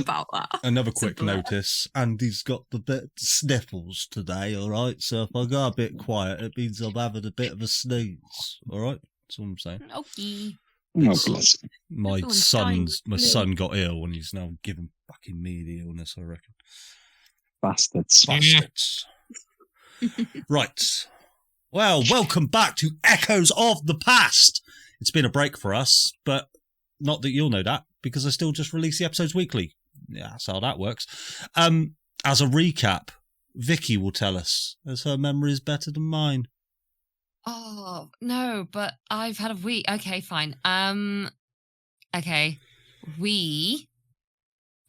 about that. Another quick notice. Andy's got the bit sniffles today, all right? So if I go a bit quiet, it means I'm having a bit of a sneeze, all right? That's all I'm saying. Okay. Oh, bless. My son got ill and he's now giving fucking me the illness, I reckon. Bastards. Right. Well, welcome back to Echoes of the Past. It's been a break for us, but not that you'll know that, because I still just release the episodes weekly. Yeah, that's how that works. As a recap, Vicky will tell us, as her memory is better than mine. Oh, no, but I've had a week. Okay, fine. Okay.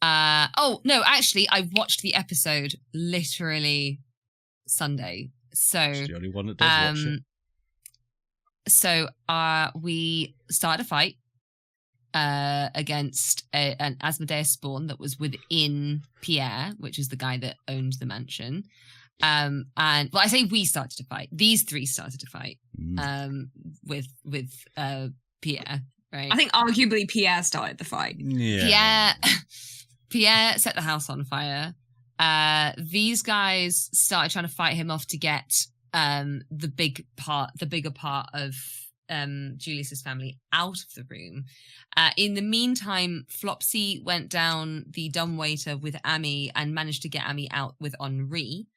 Oh, no, actually, I watched the episode literally Sunday. So She's the only one that does watch it. So we started a fight against an Asmodeus spawn that was within Pierre, which is the guy that owned the mansion. And well, I say we started to fight. These three started to fight with Pierre, right? I think arguably Pierre started the fight. Yeah. Pierre set the house on fire. These guys started trying to fight him off to get the bigger part of Julius's family out of the room. In the meantime, Flopsy went down the dumbwaiter with Amy and managed to get Amy out with Henri.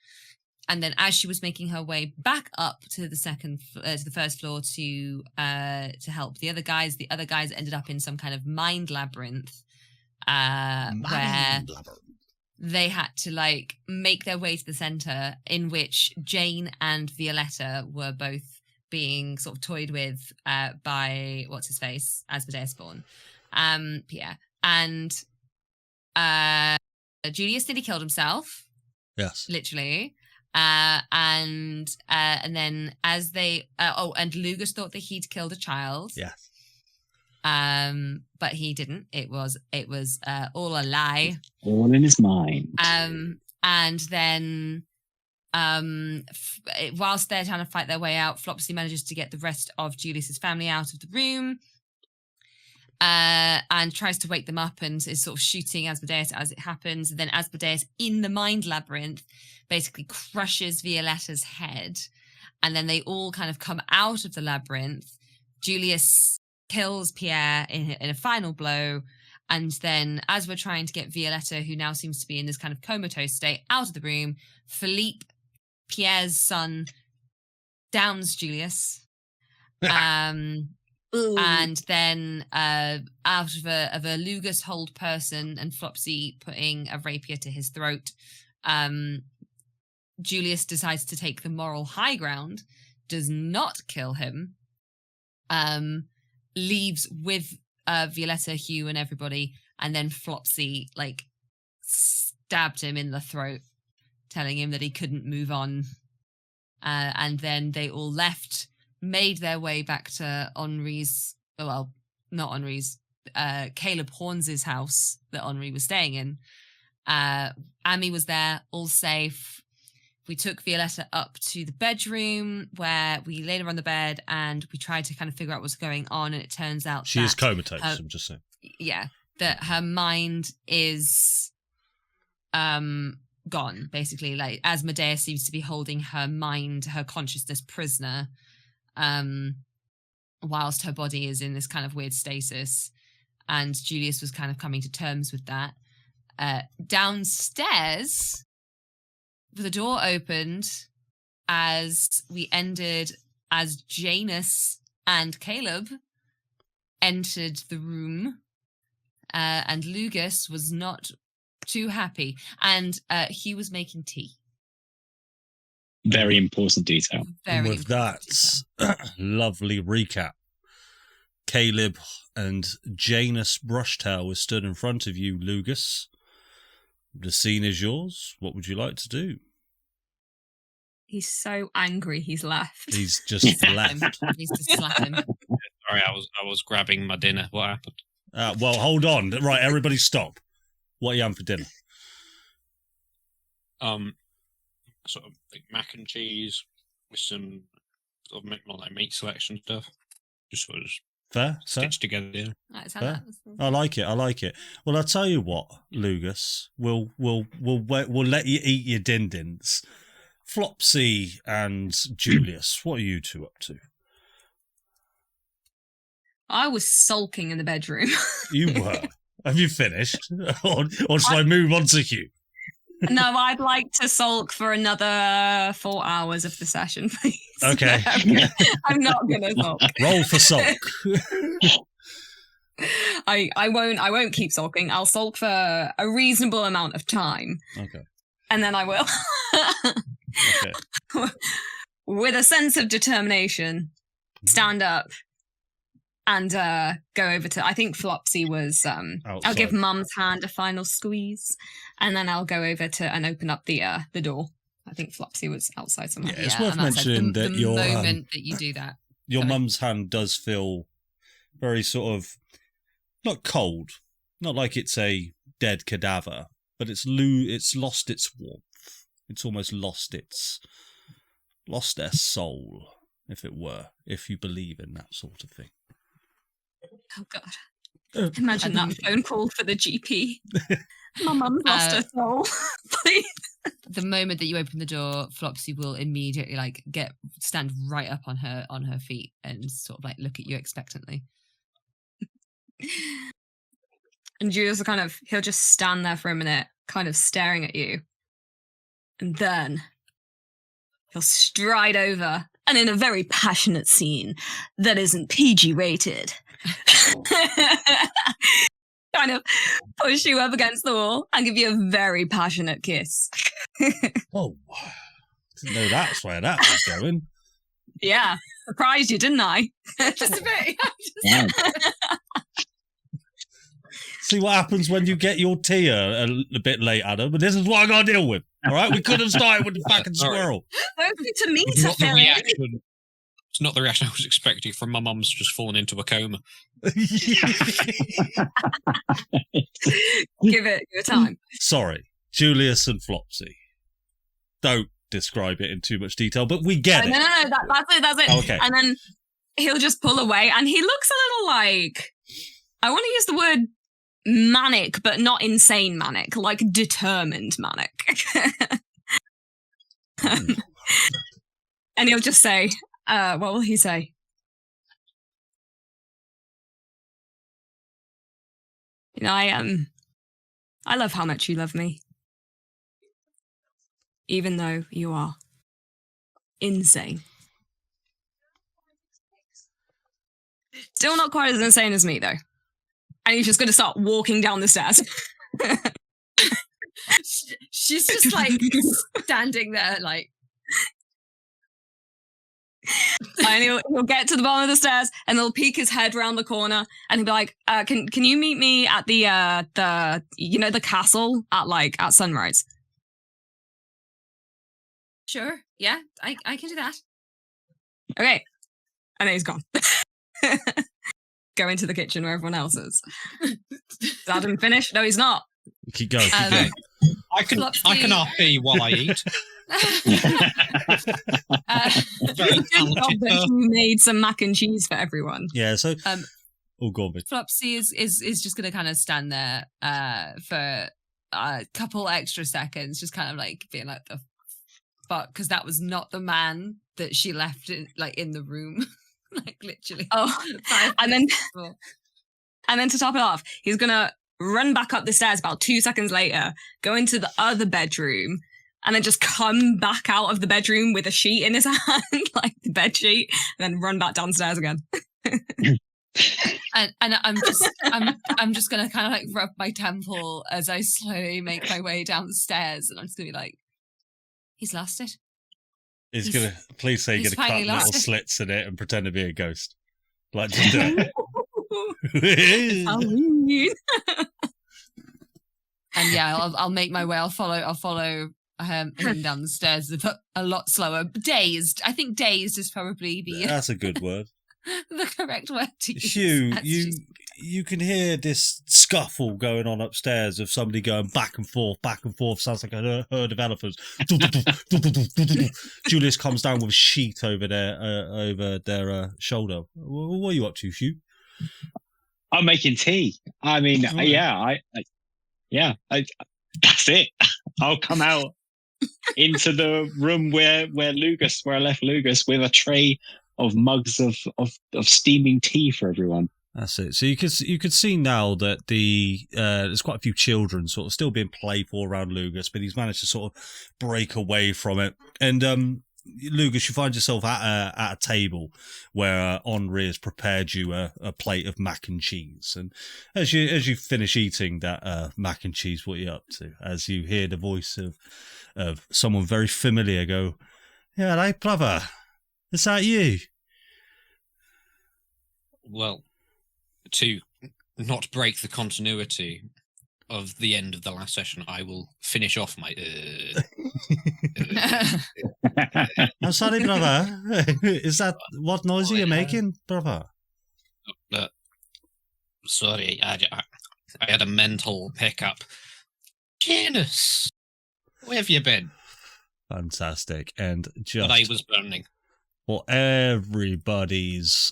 And then, as she was making her way back up to the first floor to help the other guys ended up in some kind of mind labyrinth, where they had to make their way to the center, in which Jane and Violetta were both being sort of toyed with by what's his face, Asmodeus spawn, Pierre, and Julius nearly killed himself. Yes, literally. And then as they and Lugus thought that he'd killed a child. Yes. But he didn't. It was all a lie. All in his mind. And then whilst they're trying to fight their way out, Flopsy manages to get the rest of Julius's family out of the room. And tries to wake them up and is sort of shooting Asmodeus as it happens. And then Asmodeus, in the mind labyrinth, basically crushes Violetta's head. And then they all kind of come out of the labyrinth. Julius kills Pierre in a final blow. And then as we're trying to get Violetta, who now seems to be in this kind of comatose state, out of the room, Philippe, Pierre's son, downs Julius. And then out of a Lugus hold person and Flopsy putting a rapier to his throat, Julius decides to take the moral high ground, does not kill him, leaves with Violetta, Hugh, and everybody, and then Flopsy stabbed him in the throat, telling him that he couldn't move on. And then they all left, made their way back to Caleb Horns's house that Henri was staying in. Amy was there, all safe. We took Violetta up to the bedroom where we laid her on the bed and we tried to kind of figure out what's going on. And it turns out she is comatose, I'm just saying. Yeah, that her mind is gone, basically. Asmodeus seems to be holding her mind, her consciousness prisoner, whilst her body is in this kind of weird stasis. And Julius was kind of coming to terms with that. Downstairs, the door opened as we ended, as Janus and Caleb entered the room, and Lugus was not too happy, and he was making tea. Very important detail. And with that lovely recap, Caleb and Janus Brushtail were stood in front of you, Lugus. The scene is yours. What would you like to do? He's so angry he's left. He's just left. He's to slap him. Sorry, I was grabbing my dinner. What happened? Well, hold on. Right, everybody stop. What are you having for dinner? Sort of mac and cheese with some sort of meat selection stuff. Just sort of Fair? stitched together. Yeah. That's how Fair. that I like it. I like it. Well, I'll tell you what, Lugus. We'll let you eat your din-dins. Flopsy and Julius, what are you two up to? I was sulking in the bedroom. You were. Have you finished? or should I move on to Hugh? No, I'd like to sulk for another 4 hours of the session, please. Okay. I'm not gonna sulk. Roll for sulk. I won't keep sulking. I'll sulk for a reasonable amount of time. Okay. And then I will. Okay. With a sense of determination, stand up and go over to, I think Flopsy was, I'll give Mum's hand a final squeeze, and then I'll go over to and open up the door. I think Flopsy was outside somewhere. Yeah, it's worth mentioning that the moment that you do that, your mum's hand does feel very sort of, not cold, not like it's a dead cadaver, but it's lost its warmth. It's almost lost their soul, if it were, if you believe in that sort of thing. Oh God! Imagine that phone call for the GP. My mum's lost her soul. Please. The moment that you open the door, Flopsy will immediately stand right up on her feet and sort of look at you expectantly. And Julius will he'll just stand there for a minute, kind of staring at you. And then he'll stride over, and in a very passionate scene that isn't PG rated, kind of push you up against the wall and give you a very passionate kiss. Oh, didn't know that's where that was going. Yeah, surprised you, didn't I? Just a bit. Yeah. See what happens when you get your tea a bit late, Adam, but this is what I got to deal with. All right, we could have started with the fucking squirrel. Only to me It's to not the fill in. reaction. It's not the reaction I was expecting from my mum's just fallen into a coma. Give it time. Sorry, Julius and Flopsy. Don't describe it in too much detail, but we get it. No, that's it. Okay. And then he'll just pull away, and he looks a little like, I want to use the word manic, but not insane manic, like determined manic. And he'll just say, what will he say? You know, I love how much you love me. Even though you are insane. Still not quite as insane as me, though. And he's just going to start walking down the stairs. She's just standing there And he'll get to the bottom of the stairs, and he'll peek his head around the corner, and he'll be like, can you meet me at the castle at sunrise? Sure, yeah, I can do that. Okay. And then he's gone. Go into the kitchen where everyone else is. Is Adam finished? No, he's not. Keep going. I can RP while I eat. Good job that you made some mac and cheese for everyone. Yeah, so... go on, Flopsy is just going to kind of stand there for a couple extra seconds, just kind of being like, the fuck, because that was not the man that she left in the room. Literally. Oh, and then to top it off, he's gonna run back up the stairs about 2 seconds later, go into the other bedroom, and then just come back out of the bedroom with a sheet in his hand, like the bed sheet, and then run back downstairs again. and I'm just gonna kind of rub my temple as I slowly make my way down the stairs, and I'm just gonna be like, he's lost it. He's gonna please say you're gonna cut little slits in it and pretend to be a ghost. Just do it. Halloween. And yeah, I'll make my way. I'll follow him down the stairs a lot slower. Dazed. I think dazed is probably that's a good word. The correct word to use. Hugh, you can hear this scuffle going on upstairs of somebody going back and forth. Sounds like a herd of elephants. Julius comes down with a sheet over their shoulder. What are you up to, Hugh? I'm making tea. I mean, that's it. I'll come out into the room where I left Lugus with a tray of mugs of steaming tea for everyone. That's it. So you could see now that there's quite a few children sort of still being playful around Lugus, but he's managed to sort of break away from it. And Lugus, you find yourself at a table where Henri has prepared you a plate of mac and cheese. And as you finish eating that mac and cheese, what are you up to? As you hear the voice of someone very familiar go, "Yeah, right, brother. Is that you?" Well, to not break the continuity of the end of the last session, I will finish off my. I'm sorry, brother. Is that what noise are you making, brother? Sorry, I had a mental hiccup. Janus, where have you been? Fantastic, and just But I was burning. for everybody's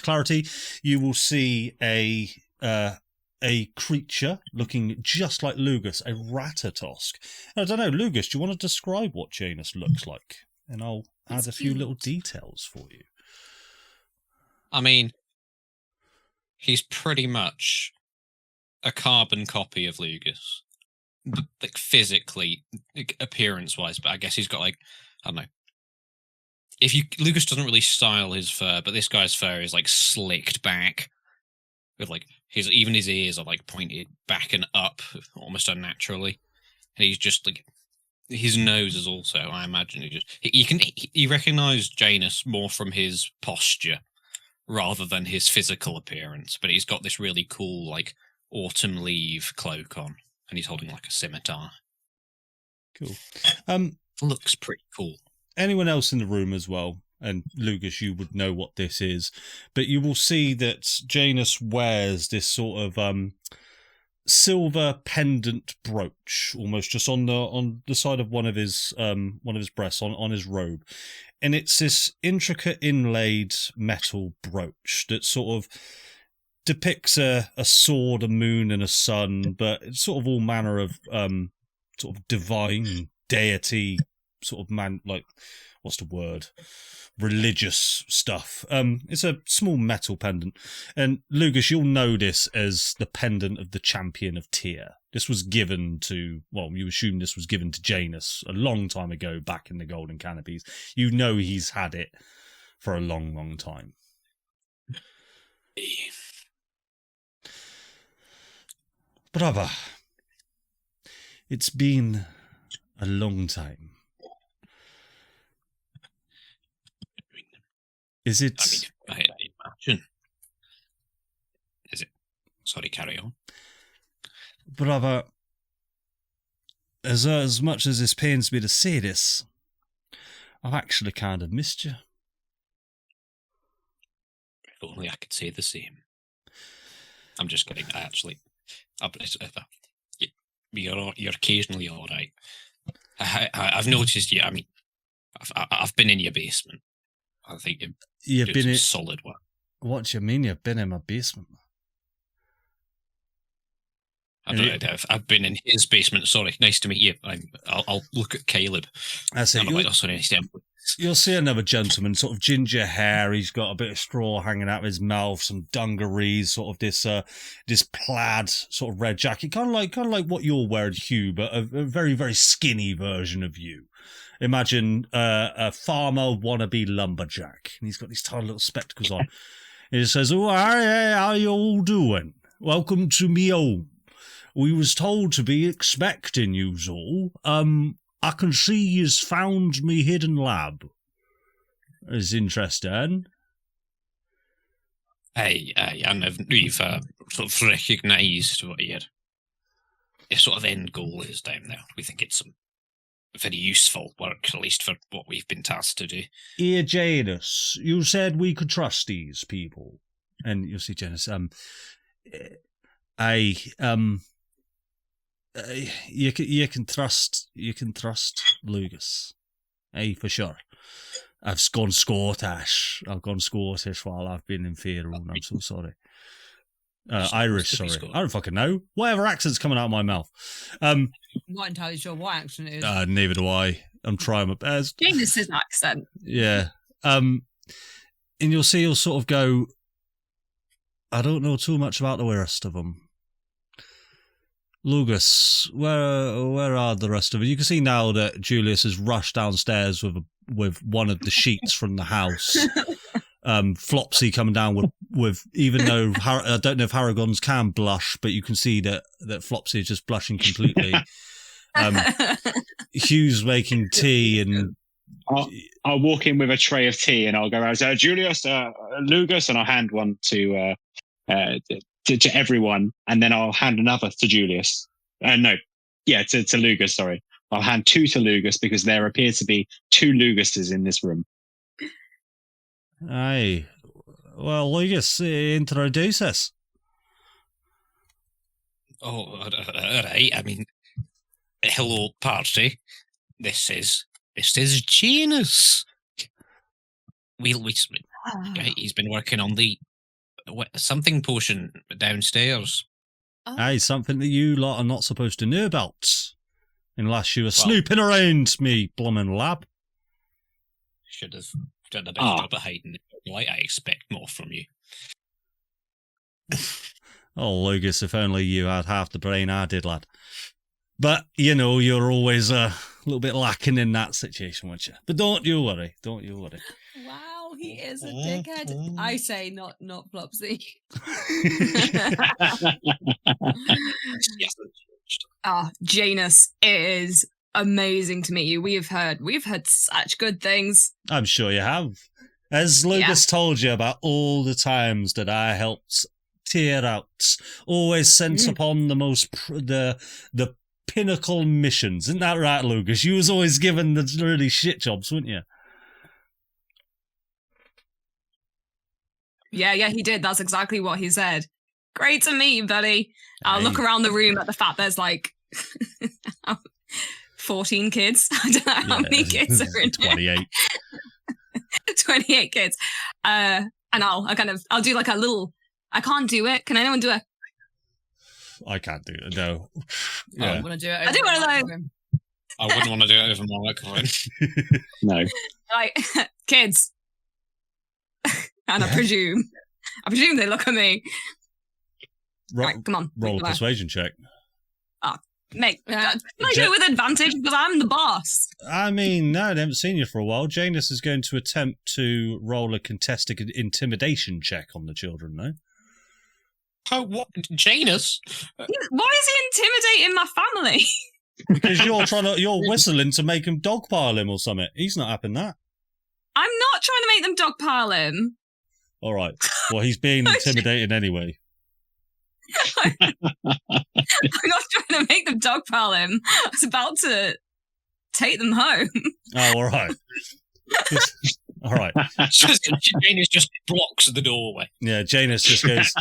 clarity, you will see a creature looking just like Lugus, a Ratatosk. I don't know, Lugus, do you want to describe what Janus looks like? And I'll add a few little details for you. I mean, he's pretty much a carbon copy of Lugus. Like physically, appearance-wise, but I guess he's got like, I don't know. Lugus doesn't really style his fur, but this guy's fur is like slicked back. With like his ears are like pointed back and up almost unnaturally. And he's just like his nose is also, I imagine, you recognize Janus more from his posture rather than his physical appearance, but he's got this really cool like autumn leaf cloak on and he's holding like a scimitar. Cool. Looks pretty cool. Anyone else in the room as well, and Lugus, you would know what this is, but you will see that Janus wears this sort of silver pendant brooch, almost just on the side of one of his breasts, on his robe, and it's this intricate inlaid metal brooch that sort of depicts a sword, a moon, and a sun, but it's sort of all manner of sort of divine deity, sort of what's the word? Religious stuff. It's a small metal pendant. And Lugus, you'll know this as the pendant of the champion of Tyr. This was given to, well, you assume this was given to Janus a long time ago back in the Golden Canopies. You know he's had it for a long, long time. Brother, it's been a long time. Is it? I mean, I imagine. Is it? Sorry, carry on. Brother, as much as this pains me to say this, I've actually kind of missed you. If only I could say the same. I'm just kidding. You're occasionally all right. I've noticed you. I mean, I've been in your basement. I think you've been in solid work. What do you mean you've been in my basement? I've been in his basement. Sorry, nice to meet you. I'll look at Caleb. That's it. You'll see another gentleman, sort of ginger hair. He's got a bit of straw hanging out of his mouth, some dungarees, sort of this plaid sort of red jacket, kind of like what you're wearing, Hugh, but a very, very skinny version of you. Imagine a farmer wannabe lumberjack, and he's got these tiny little spectacles on. He says, "Oh, how you all doing? Welcome to me home. We was told to be expecting yous all. I can see yous found me hidden lab. Is interesting." Aye, and we've sort of recognised what your sort of end goal is down there. We think it's some very useful work, at least for what we've been tasked to do. Here, Janus, you said we could trust these people. And you'll see Janus, you can trust Lugus. For sure. I've gone Scottish. I've gone Scottish while I've been in Faerûn. I'm so sorry. Irish, sorry. I don't fucking know. Whatever accent's coming out of my mouth. I'm not entirely sure what accent it is. Neither do I. I'm trying my best. Janus's accent. Yeah. And you'll see he'll sort of go, I don't know too much about the rest of them. Lugus, where are the rest of them? You can see now that Julius has rushed downstairs with one of the sheets from the house. Flopsy coming down with even though I don't know if Haragons can blush, but you can see that Flopsy is just blushing completely. Hugh's making tea, and I'll walk in with a tray of tea, and I'll go around, Julius, Lugus, and I'll hand one to everyone, and then I'll hand another to Julius. To Lugus. Sorry, I'll hand two to Lugus because there appear to be two Luguses in this room. Aye. Well, Lugus, introduce us. Oh, all right. I mean, hello, party. This is Janus. He's been working on the something potion downstairs. Aye, something that you lot are not supposed to know about, unless you were snooping around me, bloomin' lab. Should have done a better job at hiding it. I expect more from you. Oh, Lugus, if only you had half the brain I did, lad. But, you're always a little bit lacking in that situation, weren't you? But don't you worry. Wow, he is a dickhead. I say not Flopsy. Janus is amazing to meet you. We've heard such good things. I'm sure you have. As Lugus told you about all the times that I helped tear out, always sent upon the most the pinnacle missions. Isn't that right, Lugus? You was always given the really shit jobs, weren't you? Yeah, he did. That's exactly what he said. Great to meet you, buddy. I'll look around the room at the fact there's like 14 kids. I don't know how many kids are in 28. 28 kids. And I'll do like a little. I can't do it. Can anyone do it? I can't do it. No. Yeah. I want to do it. I do one of those. I wouldn't want to do it over my microphone. No. Like kids. And I presume they look at me. Right, come on. Roll a persuasion check. Mate, can I do it with advantage because I'm the boss? I mean, no, I haven't seen you for a while. Janus is going to attempt to roll a contested intimidation check on the children, no? Oh, what? Janus? Why is he intimidating my family? Because you're whistling to make him dogpile him or something. He's not having that. I'm not trying to make them dogpile him. All right. Well, he's being intimidated anyway. I'm not trying to make them dogpile him. I was about to take them home. Oh, all right. All right. Janus just blocks the doorway. Yeah, Janus just goes,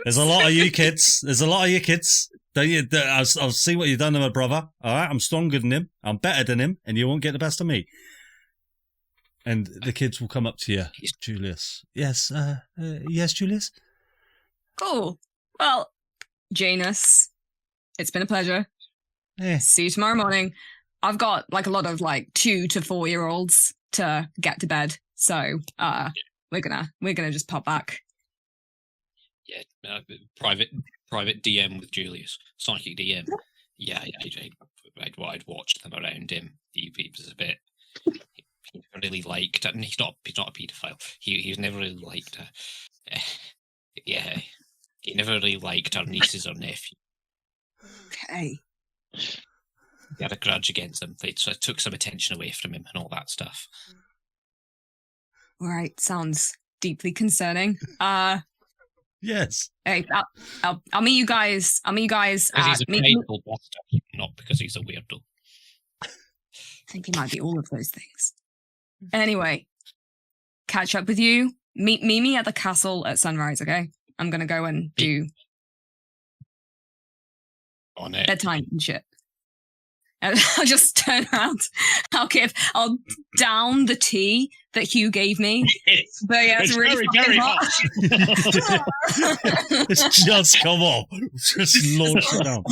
there's a lot of you kids. I'll see what you've done to my brother. All right, I'm stronger than him. I'm better than him, and you won't get the best of me. And the kids will come up to you, Julius. Yes, yes, Julius? Cool. Well, Janus, it's been a pleasure. See you tomorrow morning. I've got like a lot of like 2 to 4 year olds to get to bed, so we're gonna just pop back. Yeah, private DM with Julius, psychic DM. Yeah, I'd watched them around him. He was a bit. He really liked, and he's not a paedophile. He's never really liked. He never really liked our nieces or nephew. Okay. He had a grudge against them. So it took some attention away from him and all that stuff. All right, sounds deeply concerning. Yes. Hey, I'll meet you guys. Because he's a painful bastard, not because he's a weirdo. I think he might be all of those things. Anyway, catch up with you. Meet me at the castle at sunrise, okay? I'm going to go and do on it. bedtime and shit. And I'll just turn around. I'll down the tea that Hugh gave me. But yeah, it's really very, very hot. It's just come on. Just launch it down.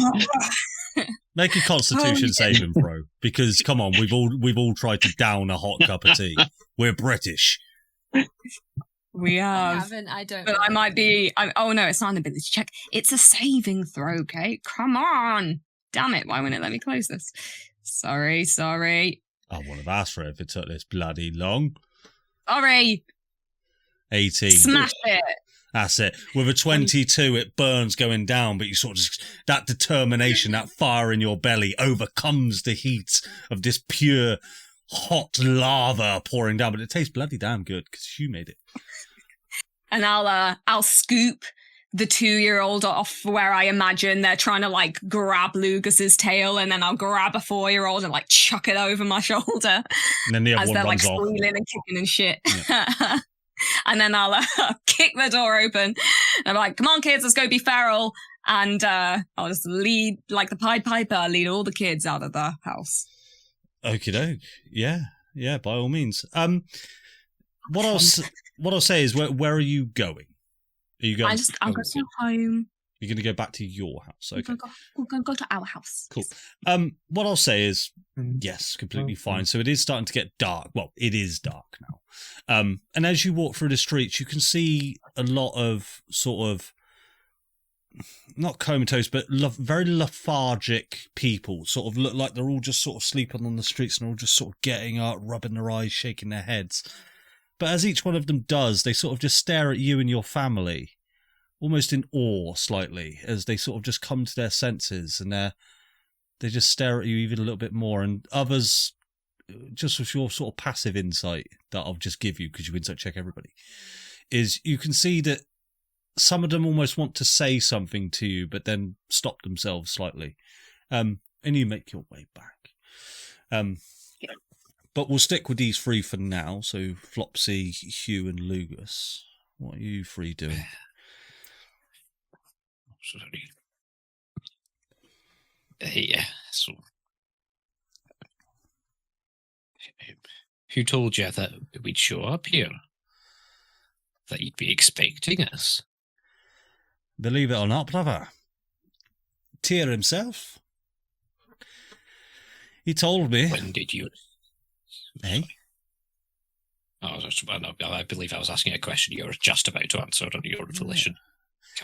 Make a Constitution saving throw, because come on, we've all tried to down a hot cup of tea. We're British. We have. I haven't. I don't. But I might be. Oh no, it's not an ability check. It's a saving throw. Okay, come on. Damn it! Why wouldn't it let me close this? Sorry. I wouldn't have asked for it if it took this bloody long. Sorry. 18. Smash it. That's it. With a 22, it burns going down, but you sort of just, that determination, that fire in your belly overcomes the heat of this pure hot lava pouring down. But it tastes bloody damn good because you made it. And I'll scoop the 2-year-old off where I imagine they're trying to like grab Lugus's tail, and then I'll grab a 4-year-old and like chuck it over my shoulder. And then the other as one they're like runs off. squealing and kicking and shit. Yeah. And then I'll kick the door open. And I'm like, come on, kids, let's go be feral. And I'll just lead, like the Pied Piper, lead all the kids out of the house. Okie doke. Yeah, by all means. What I'll say is, where are you going? Are you going? I'm going to go home. You're going to go back to your house. Okay. We're going to go to our house. Cool. What I'll say is, yes, completely fine. So it is starting to get dark. Well, it is dark now. And as you walk through the streets, you can see a lot of sort of, not comatose, but very lethargic people. Sort of look like they're all just sort of sleeping on the streets and all just sort of getting up, rubbing their eyes, shaking their heads. But as each one of them does, they sort of just stare at you and your family, almost in awe slightly, as they sort of just come to their senses, and they just stare at you even a little bit more. And others, just with your sort of passive insight that I'll just give you, because you insight check everybody, is you can see that some of them almost want to say something to you, but then stop themselves slightly. And you make your way back. But we'll stick with these three for now. So Flopsy, Hugh, and Lugus. What are you three doing? Sorry. Yeah. So, who told you that we'd show up here? That you'd be expecting us? Believe it or not, brother, Tyr himself. He told me. When did you? Hey? I believe I was asking a question you were just about to answer on your volition.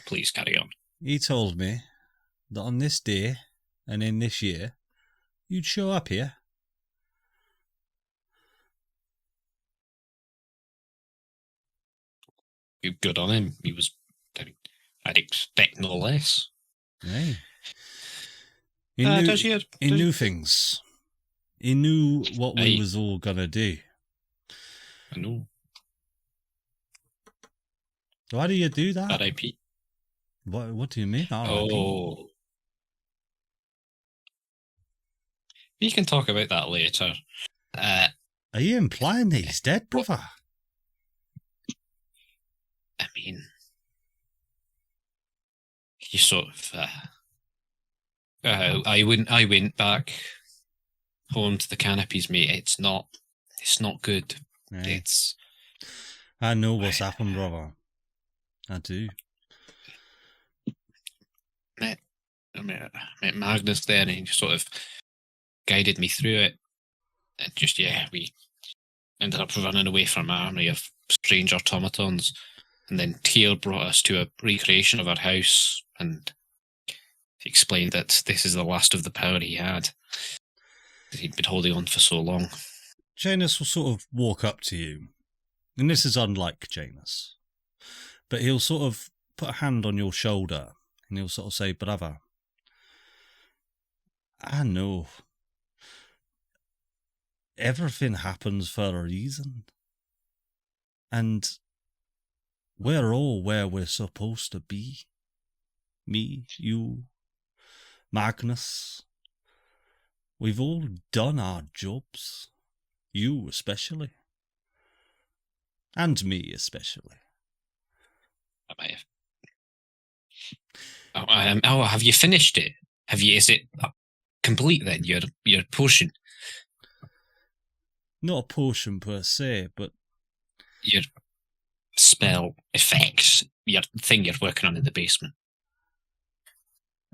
Please carry on. He told me that on this day and in this year, you'd show up here. Good on him. I'd expect no less. Hey. He knew things. He knew what we was all gonna do. I know. Why do you do that? R.I.P. What do you mean? Oh. We can talk about that later. Are you implying that he's dead, brother? I mean, you sort of. I went back home to the canopies, mate. It's not good. Right. I know what's happened, brother. I do. I met Magnus there, and he sort of guided me through it. And we ended up running away from an army of strange automatons. And then Tyr brought us to a recreation of our house, and he explained that this is the last of the power he had. He'd been holding on for so long. Janus will sort of walk up to you, and this is unlike Janus, but he'll sort of put a hand on your shoulder, and he'll sort of say, brother, I know everything happens for a reason, and we're all where we're supposed to be. Me, you, Magnus. We've all done our jobs. You especially. And me especially. I might have. Have you finished it? Is it complete then, your potion. Not a potion per se, but Your spell effects, your thing you're working on in the basement.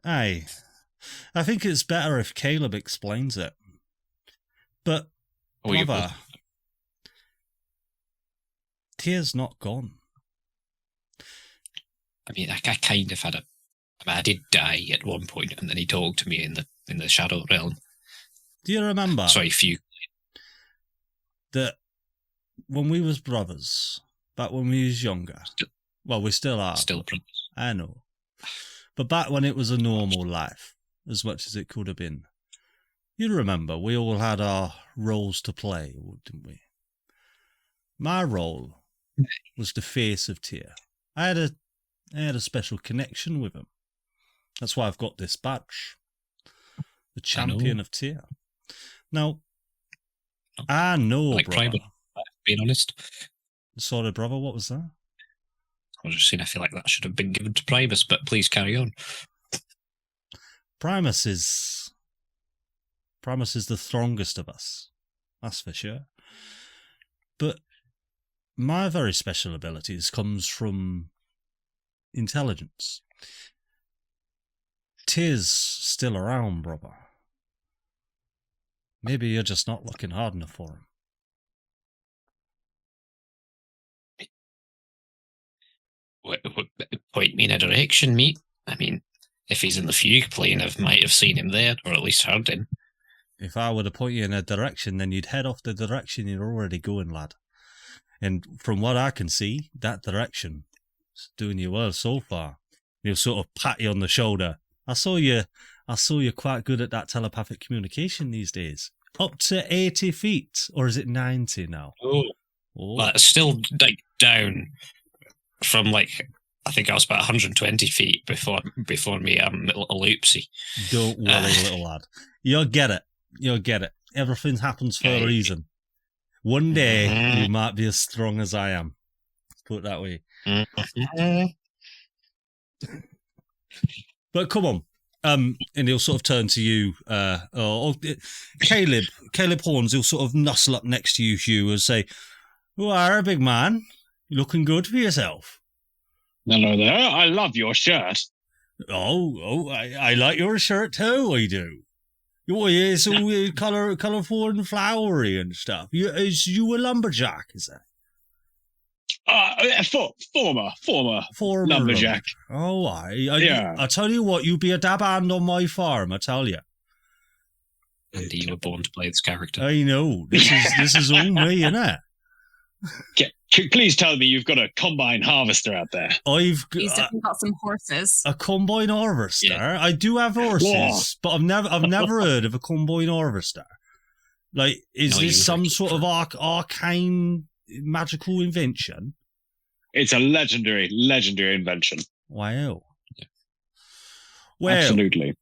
aye. I think it's better if Caleb explains it. But, brother, Tear's not gone. I mean, I kind of had I did die at one point, and then he talked to me in the Shadow Realm. Do you remember? Sorry, that when we was brothers, back when we was younger, well, we still are. Still brothers. I know. But back when it was a normal life, as much as it could have been, you remember we all had our roles to play, didn't we? My role was the face of Tyr. I had a special connection with him. That's why I've got this badge. The champion of Tyr. Now, I know, like brother. Private, being honest. Sorry, brother, what was that? I was just saying, I feel like that should have been given to Primus, but please carry on. Primus is the strongest of us. That's for sure. But my very special abilities comes from intelligence. Tyr's still around, brother. Maybe you're just not looking hard enough for him. Point me in a direction, mate. I mean, if he's in the fugue plane, I might have seen him there, or at least heard him. If I were to point you in a direction, then you'd head off the direction you're already going, lad. And from what I can see, that direction is doing you well so far. He'll sort of pat you on the shoulder. I saw you quite good at that telepathic communication these days. Up to 80 feet, or is it 90 now? Oh. Well, it's still like down from I think I was about 120 feet before me little oopsie. Don't worry, little lad. You'll get it. Everything happens for a reason. One day, you might be as strong as I am. Let's put it that way. But come on. And he'll sort of turn to you, Caleb Horns, he'll sort of nuzzle up next to you, Hugh, and say, "You are a big man. You're looking good for yourself." Hello there. I love your shirt. Oh, I like your shirt too, I do. It's all colourful and flowery and stuff. Is you a lumberjack, is it? Former lumberjack. Oh, I tell you what, you'd be a dab hand on my farm, I tell you. Indeed, you were born to play this character. I know. This is all me, innit? Please tell me you've got a combine harvester out there. He's definitely got some horses. A combine harvester? Yeah. I do have horses, but I've never heard of a combine harvester. Like, is this some sort of arcane magical invention? It's a legendary invention. Wow. Yeah. Well, absolutely.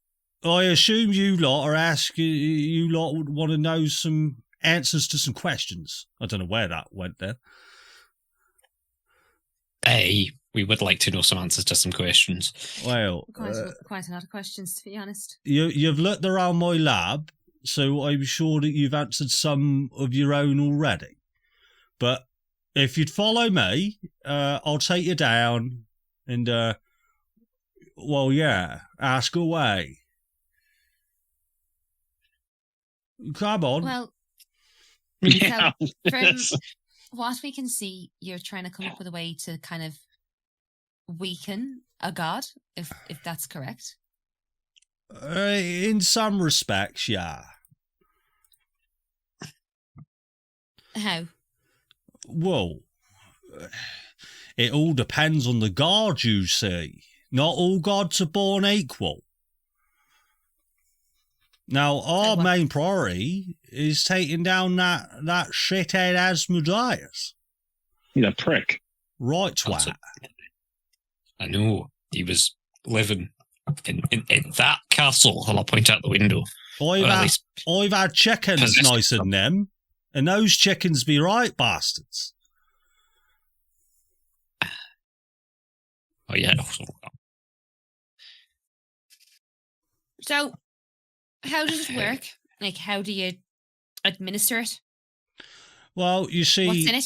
I assume you lot would want to know some answers to some questions. I don't know where that went there. We would like to know some answers to some questions. Well, quite a lot of questions, to be honest. You've looked around my lab, so I'm sure that you've answered some of your own already. But if you'd follow me, I'll take you down and, ask away. Come on. Well, yeah. So from what we can see, you're trying to come up with a way to kind of weaken a god, if that's correct. In some respects, yeah. How? Well, it all depends on the god, you see. Not all gods are born equal. Now, our main priority is taking down that shithead Asmodeus. He's a prick. Right, twat. I know. He was living in that castle, and I'll point out the window. I've had chickens nicer than them, and those chickens be right bastards. Oh, yeah. So, How does it work? Like, how do you administer it? Well, you see, What's in it?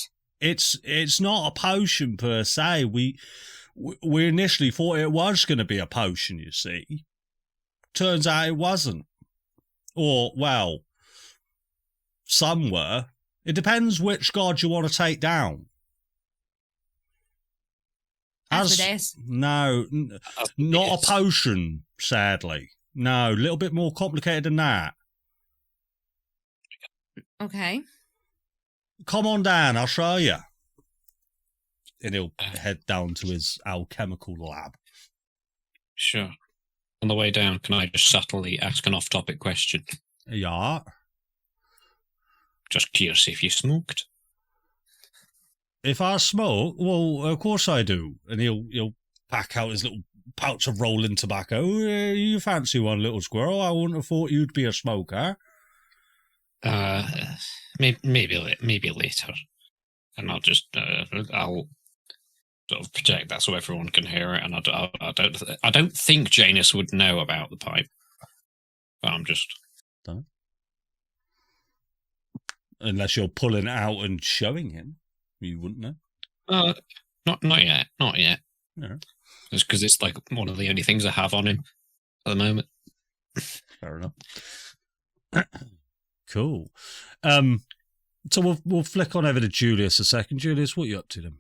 It's not a potion per se. We initially thought it was going to be a potion, you see. Turns out it wasn't. Or, well, some were. It depends which god you want to take down. Asmodeus. No, not a potion, sadly. No, a little bit more complicated than that. Okay. Come on down, I'll show you. And he'll head down to his alchemical lab. Sure. On the way down, can I just subtly ask an off-topic question? Yeah. Just curious if you smoked. If I smoke, well, of course I do. And he'll pack out his little pouch of rolling tobacco. You fancy one, little squirrel? I wouldn't have thought you'd be a smoker. Maybe later. And I'll sort of project that so everyone can hear it. And I don't think Janus would know about the pipe. But I'm just... Don't. Unless you're pulling it out and showing him. You wouldn't know. Not yet. No. Just because it's like one of the only things I have on him at the moment. Fair enough. Cool. So we'll flick on over to Julius a second. Julius, what are you up to then?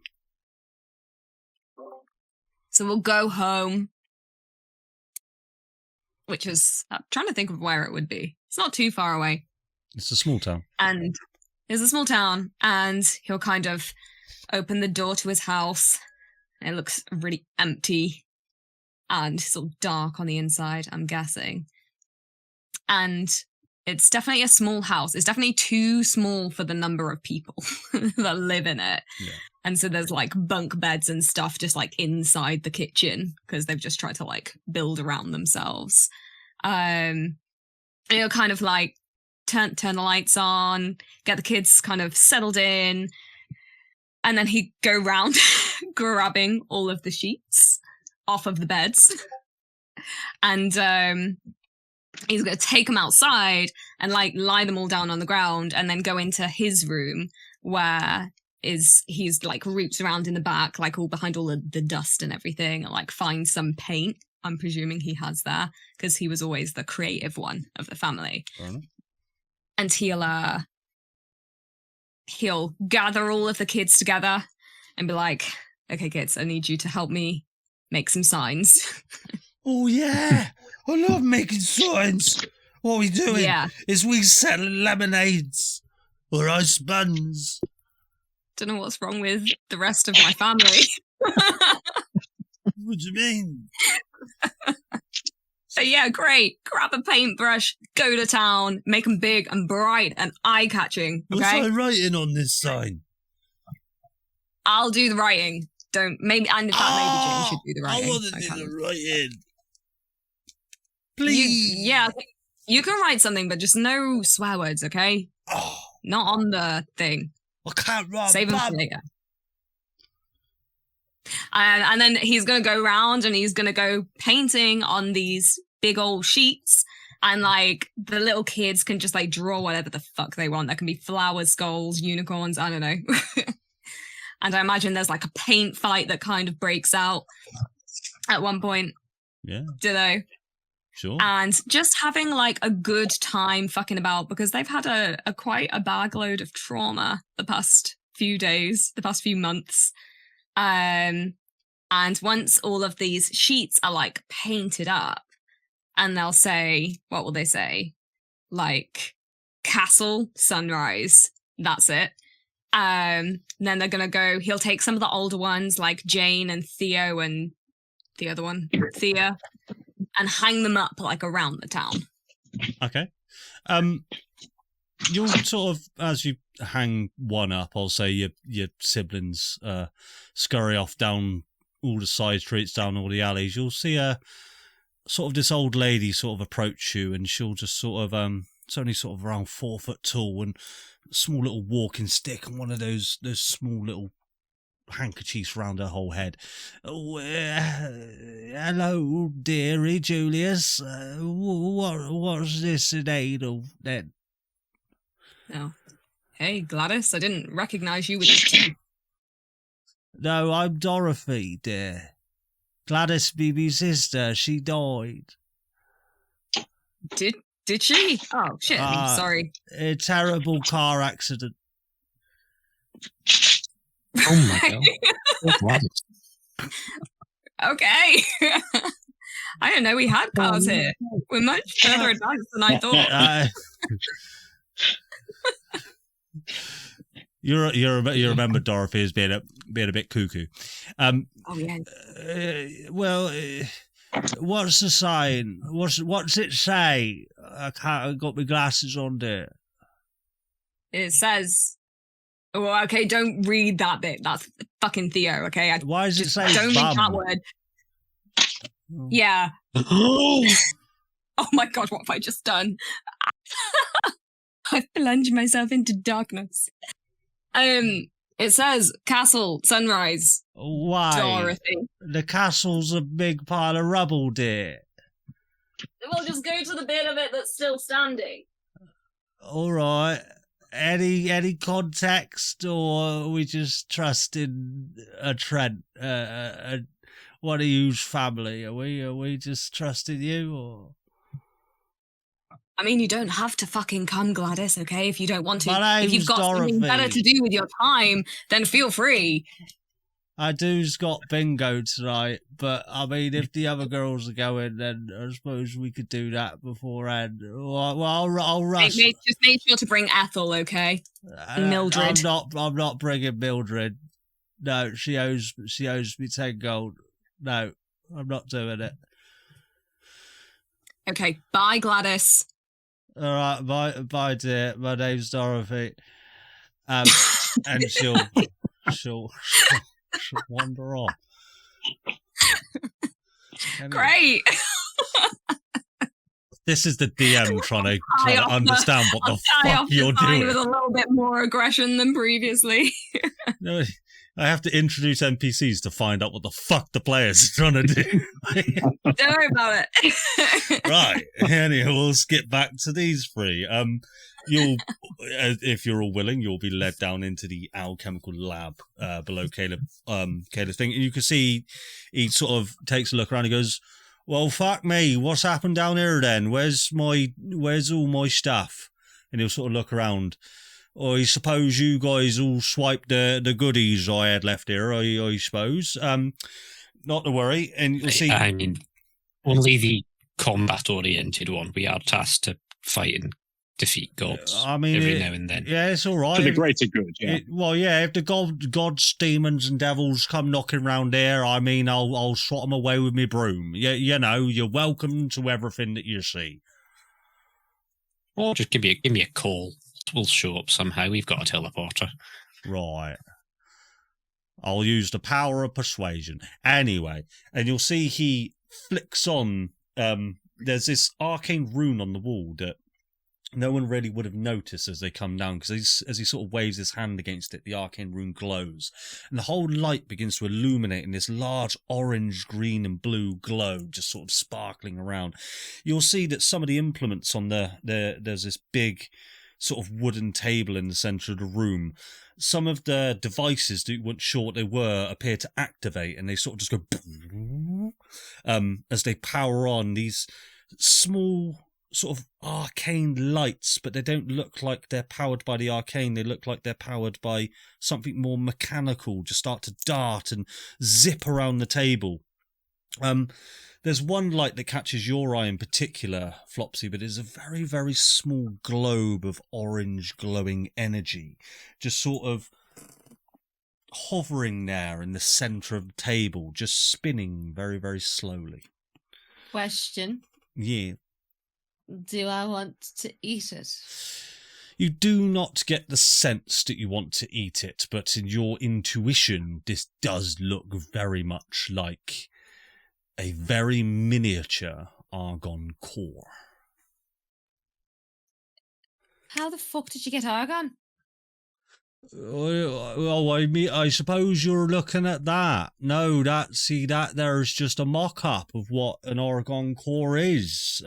So we'll go home, which is, I'm trying to think of where it would be. It's not too far away. It's a small town. And it's a small town, and he'll kind of open the door to his house. And it looks really empty and sort of dark on the inside, I'm guessing. And it's definitely a small house. It's definitely too small for the number of people that live in it. Yeah. And so there's like bunk beds and stuff just like inside the kitchen because they've just tried to like build around themselves. And he'll kind of like turn the lights on, get the kids kind of settled in, and then he'd go round grabbing all of the sheets off of the beds. And he's going to take them outside and like lie them all down on the ground and then go into his room where he's like roots around in the back, like all behind all the dust and everything, and like find some paint. I'm presuming he has there because he was always the creative one of the family. And he'll gather all of the kids together and be like, okay, kids, I need you to help me make some signs. Oh, yeah. I love making signs. What we doing is we sell lemonades or ice buns. Don't know what's wrong with the rest of my family. What do you mean? So yeah, great. Grab a paintbrush, go to town, make them big and bright and eye-catching. Okay? What's I writing on this sign? I'll do the writing. Maybe Jane should do the writing. I want to do the writing. Please. You can write something, but just no swear words, okay? Oh. Not on the thing. I can't write. Save them for later. And then he's going to go around and he's going to go painting on these big old sheets. And like the little kids can just like draw whatever the fuck they want. There can be flowers, skulls, unicorns, I don't know. And I imagine there's like a paint fight that kind of breaks out at one point. Yeah. Do they? Sure. And just having like a good time fucking about because they've had a quite a bag load of trauma the past few days, the past few months. And once all of these sheets are like painted up and they'll say, what will they say? Like castle sunrise. That's it. Then they're going to go, he'll take some of the older ones like Jane and Theo and the other one, Thea, and hang them up like around the town. Okay. You'll sort of, as you hang one up, I'll say your siblings scurry off down all the side streets, down all the alleys. You'll see a sort of this old lady sort of approach you, and she'll just sort of it's only sort of around 4 foot tall and a small little walking stick and one of those small little handkerchiefs round her whole head. Oh, hello, dearie Julius. What's this in aid of then? Oh. Hey, Gladys, I didn't recognize you with the teeth. No, I'm Dorothy, dear. Gladys be me sister. She died. Did she? Oh, shit, I'm sorry. A terrible car accident. Oh my god. Okay. I didn't know we had cars here. We're much further advanced than I thought. You remember Dorothy as being a bit cuckoo. Oh yeah. What's the sign? What's it say? I've got my glasses on there. It says. Well, okay, don't read that bit. That's fucking Theo. Okay. Why does it say? Don't read that word. Oh. Yeah. Oh my god, what have I just done? I've plunged myself into darkness. It says castle sunrise. Why? Dorothy. The castle's a big pile of rubble, dear. We'll just go to the bit of it that's still standing. All right. Any context, or are we just trusting a Trent, one of you's family? Are we just trusting you, or? I mean, you don't have to fucking come, Gladys, okay? If you don't want to. If you've got something better to do with your time, then feel free. I do's got bingo tonight, but I mean, if the other girls are going, then I suppose we could do that beforehand. Well, I'll rush. Just make sure to bring Ethel, okay? Mildred. I'm not bringing Mildred. No, she owes me 10 gold. No, I'm not doing it. Okay, bye, Gladys. All right, bye, dear. My name's Dorothy. And she'll wander off. Anyway. Great. This is the DM trying to understand what the fuck you're doing. With a little bit more aggression than previously. No, I have to introduce NPCs to find out what the fuck the players are trying to do. Don't worry about it. Right. Anyway, we'll skip back to these three. You'll, if you're all willing, you'll be led down into the alchemical lab below Caleb's thing, and you can see he sort of takes a look around. He goes, "Well, fuck me, what's happened down here then? Where's all my stuff?" And he'll sort of look around. I suppose you guys all swiped the goodies I had left here, I suppose. Not to worry. And you'll see... I mean, only the combat-oriented one. We are tasked to fight and defeat gods every now and then. Yeah, it's all right. For the greater good, yeah. If the gods, demons and devils come knocking round here, I mean, I'll swat them away with my broom. You know, you're welcome to everything that you see. Or just give me a call. We'll show up somehow. We've got a teleporter. Right. I'll use the power of persuasion. Anyway, and you'll see he flicks on... there's this arcane rune on the wall that no one really would have noticed as they come down, because as he sort of waves his hand against it, the arcane rune glows. And the whole light begins to illuminate in this large orange, green and blue glow, just sort of sparkling around. You'll see that some of the implements on there's this big... sort of wooden table in the centre of the room. Some of the devices that you weren't sure what they were appear to activate, and they sort of just go as they power on these small sort of arcane lights, but they don't look like they're powered by the arcane. They look like they're powered by something more mechanical, just start to dart and zip around the table. There's one light that catches your eye in particular, Flopsy, but it's a very, very small globe of orange glowing energy, just sort of hovering there in the centre of the table, just spinning very, very slowly. Question. Yeah. Do I want to eat it? You do not get the sense that you want to eat it, but in your intuition, this does look very much like a very miniature argon core. How the fuck did you get argon? Oh, I suppose you're looking at that. No, that there's just a mock-up of what an Argon core is.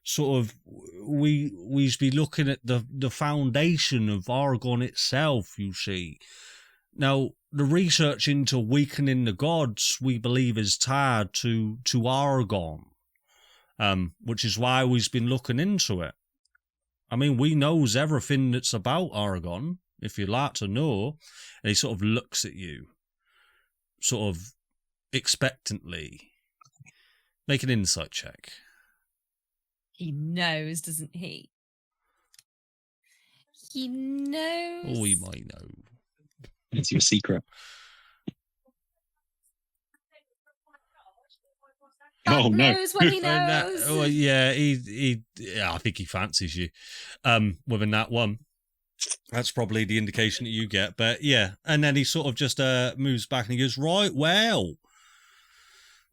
Sort of, we'd be looking at the foundation of Argon itself, you see. Now, the research into weakening the gods, we believe, is tied to Argon, which is why we've been looking into it. I mean, we knows everything that's about Argon, if you'd like to know. And he sort of looks at you, sort of expectantly. Make an insight check. He knows, doesn't he? He knows. Oh, he might know. It's your secret. God oh no! knows what he knows. I think he fancies you. With a nat 1. That's probably the indication that you get. But yeah, and then he sort of just moves back and he goes, right, well,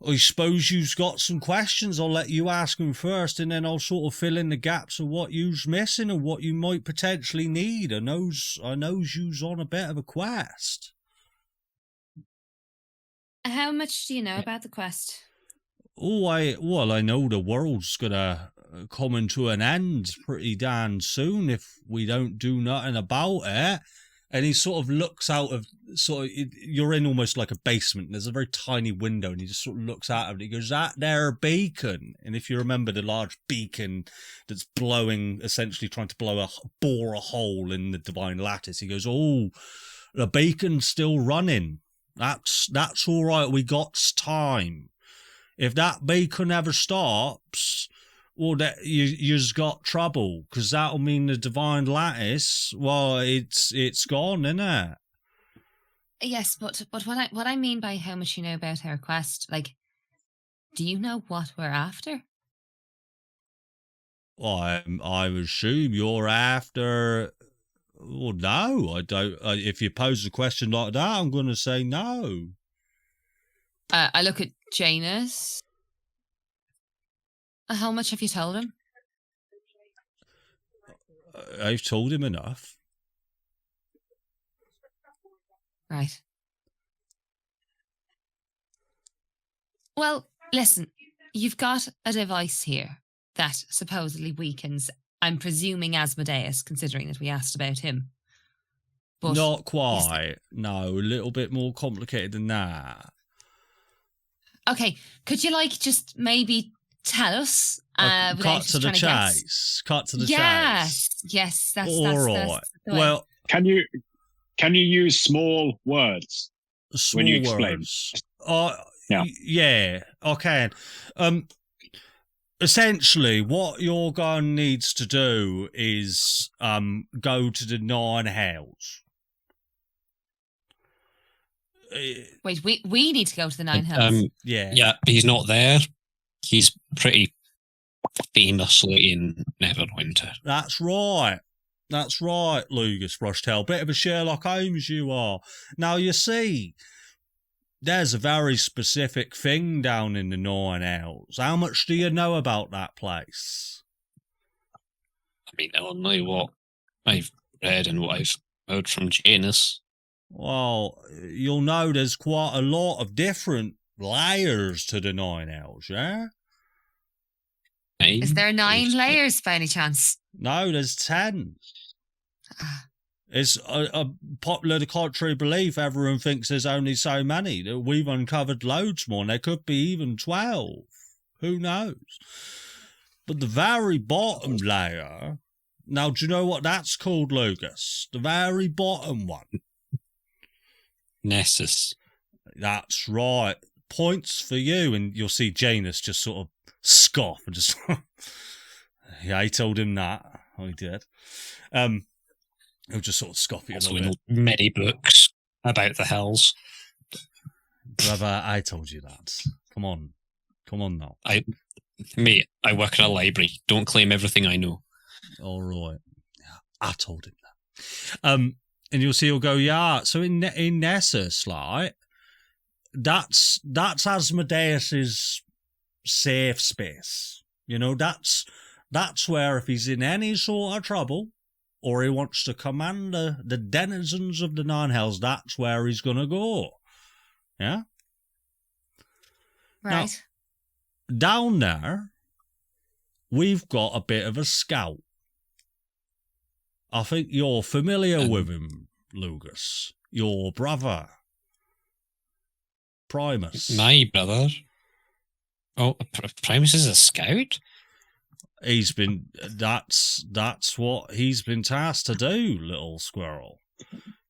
I suppose you've got some questions. I'll let you ask them first, and then I'll sort of fill in the gaps of what you's missing and what you might potentially need. I knows you's on a bit of a quest. How much do you know about the quest? Oh, I know the world's gonna come to an end pretty darn soon if we don't do nothing about it. And he sort of looks out of you're in almost like a basement. And there's a very tiny window, and he just sort of looks out of it. He goes, "That there beacon." And if you remember the large beacon that's blowing, essentially trying to bore a hole in the divine lattice, he goes, "Oh, the beacon's still running. That's all right. We got time. If that beacon ever stops, well, that you've got trouble, because that'll mean the divine lattice. Well, it's gone, isn't it?" Yes, but what I mean by how much you know about our quest, like, do you know what we're after? I assume you're after. Well, no, I don't. If you pose a question like that, I'm going to say no. I look at Janus. How much have you told him? I've told him enough. Right. Well, listen, you've got a device here that supposedly weakens, I'm presuming, Asmodeus, considering that we asked about him. But not quite. No, a little bit more complicated than that. Okay, could you just maybe tell us? Cut to the chase. Cut to the chase. Yes, that's all right. Well, can you use small words when you explain? Yeah, I can. Essentially, what your gun needs to do is go to the 9 hells. Wait, we need to go to the 9 hells. Yeah, he's not there. He's pretty famously in Neverwinter. That's right, Lugus Brushtail. Bit of a Sherlock Holmes you are. Now, you see, there's a very specific thing down in the 9 hells. How much do you know about that place? I mean, only what I've read and what I've heard from Janus. Well, you'll know there's quite a lot of different layers to the 9 hells, yeah? Is there 9 layers by any chance? No, there's 10. It's a popular contrary belief. Everyone thinks there's only so many. We've uncovered loads more, and there could be even 12. Who knows? But the very bottom layer... Now, do you know what that's called, Lugus? The very bottom one. Nessus. That's right. Points for you. And you'll see Janus just sort of scoff and just... Yeah, I told him that. I did. He'll just sort of scoff at you a little bit. Many books about the hells. Brother, I told you that. Come on now. I work in a library. Don't claim everything I know. All right. I told him that. And you'll see he'll go, yeah. So in Nessus, like, that's Asmodeus's safe space. You know, that's where if he's in any sort of trouble, or he wants to command the denizens of the Nine Hells, that's where he's going to go. Yeah? Right. Now, down there, we've got a bit of a scout. I think you're familiar with him, Lugus. Your brother. Primus. My brother? Oh, Primus is a scout? He's been... That's what he's been tasked to do, little squirrel.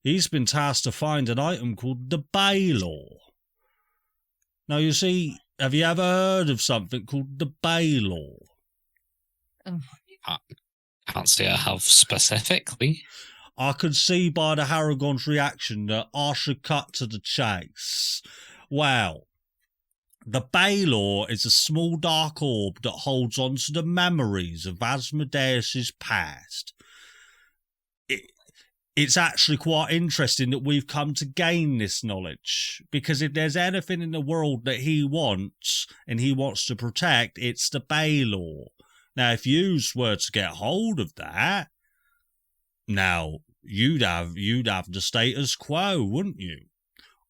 He's been tasked to find an item called the Baldur. Now, you see, have you ever heard of something called the Baldur? I can't say I have specifically. I could see by the Harrigan's reaction that I should cut to the chase. Well, the Baldur is a small dark orb that holds on to the memories of Asmodeus' past. It's actually quite interesting that we've come to gain this knowledge, because if there's anything in the world that he wants and he wants to protect, it's the Baldur. Now, if you were to get hold of that, now you'd have the status quo, wouldn't you?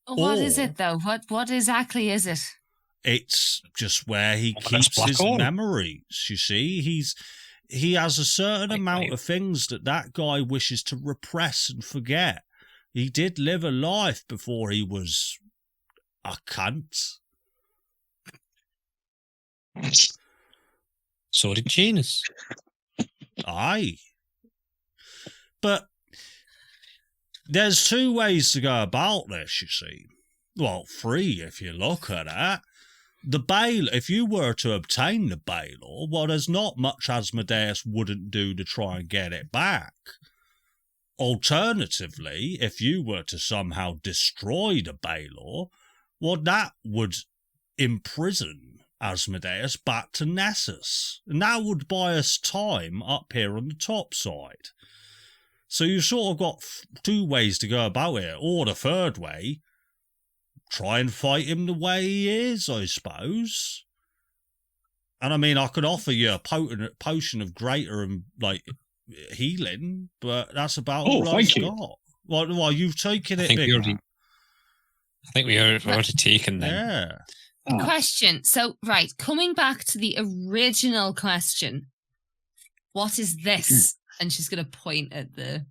What is it though? What exactly is it? It's just where he keeps his memories. You see, he has a certain amount of things that guy wishes to repress and forget. He did live a life before he was a cunt. So did Janus. Aye. But there's two ways to go about this, you see. Well, three if you look at it. The Baldur, if you were to obtain the Baldur, well, there's not much Asmodeus wouldn't do to try and get it back. Alternatively, if you were to somehow destroy the Baldur, well, that would imprison Asmodeus back to Nessus, and that would buy us time up here on the top side. So you sort of got two ways to go about it, or the third way, try and fight him the way he is, I suppose. And I mean, I could offer you a potion of greater and healing, but that's about all I've got. Well, you've taken it big. I think we already taken them. Yeah. Question. So, right, coming back to the original question, what is this? And she's going to point at the...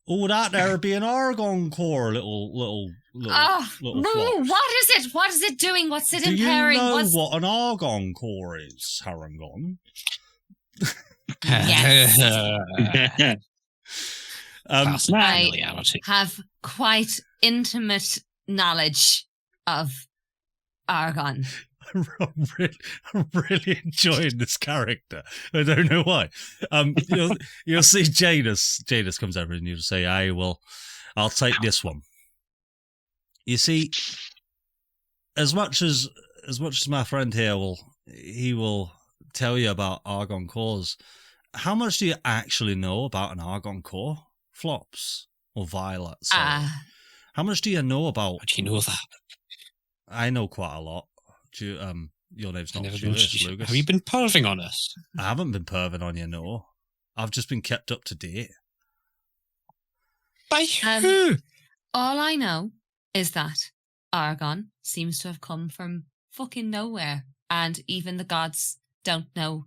Oh, that there would be an Argon core, little Oh, little no, flops. what is it? What is it doing? What's it Do impairing? you know what an Argon core is, Harangon? Yes. I have quite intimate knowledge of Argon. I'm really enjoying this character. I don't know why. You'll see Janus. Janus comes over and you'll say, "Hey, well, I'll take this one." You see, as much as my friend here will tell you about Argon cores, how much do you actually know about an Argon core? Flops or Violet? How much do you know about? How do you know that? I know quite a lot. Your name's not Julius, Lugus. Have you been perving on us? I haven't been perving on you, no. I've just been kept up to date. By who? All I know is that Argon seems to have come from fucking nowhere, and even the gods don't know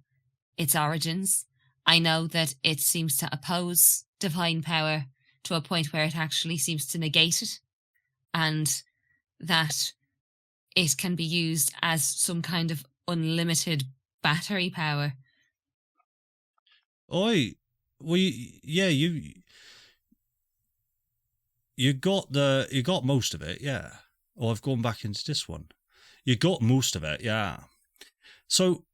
its origins. I know that it seems to oppose divine power to a point where it actually seems to negate it, and that it can be used as some kind of unlimited battery power. Oi, well, yeah, you got most of it, yeah. Oh, I've gone back into this one. You got most of it, yeah. So,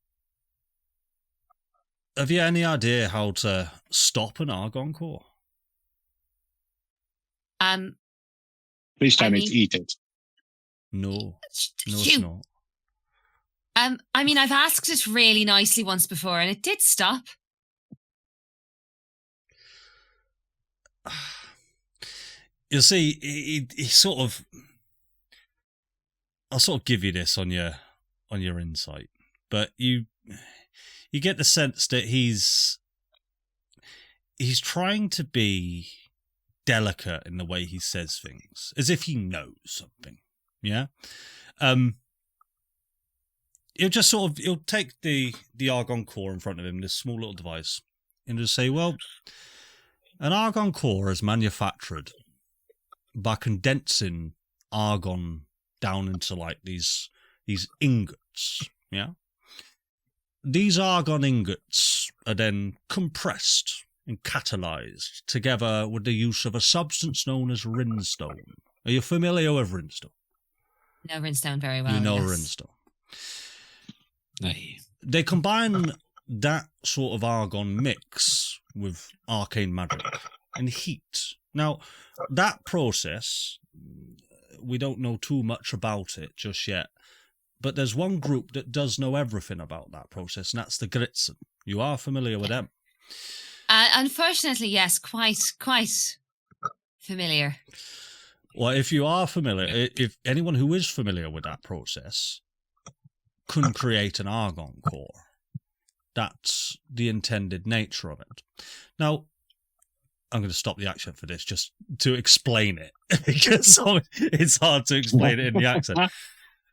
have you any idea how to stop an Argon core? Please tell me to eat it. No, it's not. I mean, I've asked it really nicely once before, and it did stop. You see, he sort of... I'll sort of give you this on your insight, but you get the sense that he's he's trying to be delicate in the way he says things, as if he knows something. Yeah. He'll take the argon core in front of him, this small little device, and just say, well, an argon core is manufactured by condensing argon down into like these ingots. Yeah. These argon ingots are then compressed and catalyzed together with the use of a substance known as rinstone. Are you familiar with rinstone? Know rinstone very well. You know yes. rinstone. Aye. They combine that sort of argon mix with arcane magic and heat. Now, that process, we don't know too much about it just yet, but there's one group that does know everything about that process, and that's the Gritzen. You are familiar with them? Unfortunately, yes, quite familiar. Well, if you are familiar, if anyone who is familiar with that process can create an argon core, that's the intended nature of it. Now, I'm going to stop the accent for this just to explain it, because it's hard to explain it in the accent.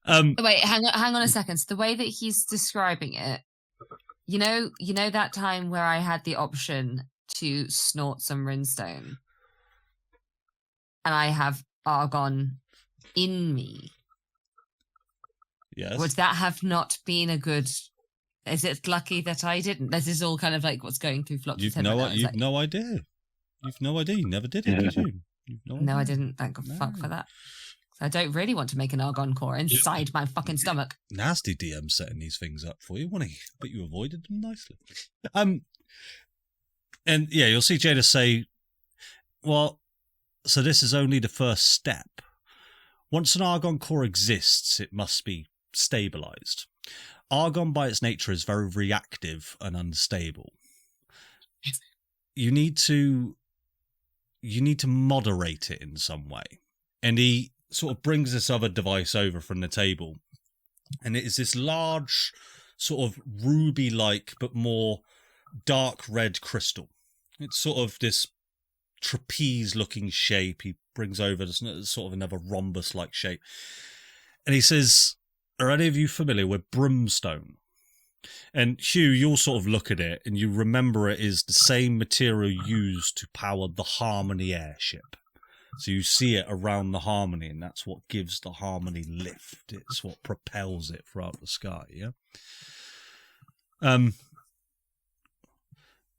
Wait, hang on a second. So the way that he's describing it, you know that time where I had the option to snort some rinstone, and I have argon in me. Yes. Would that have not been a good? Is it lucky that I didn't? This is all kind of like what's going through Flopsy's head. You've no idea. You've no idea. You never did it, did you? No, I didn't. Thank fuck for that. I don't really want to make an argon core inside my fucking stomach. Nasty DM setting these things up for you, wasn't he? But you avoided them nicely. And yeah, you'll see Jada say, well, so this is only the first step. Once an argon core exists, it must be stabilized. Argon by its nature is very reactive and unstable. You need to moderate it in some way. And he sort of brings this other device over from the table, and it is this large sort of ruby-like but more dark red crystal. It's sort of this trapeze-looking shape. He brings over this sort of another rhombus-like shape, and he says, are any of you familiar with brimstone? And Hugh, you'll sort of look at it and you remember it is the same material used to power the Harmony airship. So you see it around the Harmony, and that's what gives the Harmony lift. It's what propels it throughout the sky, yeah? The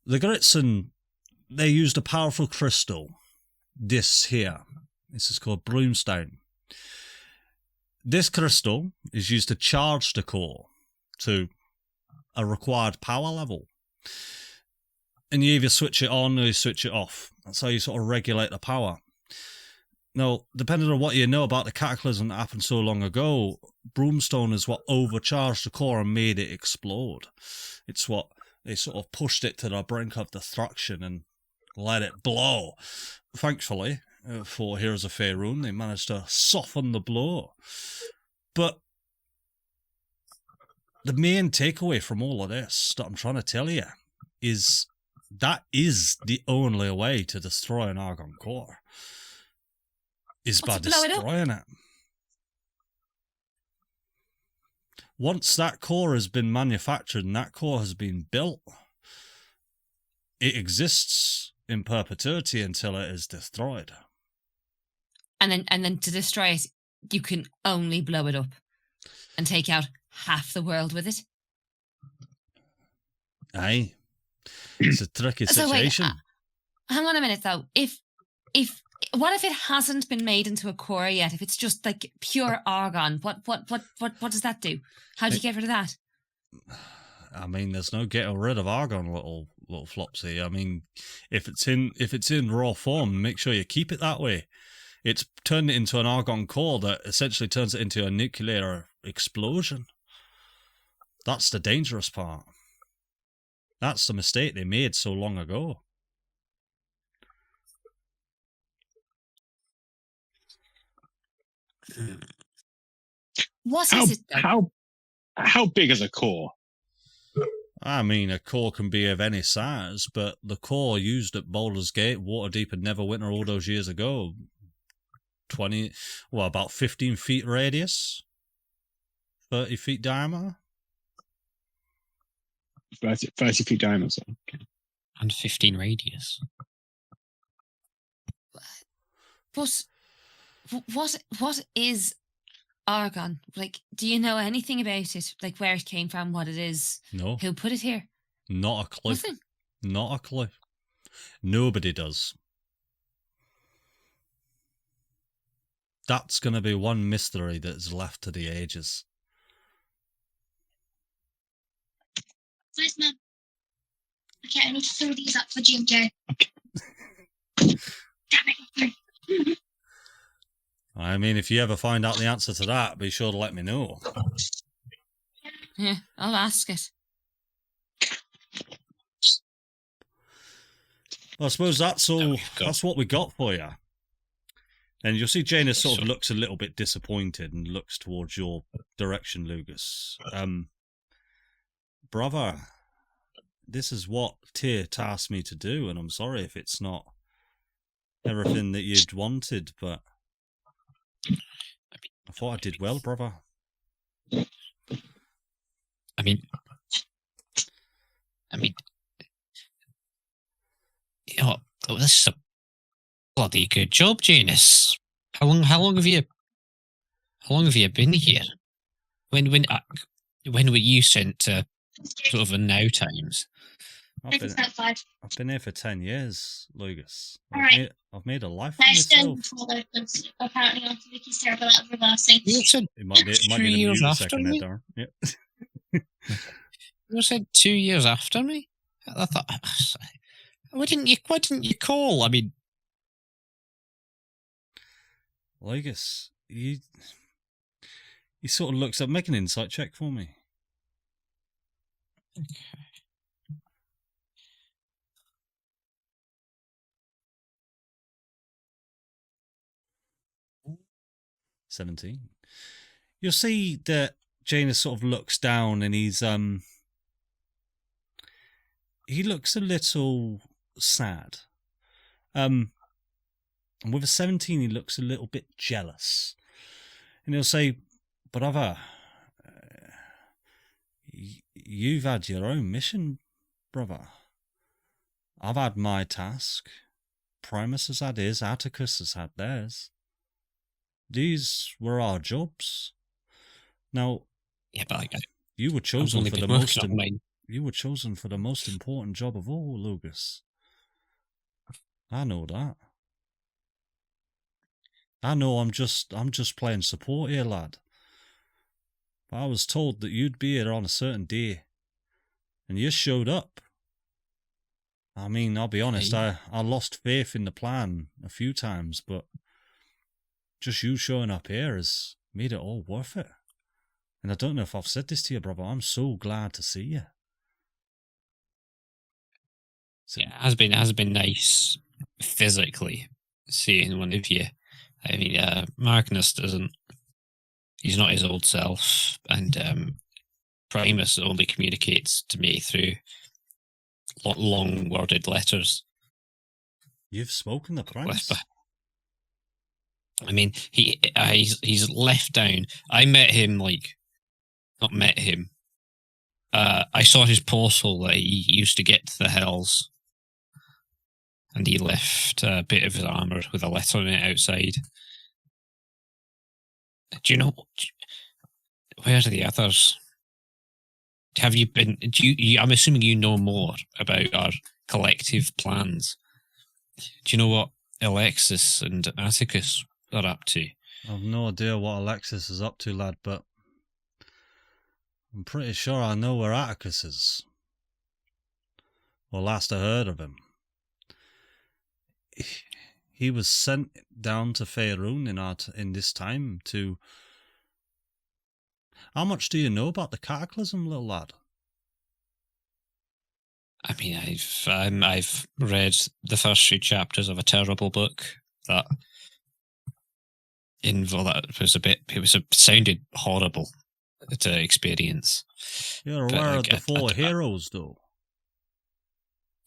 Gritzen, they used a powerful crystal. This here. This is called Broomstone. This crystal is used to charge the core to a required power level. And you either switch it on or you switch it off. That's how you sort of regulate the power. Now, depending on what you know about the cataclysm that happened so long ago, Broomstone is what overcharged the core and made it explode. It's what they sort of pushed it to the brink of destruction and let it blow. Thankfully, for Heroes of Faerûn, they managed to soften the blow. But the main takeaway from all of this that I'm trying to tell you is that is the only way to destroy an argon core. Is by destroying it. Once that core has been manufactured and that core has been built, it exists in perpetuity until it is destroyed. And then to destroy it, you can only blow it up and take out half the world with it. Aye. It's a tricky situation. So wait, hang on a minute though. What if it hasn't been made into a core yet? If it's just like pure argon, what does that do? How do you get rid of that? I mean, there's no getting rid of argon, little Flopsy. I mean, if it's in raw form, make sure you keep it that way. It's turned it into an argon core that essentially turns it into a nuclear explosion. That's the dangerous part. That's the mistake they made so long ago. What is it? How big is a core? I mean, a core can be of any size, but the core used at Baldur's Gate, Waterdeep and Neverwinter all those years ago, about 15 feet radius, 30 feet diameter. 30 feet diameter. Okay. And 15 radius. But what is Argon? Like, do you know anything about it? Like, where it came from, what it is? No. Who put it here? Not a clue. Nothing. Not a clue. Nobody does. That's going to be one mystery that's left to the ages. Where's Mum? Okay, I need to throw these up for Ginger. Okay. Damn it. I mean, if you ever find out the answer to that, be sure to let me know. Yeah, I'll ask it. Well, I suppose that's all. That's what we got for you. And you'll see Janus sort of looks a little bit disappointed and looks towards your direction, Lugus. Brother, this is what Tyr tasked me to do, and I'm sorry if it's not everything that you'd wanted, but I thought I did well, brother. I mean, you know, this is a bloody good job, Janus. How long have you been here? When were you sent to sort of in now times? I've been here for 10 years, Lugus. I've made a life for myself. myself. Because apparently Auntie Vicky's terrible at reversing. You said It might be 2 years after me. Darren. Yep. You said 2 years after me. I thought, why didn't you call? I mean, Lugus, he sort of looks up. Make an insight check for me. okay. 17. You'll see that Janus sort of looks down and he looks a little sad. And with a 17, he looks a little bit jealous. And he'll say, brother, you've had your own mission, brother. I've had my task. Primus has had his, Atticus has had theirs. These were our jobs. Now, Yeah, but you were I've chosen only for been the most. working on mine. You were chosen for the most important job of all, Lugus. I know that. I know I'm just playing support here, lad. But I was told that you'd be here on a certain day, and you showed up. I mean, I'll be honest, Hey. I lost faith in the plan a few times, but just you showing up here has made it all worth it. And I don't know if I've said this to you, brother, I'm so glad to see you. So, Yeah, it has been nice physically seeing one of you. I mean, Magnus he's not his old self, and Primus only communicates to me through long worded letters. you've spoken the price. I mean, he's left down. I met him, not met him. I saw his portal that he used to get to the Hells, and he left a bit of his armor with a letter on it outside. Do you know where are the others? Have you been? I'm assuming you know more about our collective plans. Do you know what Alexis and Atticus are up to? I've no idea what Alexis is up to, lad, but I'm pretty sure I know where Atticus is. Well, last I heard of him, he was sent down to Faerûn in this time to... How much do you know about the cataclysm, little lad? I mean, I've read the first 3 chapters of a terrible book that sounded horrible. to experience. You're But, aware like, of the four heroes, though.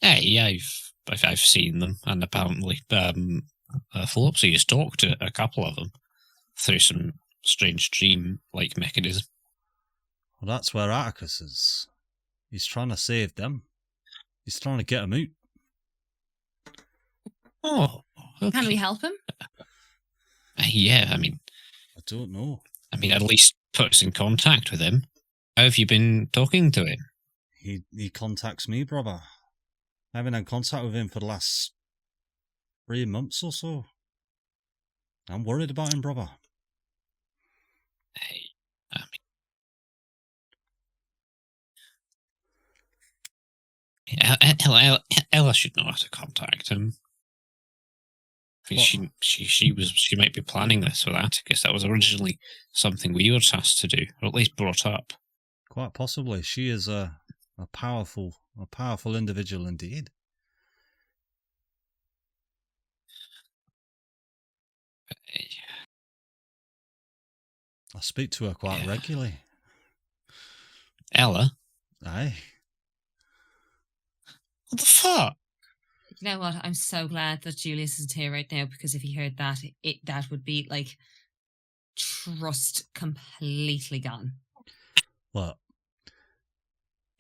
Yeah, I've seen them, and apparently Flopsy has talked to a couple of them through some strange dream-like mechanism. Well, that's where Atticus is. He's trying to save them. He's trying to get them out. Oh, okay. Can we help him? Yeah, I mean, I don't know. at least put us in contact with him. How have you been talking to him? He contacts me, brother. I haven't had contact with him for the last 3 months or so. I'm worried about him, brother. Hey, Ella should know how to contact him. I think she might be planning this with Atticus. That was originally something we were tasked to do, or at least brought up. Quite possibly. She is a powerful individual indeed. I speak to her quite regularly. Ella? Aye. What the fuck? You know what? I'm so glad that Julius isn't here right now, because if he heard that, that would be like trust completely gone. What?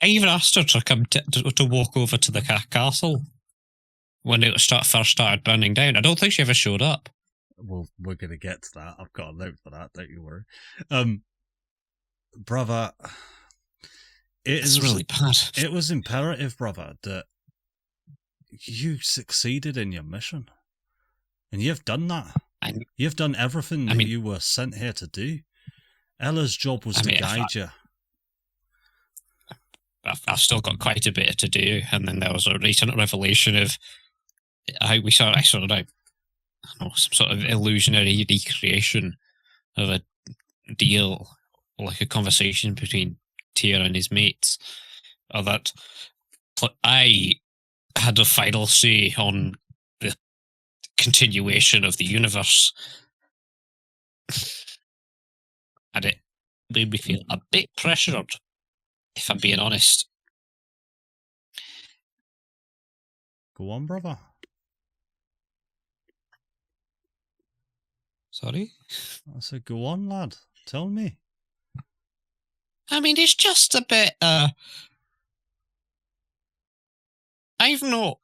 I even asked her to come to walk over to the castle when it first started burning down. I don't think she ever showed up. Well, we're going to get to that. I've got a note for that, don't you worry. Brother, It's really bad. It was imperative, brother, that you succeeded in your mission. And you've done that. You've done everything that you were sent here to do. Ella's job was to guide you. I've still got quite a bit to do, and then there was a recent revelation of how we saw some sort of illusionary recreation of a deal, like a conversation between Tyr and his mates, or that I had a final say on the continuation of the universe, and it made me feel a bit pressured, if I'm being honest. Go on, brother. Sorry? I said, go on, lad. Tell me. It's just a bit, I've not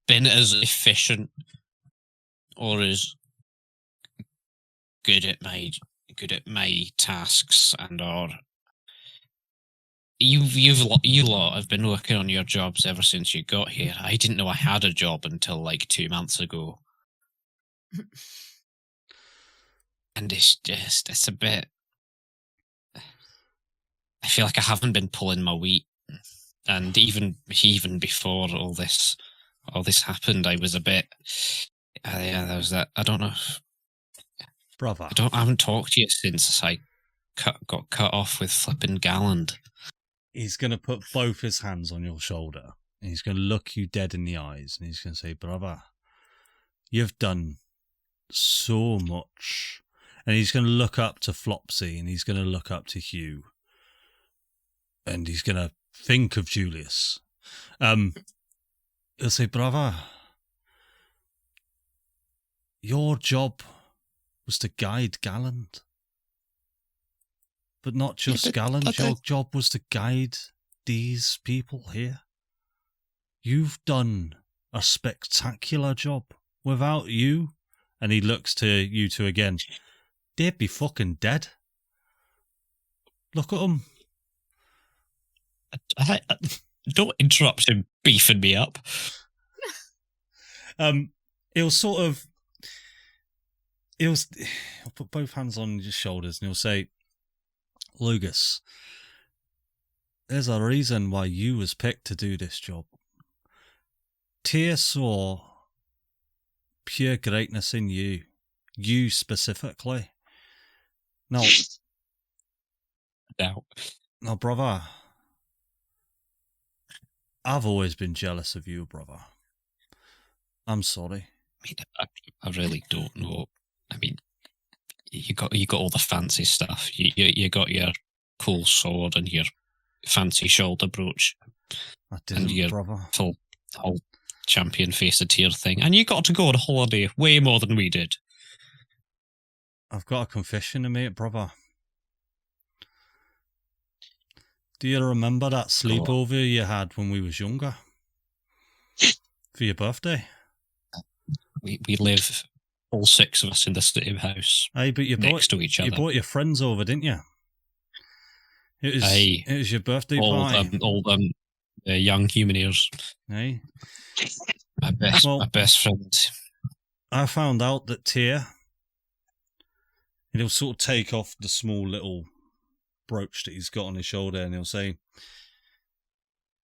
been as efficient or as good at my tasks, and or you lot have been working on your jobs ever since you got here. I didn't know I had a job until like 2 months ago. And it's a bit, I feel like I haven't been pulling my weight. And even before all this happened, I was a bit, there was that, I don't know. Brother. I haven't talked to you since I got cut off with flipping Galland. He's going to put both his hands on your shoulder, and he's going to look you dead in the eyes, and he's going to say, brother, you've done so much. And he's going to look up to Flopsy, and he's going to look up to Hugh, and he's going to think of Julius. He'll say, brother, your job was to guide Galland. But not just Galland, your job was to guide these people here. You've done a spectacular job. Without you, and he looks to you two again, they'd be fucking dead. Look at them. Don't interrupt him beefing me up. He'll put both hands on your shoulders and he'll say, Lugus, there's a reason why you was picked to do this job. Tyr saw pure greatness in you specifically. Now, brother, I've always been jealous of you, brother. I'm sorry. I really don't know. you got all the fancy stuff. You got your cool sword and your fancy shoulder brooch. I didn't, and your brother. whole champion face a tier thing. And you got to go on a holiday way more than we did. I've got a confession to make, brother. Do you remember that sleepover you had when we was younger? For your birthday? We live, all 6 of us, in the same house. Aye, but you next to each other. You brought your friends over, didn't you? It was your birthday party. All them young human ears. Aye. My best friend. I found out that Tyr, he'll sort of take off the small little brooch that he's got on his shoulder and he'll say,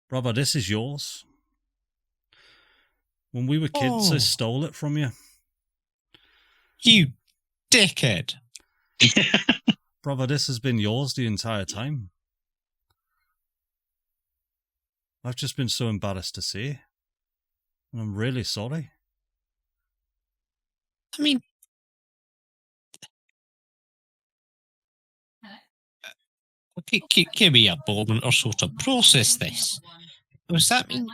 "Brother, this is yours. When we were kids, I stole it from you." You dickhead. Brother, this has been yours the entire time. I've just been so embarrassed to say. And I'm really sorry. I mean, give me a moment or so to process this. Does that mean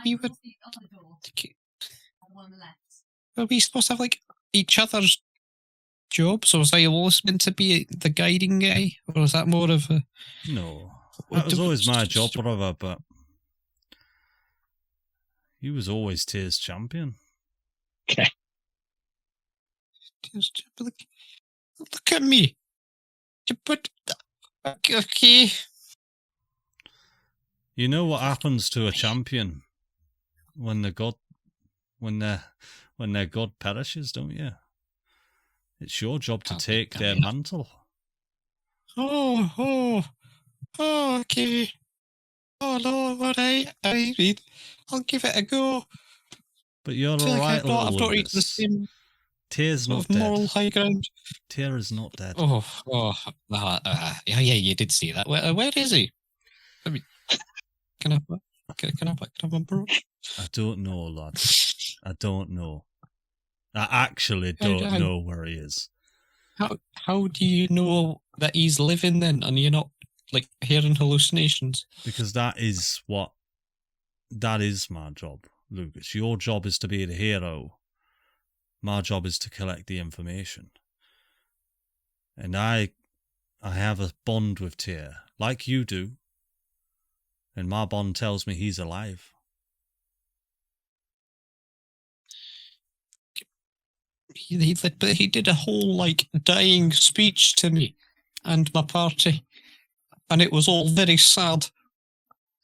were we supposed to have, like, each other's jobs? Or was I always meant to be the guiding guy? Or was that more of a... No. That was always my job, brother, but... he was always Tyr's champion. Okay. Look at me. But... okay. You know what happens to a champion when their god perishes, don't you? It's your job to take their mantle. Oh, okay. Oh no, alright. I'll give it a go. But you're alright, little I've not reached the same Tyr's not dead. moral high ground. Tyr is not dead. Yeah, you did see that. Where is he? I mean, can I have a brooch? I don't know, lad. I don't know. I actually don't know where he is. How do you know that he's living then, and you're not, like, hearing hallucinations? Because that is my job, Lugus. Your job is to be the hero. My job is to collect the information. And I have a bond with Tyr, like you do. And my bond tells me he's alive. He did a whole, like, dying speech to me and my party, and it was all very sad.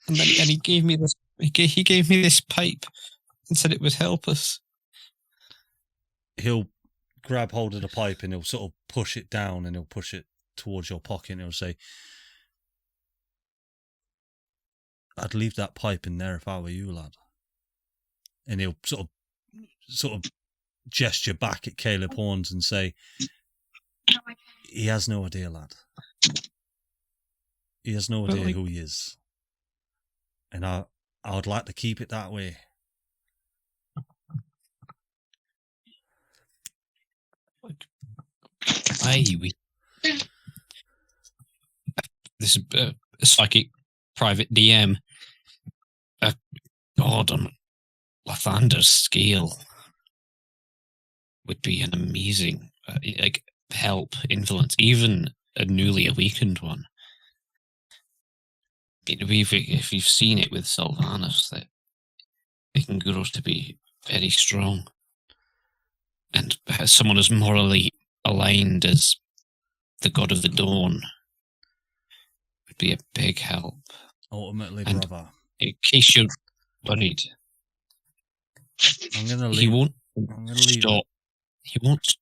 And then he gave me this. He gave me this pipe and said it would help us. He'll grab hold of the pipe and he'll sort of push it down and he'll push it towards your pocket and he'll say, "I'd leave that pipe in there if I were you, lad." And he'll sort of gesture back at Caleb Horns and say, "He has no idea, lad. He has no idea who he is. And I would like to keep it that way." This is a psychic private DM. God on Lathander's scale would be an amazing help, influence, even a newly awakened one. If we've seen it with Sylvanas, that it can grow to be very strong. And someone as morally aligned as the God of the Dawn would be a big help. Ultimately, and brother. In case you're worried, I'm gonna leave. He won't leave. Stop. He won't.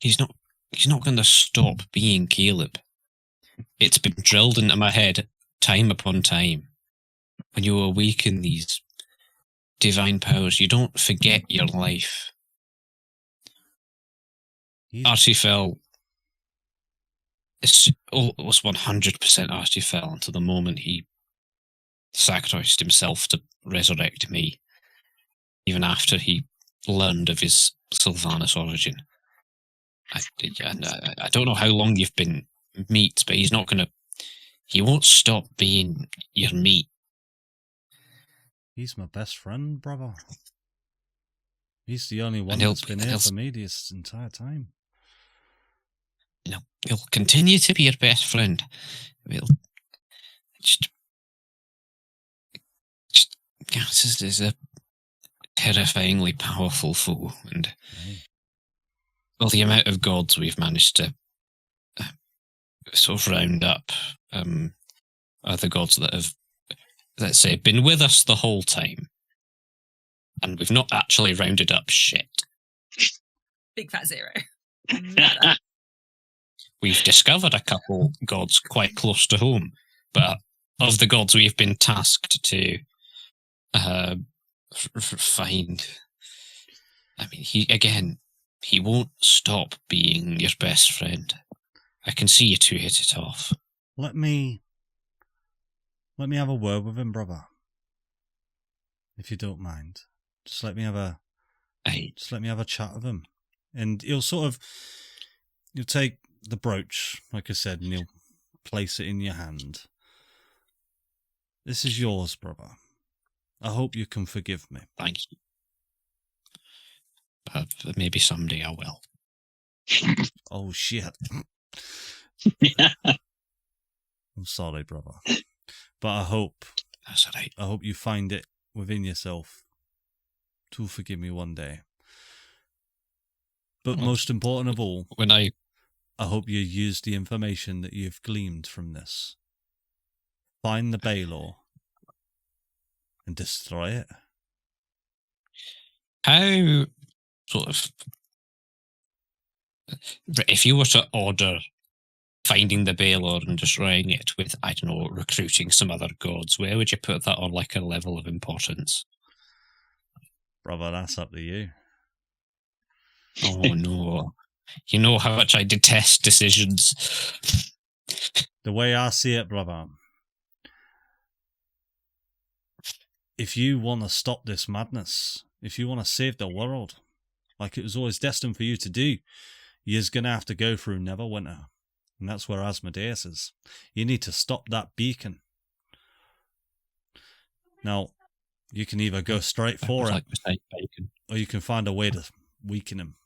He's not going to stop being Caleb. It's been drilled into my head time upon time. When you awaken these divine powers, you don't forget your life. Artifel was 100% Artifel until the moment he sacrificed himself to resurrect me, even after he learned of his Sylvanas origin. I don't know how long you've been meat, but he's not gonna. He won't stop being your meat. He's my best friend, brother. He's the only one that's been here for me this entire time. He'll continue to be your best friend. We'll Janus is a terrifyingly powerful foe, and well, the amount of gods we've managed to sort of round up are the gods that have, let's say, been with us the whole time, and we've not actually rounded up shit. Big fat zero. We've discovered a couple gods quite close to home, but of the gods we've been tasked to find, I mean, he won't stop being your best friend. I can see you two hit it off. Let me have a word with him, brother. If you don't mind. Just let me have a chat with him. And you'll take the brooch, like I said, and you'll place it in your hand. This is yours, brother. I hope you can forgive me. Thank you. Maybe someday I will. Oh, shit. I'm sorry, brother. But I hope... That's all right. I hope you find it within yourself to forgive me one day. But most important of all, I hope you use the information that you've gleaned from this. Find the Baldur and destroy it. How sort of... If you were to order finding the Baldur and destroying it with, I don't know, recruiting some other gods, where would you put that on like a level of importance? Brother, that's up to you. Oh no. You know how much I detest decisions. The way I see it, brother, if you want to stop this madness, if you want to save the world, like it was always destined for you to do, you're going to have to go through Neverwinter. And that's where Asmodeus is. You need to stop that beacon. Now, you can either go straight for it, or you can find a way to weaken him.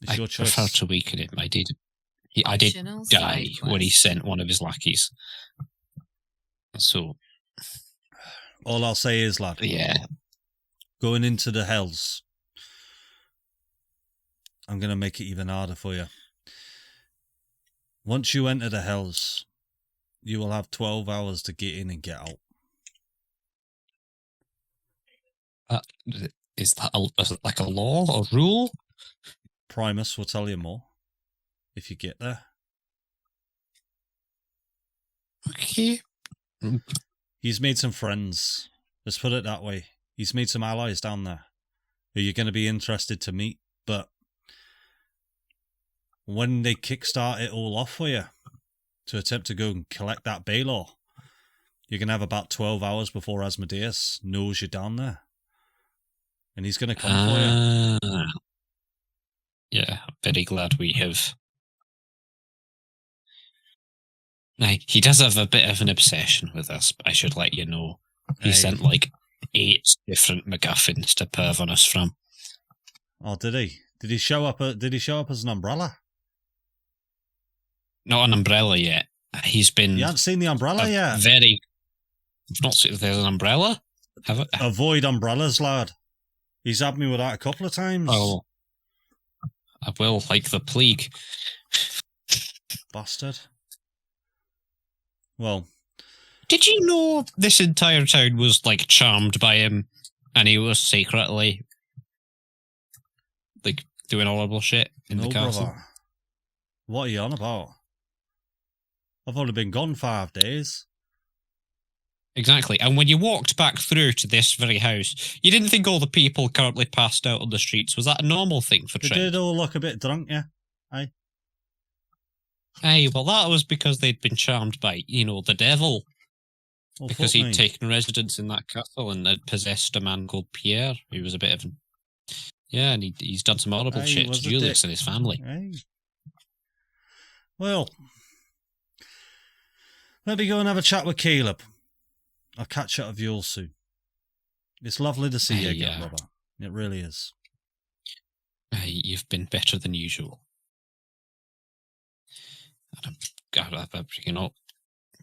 It's your choice. I prefer to weaken him. I did die when he sent one of his lackeys. So, all I'll say is, lad, going into the hells, I'm going to make it even harder for you. Once you enter the hells, you will have 12 hours to get in and get out. Is that like a law or rule? Primus will tell you more if you get there. Okay. He's made some friends. Let's put it that way. He's made some allies down there who you're going to be interested to meet, but when they kickstart it all off for you to attempt to go and collect that Baldur, you're going to have about 12 hours before Asmodeus knows you're down there. And he's going to come for you. Yeah, I'm very glad we have. Now, he does have a bit of an obsession with us, but I should let you know. He sent like 8 different MacGuffins to perv on us from. Oh, did he? Did he show up as an umbrella? Not an umbrella yet. He's been... You haven't seen the umbrella yet? Not seen there's an umbrella? Have it? Avoid umbrellas, lad. He's had me with that a couple of times. Oh, I will, like the plague. Bastard. Well... Did you know this entire town was, like, charmed by him, and he was secretly, like, doing horrible shit in the castle? Brother. What are you on about? I've only been gone 5 days. Exactly. And when you walked back through to this very house, you didn't think all the people currently passed out on the streets. Was that a normal thing for Trent? They did all look a bit drunk, yeah. Aye. Hey, well, that was because they'd been charmed by, the devil. Well, because he'd taken residence in that castle and had possessed a man called Pierre, who was a bit of Yeah, and he's done some horrible shit to Julius and his family. Hey. Well, let me go and have a chat with Caleb. I'll catch up with you all soon. It's lovely to see you again, brother. It really is. You've been better than usual.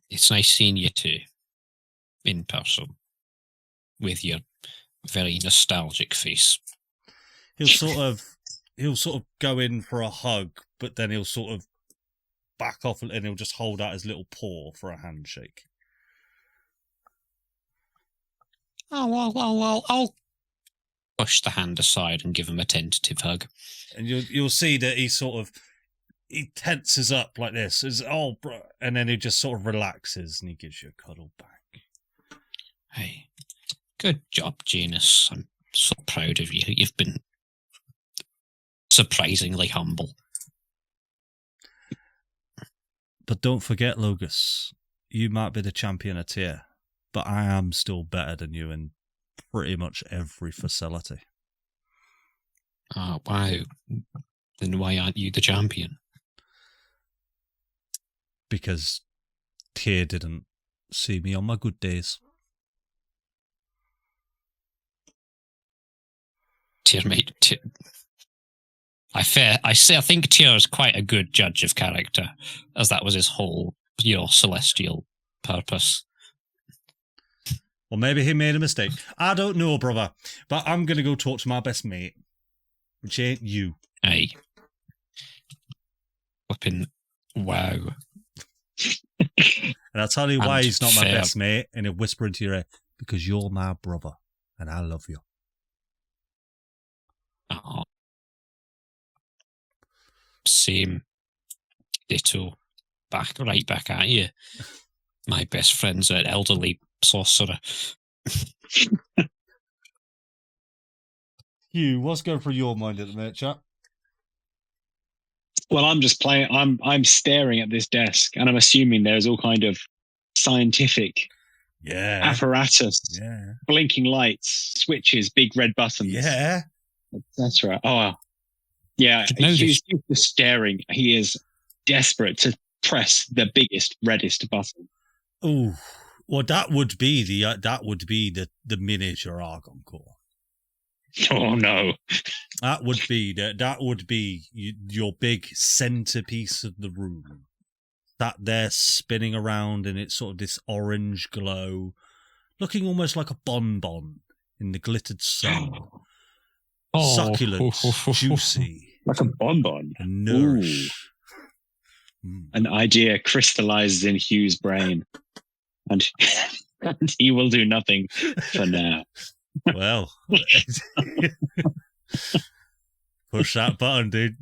It's nice seeing you too, in person, with your very nostalgic face. He'll sort of go in for a hug, but then he'll sort of back off and he'll just hold out his little paw for a handshake. I'll push the hand aside and give him a tentative hug. And you'll see that he tenses up like this, and then he just sort of relaxes and he gives you a cuddle back. Hey, good job, Janus. I'm so proud of you. You've been surprisingly humble. But don't forget, Lugus, you might be the champion of tier, but I am still better than you in pretty much every facility. Oh, wow. Then why aren't you the champion? Because tier didn't see me on my good days. Tier, mate. I think Tier is quite a good judge of character, as that was his whole, celestial purpose. Well, maybe he made a mistake. I don't know, brother. But I'm going to go talk to my best mate, which ain't you. Aye. Flipping wow. And I'll tell you why he's not my fair. best mate, and he'll whisper into your ear, because you're my brother, and I love you. Oh. Same. Ditto. Right back at you. My best friend's an elderly sorcerer. Hugh, what's going through your mind at the minute, chap? Well, I'm just playing. I'm staring at this desk, and I'm assuming there's all kind of scientific apparatus, blinking lights, switches, big red buttons. Yeah, that's right. Oh, yeah. He's just staring. He is desperate to press the biggest, reddest button. Oh, well, that would be the miniature Argon core. Oh no. That would be your big centerpiece of the room. That there spinning around in its sort of this orange glow, looking almost like a bonbon in the glittered sun. Succulent, juicy. Like a bonbon. And nourish. An idea crystallizes in Hugh's brain. And he will do nothing for now. Well, push that button, dude.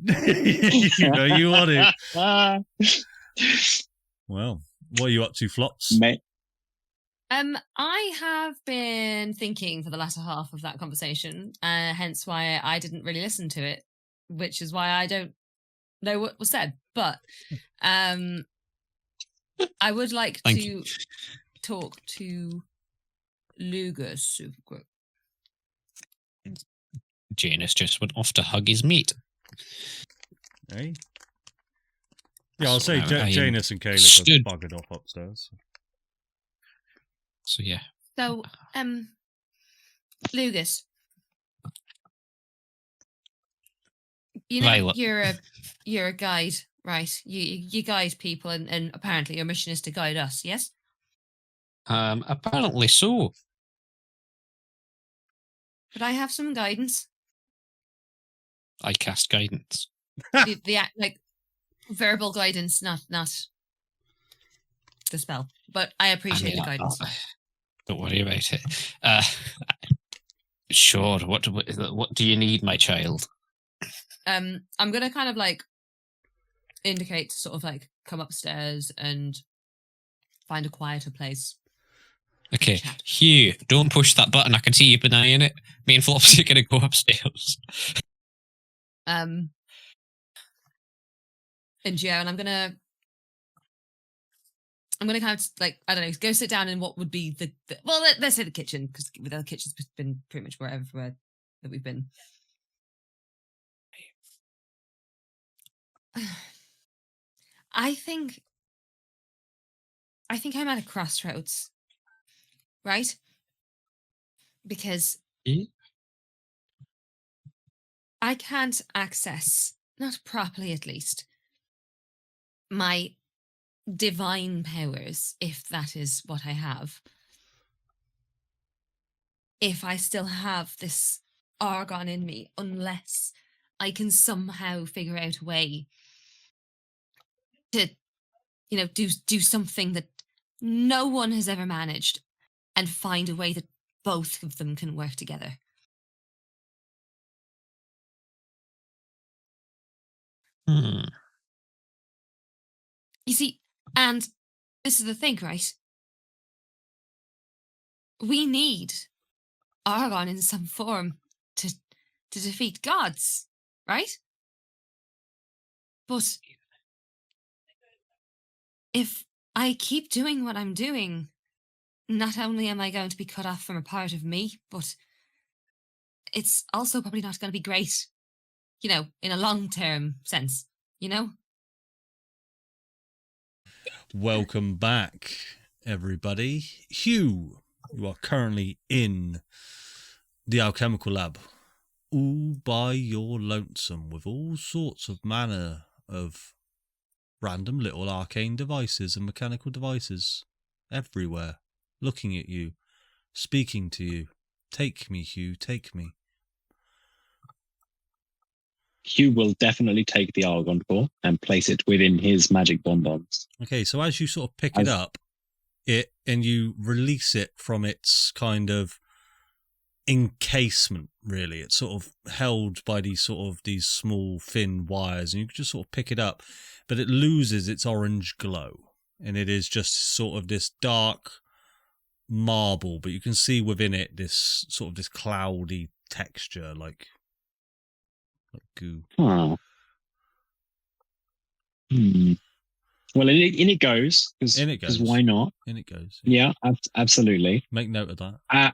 You know you want it. Well, what are you up to, Flops? Mate. I have been thinking for the latter half of that conversation, hence why I didn't really listen to it, which is why I don't know what was said. But I would like to talk to Lugus super quick. Janus just went off to hug his mate. Hey? Yeah, I'll say Janus and Caleb have buggered off upstairs. So, yeah. So, Lugus, you know, you're a guide, right? You guide people, and apparently your mission is to guide us, yes? Apparently so. Could I have some guidance? I cast guidance. the like verbal guidance, not the spell. But I appreciate the guidance. Don't worry about it. Sure. What do you need, my child? I'm gonna kind of like indicate to sort of like come upstairs and find a quieter place. Okay, Hugh, don't push that button. I can see you denying it. Me and Flopsy are going to go upstairs. And yeah, and I'm gonna kind of like, I don't know, go sit down in what would be the well, let's say the kitchen, because the kitchen's been pretty much everywhere that we've been. I think I'm at a crossroads, right? Because I can't access, not properly at least, my divine powers, if that is what I have. If I still have this argon in me, unless I can somehow figure out a way to, do something that no one has ever managed and find a way that both of them can work together. You see, and this is the thing, right? We need argon in some form to defeat gods, right? But if I keep doing what I'm doing, not only am I going to be cut off from a part of me, but it's also probably not going to be great, in a long-term sense, Welcome back, everybody. Hugh, you are currently in the alchemical lab, all by your lonesome, with all sorts of manner of random little arcane devices and mechanical devices everywhere, looking at you, speaking to you. Take me, Hugh, take me. Hugh will definitely take the argon core and place it within his magic bonbons. Okay, so as you sort of pick it up, and you release it from its kind of encasement, really. It's sort of held by these small thin wires, and you can just sort of pick it up, but it loses its orange glow, and it is just sort of this dark marble, but you can see within it this cloudy texture, like goo. Oh. Well, in it goes. Because why not? In it goes. Yeah, absolutely. Make note of that. I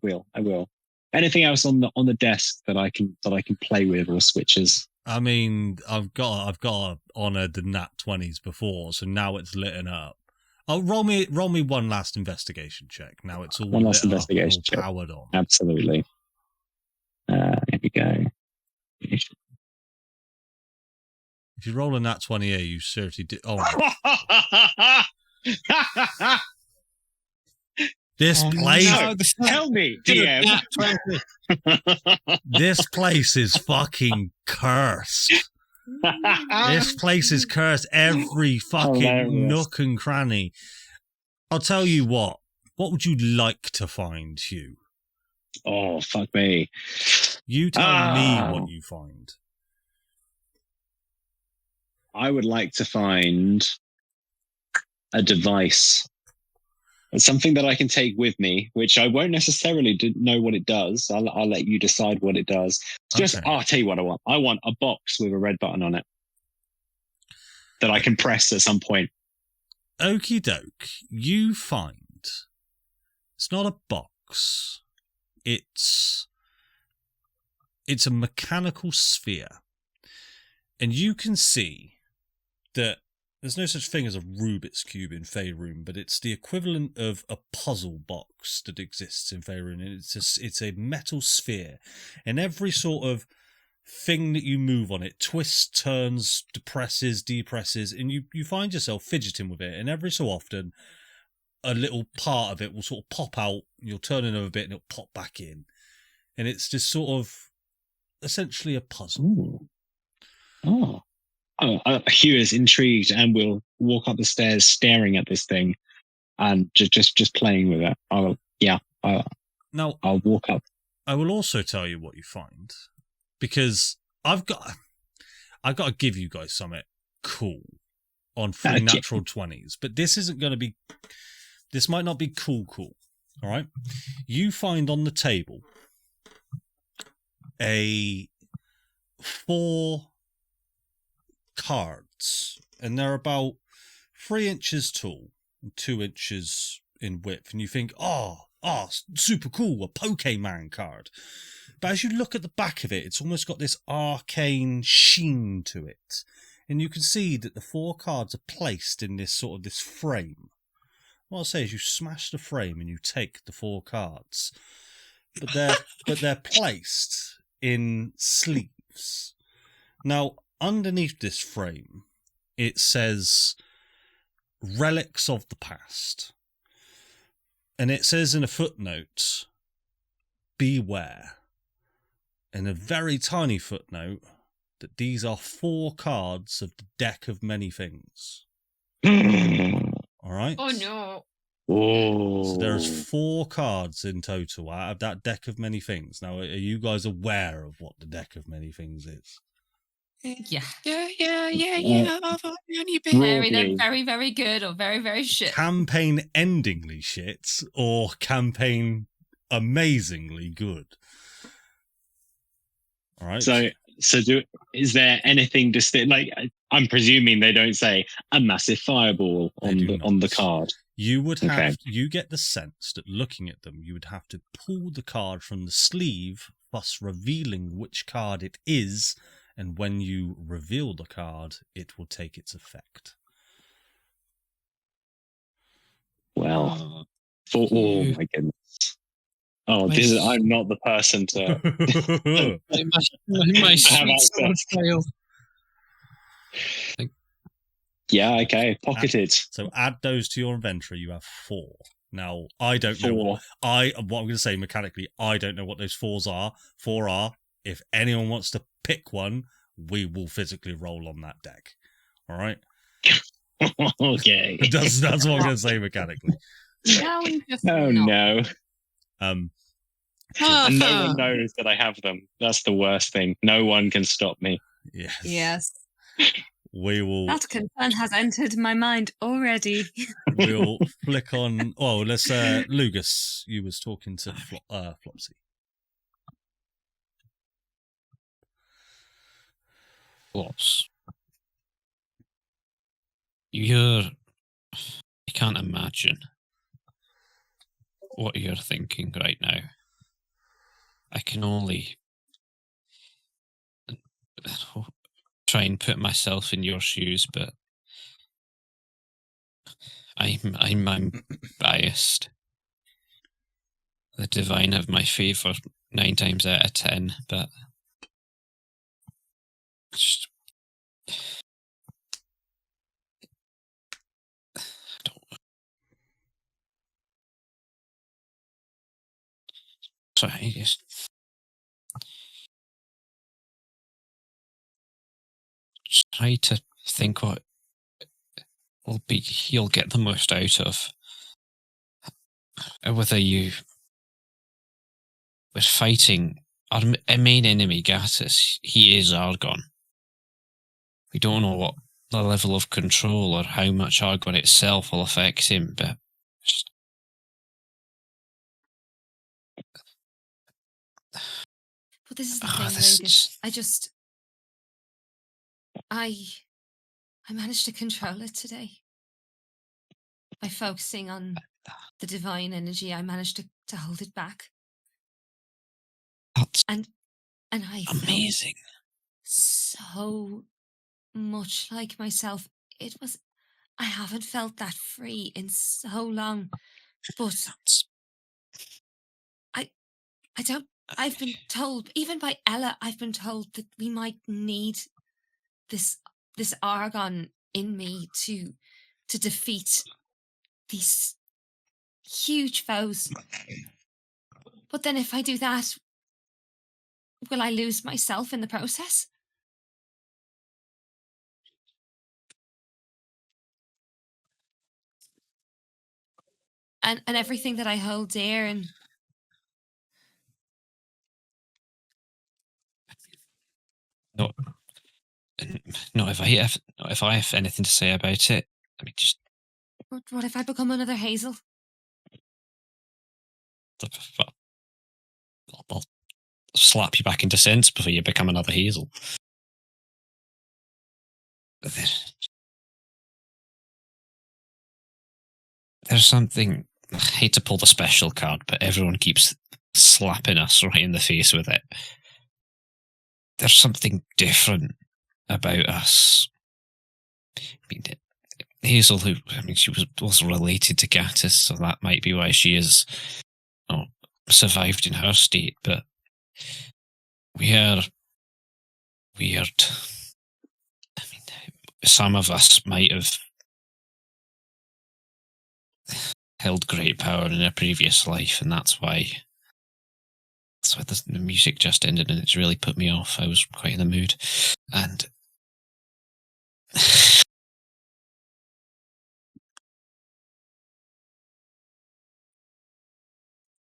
will. Anything else on the desk that I can play with, or switches? I mean, I've got to honour the nat 20s before, so now it's lit up. Oh, roll me one last investigation check. Now it's all one last investigation check. Powered on. Absolutely. Here we go. If you roll a nat 20 here, you certainly do. Oh. This place. No, tell me, DM. This place is fucking cursed. This place is cursed. Every fucking nook and cranny. I'll tell you what. What would you like to find, Hugh? Oh, fuck me. You tell me what you find. I would like to find a device. Something that I can take with me, which I won't necessarily know what it does. I'll let you decide what it does. I'll tell you what I want. I want a box with a red button on it that I can press at some point. Okie doke. You find it's not a box. It's a mechanical sphere. And you can see that there's no such thing as a Rubik's Cube in Faerûn, but it's the equivalent of a puzzle box that exists in Faerûn. And it's a metal sphere. And every sort of thing that you move on it twists, turns, depresses, and you find yourself fidgeting with it. And every so often, a little part of it will sort of pop out, you'll turn it over a bit, and it'll pop back in. And it's just sort of essentially a puzzle. Ooh. Hugh is intrigued and will walk up the stairs staring at this thing and just playing with it. I'll walk up. I will also tell you what you find, because I've got to give you guys something cool on free natural 20s, but this might not be cool. All right. You find on the table a 4 cards, and they're about 3 inches tall and 2 inches in width, and you think, oh, oh, super cool, a Pokemon card. But as you look at the back of it, it's almost got this arcane sheen to it. And you can see that the 4 cards are placed in this sort of this frame. What I'll say is you smash the frame and you take the 4 cards. But they're placed in sleeves. Now, underneath this frame, it says Relics of the Past. And it says in a footnote, beware. In a very tiny footnote, that these are 4 cards of the deck of many things. All right? Oh, no. Oh. So there's 4 cards in total out of that deck of many things. Now, are you guys aware of what the deck of many things is? Yeah. I've only been Very, very, very good or very, very shit. Campaign endingly shit or campaign amazingly good? All right. Is there anything distinct? Like, I'm presuming they don't say a massive fireball on the card. You would have, you get the sense that looking at them, you would have to pull the card from the sleeve, thus revealing which card it is, and when you reveal the card, it will take its effect. Well, oh my goodness. Oh, I'm not the person to my have access. Yeah, okay, pocketed. So add those to your inventory. You have 4. Now, I don't know what I'm going to say mechanically. I don't know what those 4 are. If anyone wants to pick one, we will physically roll on that deck. All right. Okay. That's what I'm going to say mechanically. No. And no one knows that I have them. That's the worst thing. No one can stop me. Yes. We will. That concern has entered my mind already. We'll flick on. Oh, let's. Lugus, you was talking to Flopsy. Flops. You can't imagine what you're thinking right now. I can only try and put myself in your shoes, but I'm biased. The divine have my favour 9 times out of 10, but just, I don't. Sorry, just try to think what you'll get the most out of. Whether you were fighting our main enemy, Gatus, he is Argon. We don't know what the level of control or how much Argon itself will affect him, but this is the thing, Lugus. I managed to control it today. By focusing on the divine energy, I managed to hold it back. That's and I amazing. So much like myself. I haven't felt that free in so long. But I don't. I've been told, even by Ella, I've been told that we might need this Argon in me to defeat these huge foes. But then if I do that, will I lose myself in the process? And everything that I hold dear and No, if I have anything to say about it, I mean, just. What if I become another Hazel? I'll slap you back into sense before you become another Hazel. There's something I hate to pull the special card, but everyone keeps slapping us right in the face with it. There's something different about us. I mean, Hazel, she was related to Gatis, so that might be why she is survived in her state, but we are weird. I mean, some of us might have held great power in a previous life, and that's why the music just ended, and it's really put me off. I was quite in the mood, and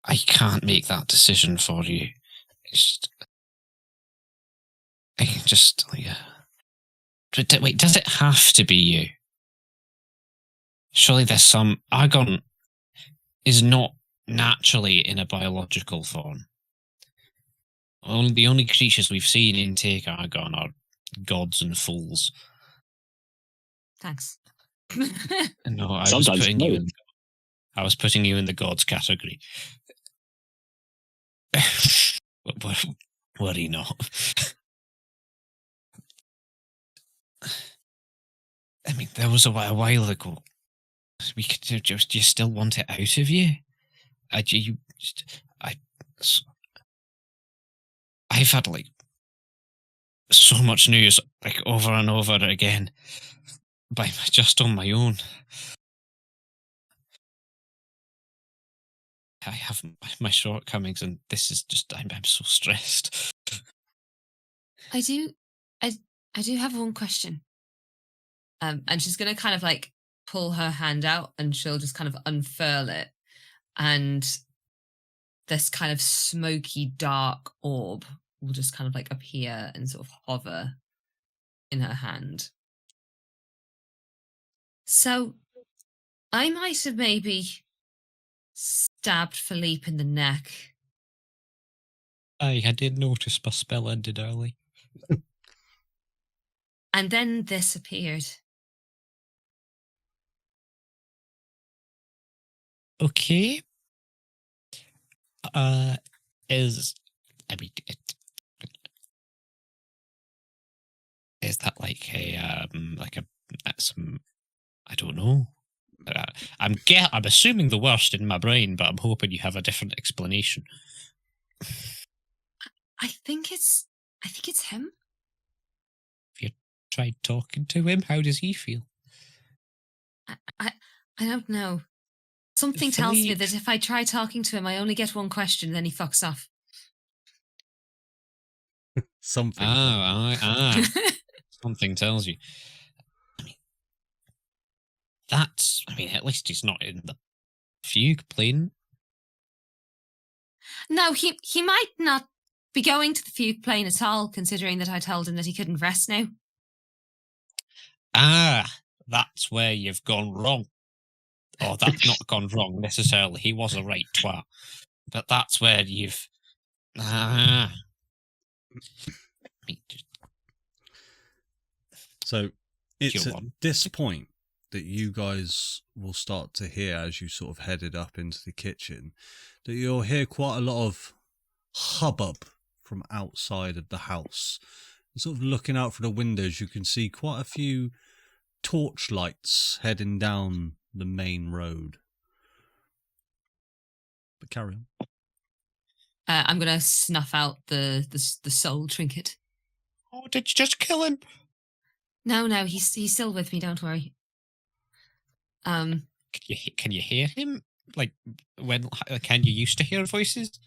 I can't make that decision for you. I can just wait, does it have to be you? Surely there's some... Argon is not naturally in a biological form. The only creatures we've seen intake Argon are gods and fools. Thanks. No, I was putting you in the gods category. Worry not. I mean, there was a while ago. We could just. Do you still want it out of you? I've had so much news, over and over again, just on my own. I have my shortcomings, and this is just. I'm so stressed. I do have one question. And she's going to kind of pull her hand out, and she'll just kind of unfurl it, and this kind of smoky dark orb will just kind of appear and sort of hover in her hand. So I might have maybe stabbed Philippe in the neck. I did notice my spell ended early. And then this appeared. Okay. Is that some? I don't know. I'm assuming the worst in my brain, but I'm hoping you have a different explanation. I think it's him. Have you tried talking to him? How does he feel? I don't know. Something tells me that if I try talking to him, I only get one question, then he fucks off. Something. Something tells you. At least he's not in the fugue plane. No, he might not be going to the fugue plane at all, considering that I told him that he couldn't rest now. That's where you've gone wrong. Oh, that's not gone wrong necessarily. He was a right twat. But that's where you've... So it's at this point that you guys will start to hear, as you sort of headed up into the kitchen, that you'll hear quite a lot of hubbub from outside of the house. And sort of looking out from the windows, you can see quite a few torchlights heading down the main road. But carry on. I'm going to snuff out the soul trinket. Oh, did you just kill him? No, he's still with me. Don't worry. Can you hear him? Can you used to hear voices?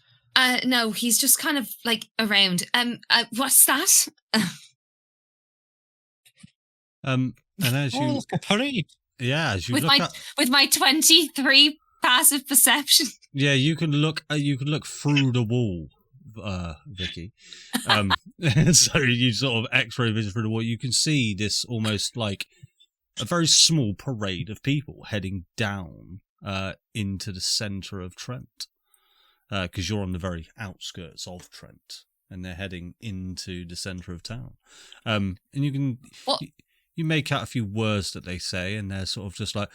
No, he's just kind of around. What's that? And as you like a parade. Yeah, as you with my 23 passive perception. Yeah, you can look through the wall, Vicky. So you sort of X-ray vision through the wall. You can see this almost like a very small parade of people heading down into the centre of Trent, because you're on the very outskirts of Trent, and they're heading into the centre of town. And you can you make out a few words that they say, and they're sort of just like,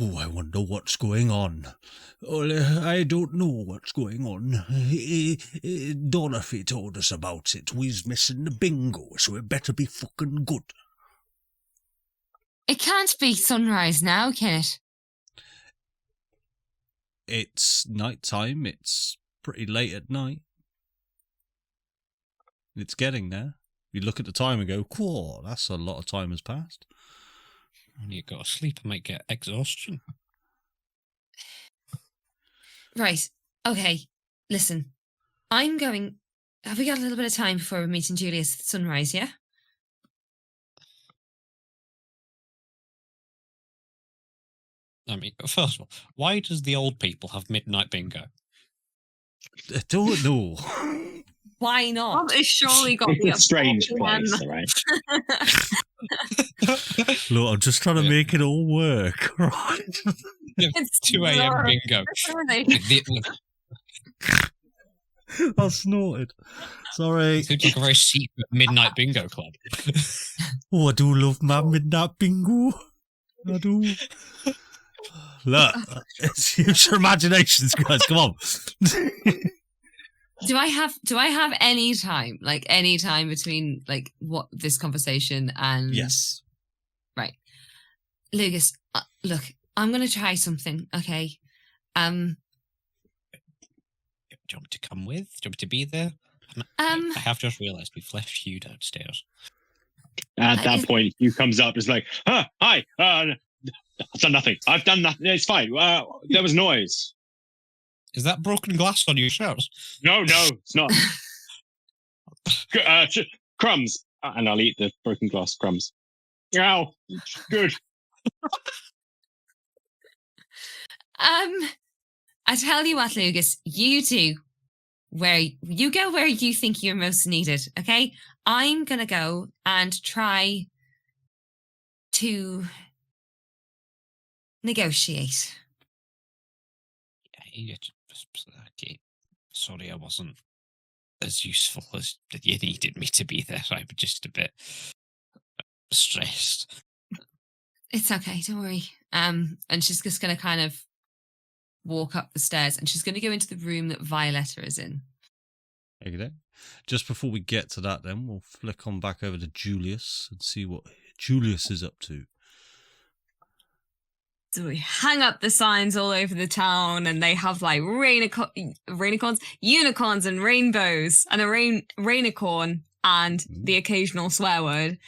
Oh, I wonder what's going on. Well, I don't know what's going on. Dorothy told us about it. We's missing the bingo, so it better be fucking good. It can't be sunrise now, can it? It's night time. It's pretty late at night. It's getting there. You look at the time and go, "Cool, that's a lot of time has passed." You got to sleep and might get exhaustion. Right. Okay. Listen. I'm going... Have we got a little bit of time before we're meeting Julius at sunrise, yeah? I mean, first of all, why does the old people have midnight bingo? I don't know. Why not? It's surely got to be It's a strange place, right? Look, I'm just trying to make it all work, right? It's 2 a.m. bingo. I snorted. Sorry. It seems like a very secret midnight bingo club. Oh, I do love my midnight bingo. I do. Look, use your imaginations, guys. Come on. Do I have any time, like any time between like what this conversation and Yes. Right. Lugus, look, I'm going to try something, okay? Do you want me to come with? Do you want me to be there? I have just realised we've left you downstairs. At that point, Hugh comes up, is like, "Hi, I've done nothing. I've done nothing. It's fine. There was noise." Is that broken glass on your shirts? No, it's not. Crumbs. And I'll eat the broken glass crumbs. Ow, good. I tell you what, Lugus, you do where you go where you think you're most needed, okay? I'm gonna go and try to negotiate. Sorry, I wasn't as useful as you needed me to be there. I'm just a bit stressed. It's okay, don't worry. And she's just gonna kind of walk up the stairs and she's gonna go into the room that Violetta is in. Okay. Just before we get to that, then we'll flick on back over to Julius and see what Julius is up to. So we hang up the signs all over the town, and they have like unicorns, and rainbows, and a rainicorn, and the occasional swear word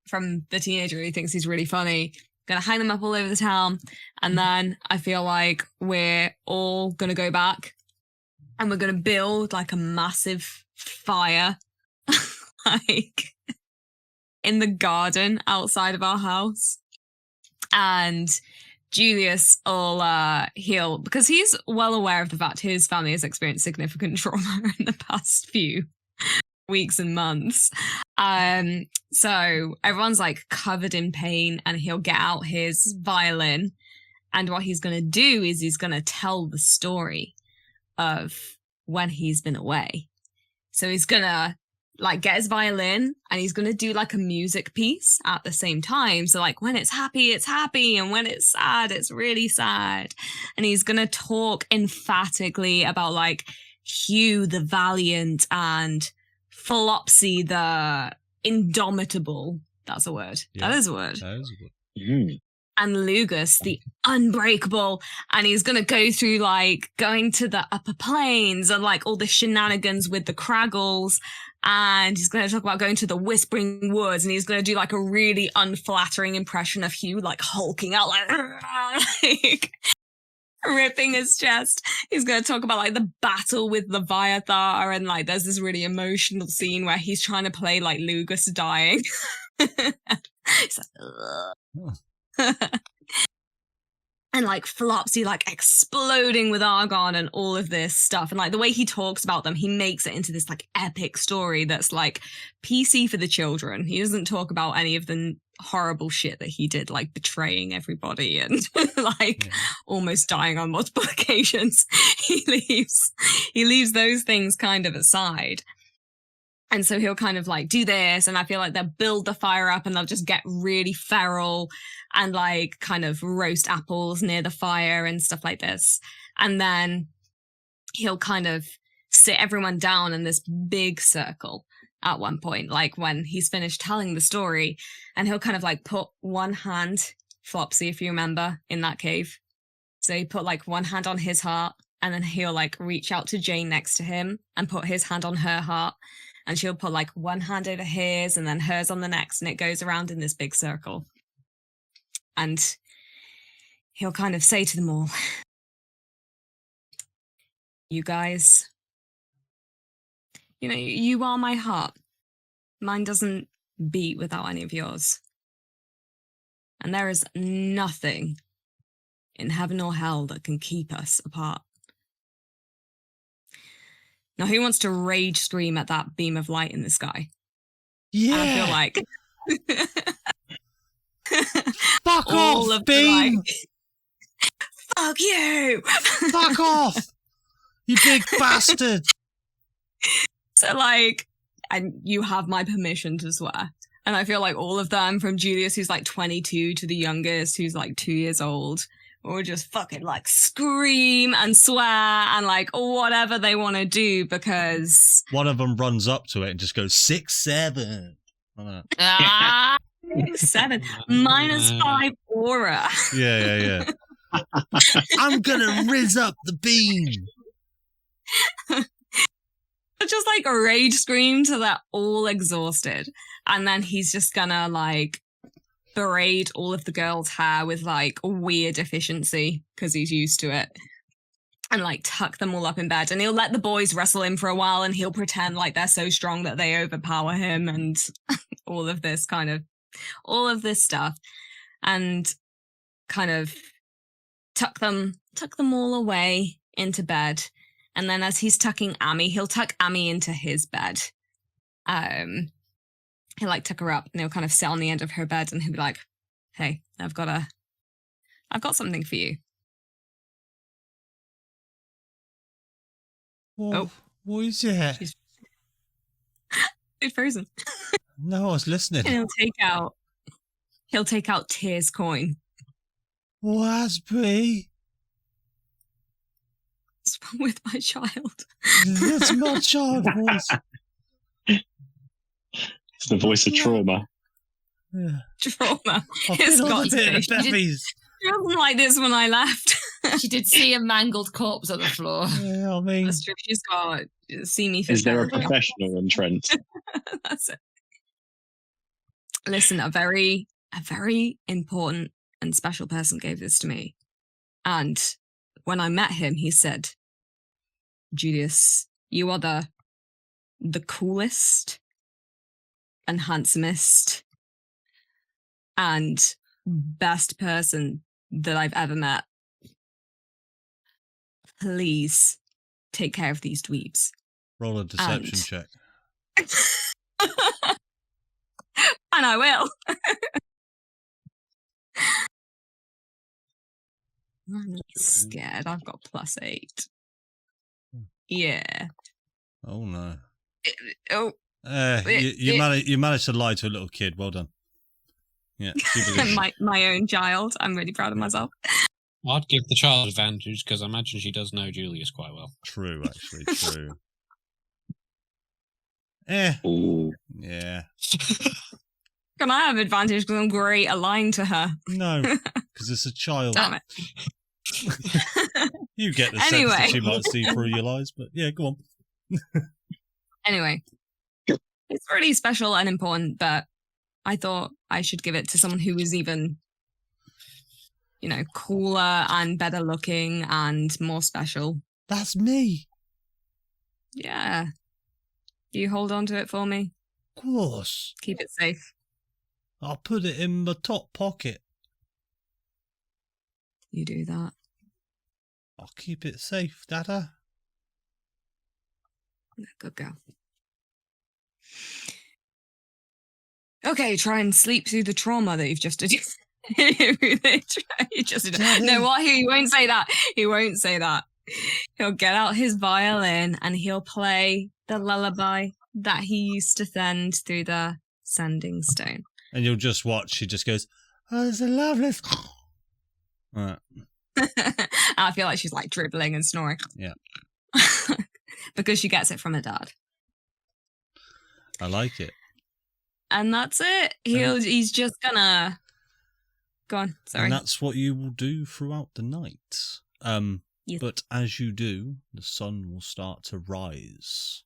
from the teenager who thinks he's really funny. Gonna hang them up all over the town, and then I feel like we're all gonna go back, and we're gonna build like a massive fire, like in the garden outside of our house, and Julius will heal, because he's well aware of the fact his family has experienced significant trauma in the past few weeks and months. So everyone's like covered in pain, and he'll get out his violin, and what he's going to do is he's going to tell the story of when he's been away. So he's going to like get his violin, and he's going to do like a music piece at the same time. So like when it's happy, and when it's sad, it's really sad. And he's going to talk emphatically about like Hugh the valiant and Flopsy the indomitable. That's a word. Yeah, that is a word. That is a word. Mm. And Lugus the unbreakable, and he's gonna go through like going to the upper plains and like all the shenanigans with the Kraggles, and he's gonna talk about going to the Whispering Woods, and he's gonna do like a really unflattering impression of Hugh, like hulking out like ripping his chest. He's gonna talk about like the battle with Leviathan, and like there's this really emotional scene where he's trying to play like Lugus dying. He's like, and like Flopsy like exploding with argon and all of this stuff, and like the way he talks about them, he makes it into this like epic story that's like PC for the children. He doesn't talk about any of the horrible shit that he did, like betraying everybody and like almost dying on multiple occasions. He leaves those things kind of aside, And so he'll kind of like do this, and I feel like they'll build the fire up and they'll just get really feral and like kind of roast apples near the fire and stuff like this. And then he'll kind of sit everyone down in this big circle at one point, like when he's finished telling the story, and he'll kind of like put one hand, Flopsy, if you remember, in that cave. So he put like one hand on his heart, and then he'll like reach out to Jane next to him and put his hand on her heart. And she'll put like one hand over his and then hers on the next. And it goes around in this big circle. And he'll kind of say to them all, you guys, you know, you are my heart. Mine doesn't beat without any of yours. And there is nothing in heaven or hell that can keep us apart. Now, who wants to rage scream at that beam of light in the sky? Yeah. And I feel like... Fuck off, beam! Fuck you! Fuck off! You big bastard! So, like, and you have my permission to swear. And I feel like all of them, from Julius, who's like 22, to the youngest, who's like 2 years old, or just fucking like scream and swear and like whatever they want to do, because one of them runs up to it and just goes 6-7. 7 -5 aura. Yeah. I'm gonna rizz up the beam. Just like a rage scream till they're all exhausted, and then he's just gonna like braid all of the girls' hair with like weird efficiency because he's used to it, and like tuck them all up in bed, and he'll let the boys wrestle him for a while, and he'll pretend like they're so strong that they overpower him, and all of this stuff, and kind of tuck them all away into bed. And then as he's tucking Amy, he'll tuck Amy into his bed. He'll like tuck her up, and he'll kind of sit on the end of her bed, and he'll be like, hey, I've got something for you. What is it? She's frozen. No, I was listening. And he'll take out Tear's coin. Wasby. What's wrong with my child? That's my child voice. It's the voice of trauma. Yeah. Trauma. It's got She wasn't like this when I left. She did see a mangled corpse on the floor. Yeah, I mean, that's true. She's got see me. Is there a professional in Trent? That's it. Listen, a very important and special person gave this to me, and when I met him, he said, Julius, you are the coolest and handsomest and best person that I've ever met. Please take care of these dweebs. roll a deception check. And I will. I'm scared. I've got +8. Yeah. Oh no. Oh. You managed to lie to a little kid. Well done. Yeah. my own child. I'm really proud of myself. I'd give the child advantage because I imagine she does know Julius quite well. True, actually. True. Ooh. Yeah. Can I have advantage because I'm great at lying to her? No, because it's a child. Damn it. You get the sense that she might see through your lies, but yeah, go on. Anyway, it's really special and important, but I thought I should give it to someone who was even, cooler and better looking and more special. That's me. Yeah. You hold on to it for me? Of course. Keep it safe. I'll put it in my top pocket. You do that. I'll keep it safe, Dada. Good girl. Okay, try and sleep through the trauma that you've just did. No, what? He won't say that. He won't say that. He'll get out his violin and he'll play the lullaby that he used to send through the sending stone. And you'll just watch. She just goes, "Oh, it's a lovely." Right. I feel like she's like dribbling and snoring. Yeah. Because she gets it from her dad. I like it. And that's it. He's just gonna go on. Sorry. And that's what you will do throughout the night. Yes. But as you do, the sun will start to rise.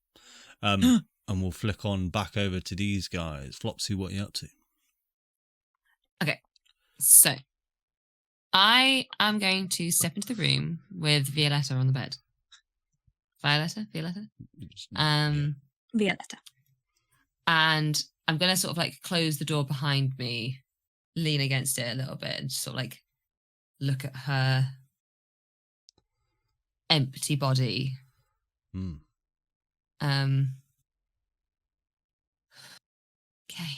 And we'll flick on back over to these guys. Flopsy, what are you up to? Okay, so I am going to step into the room with Violetta on the bed. Violetta? Violetta. And I'm going to sort of like close the door behind me, lean against it a little bit, and just sort of like look at her empty body. Okay.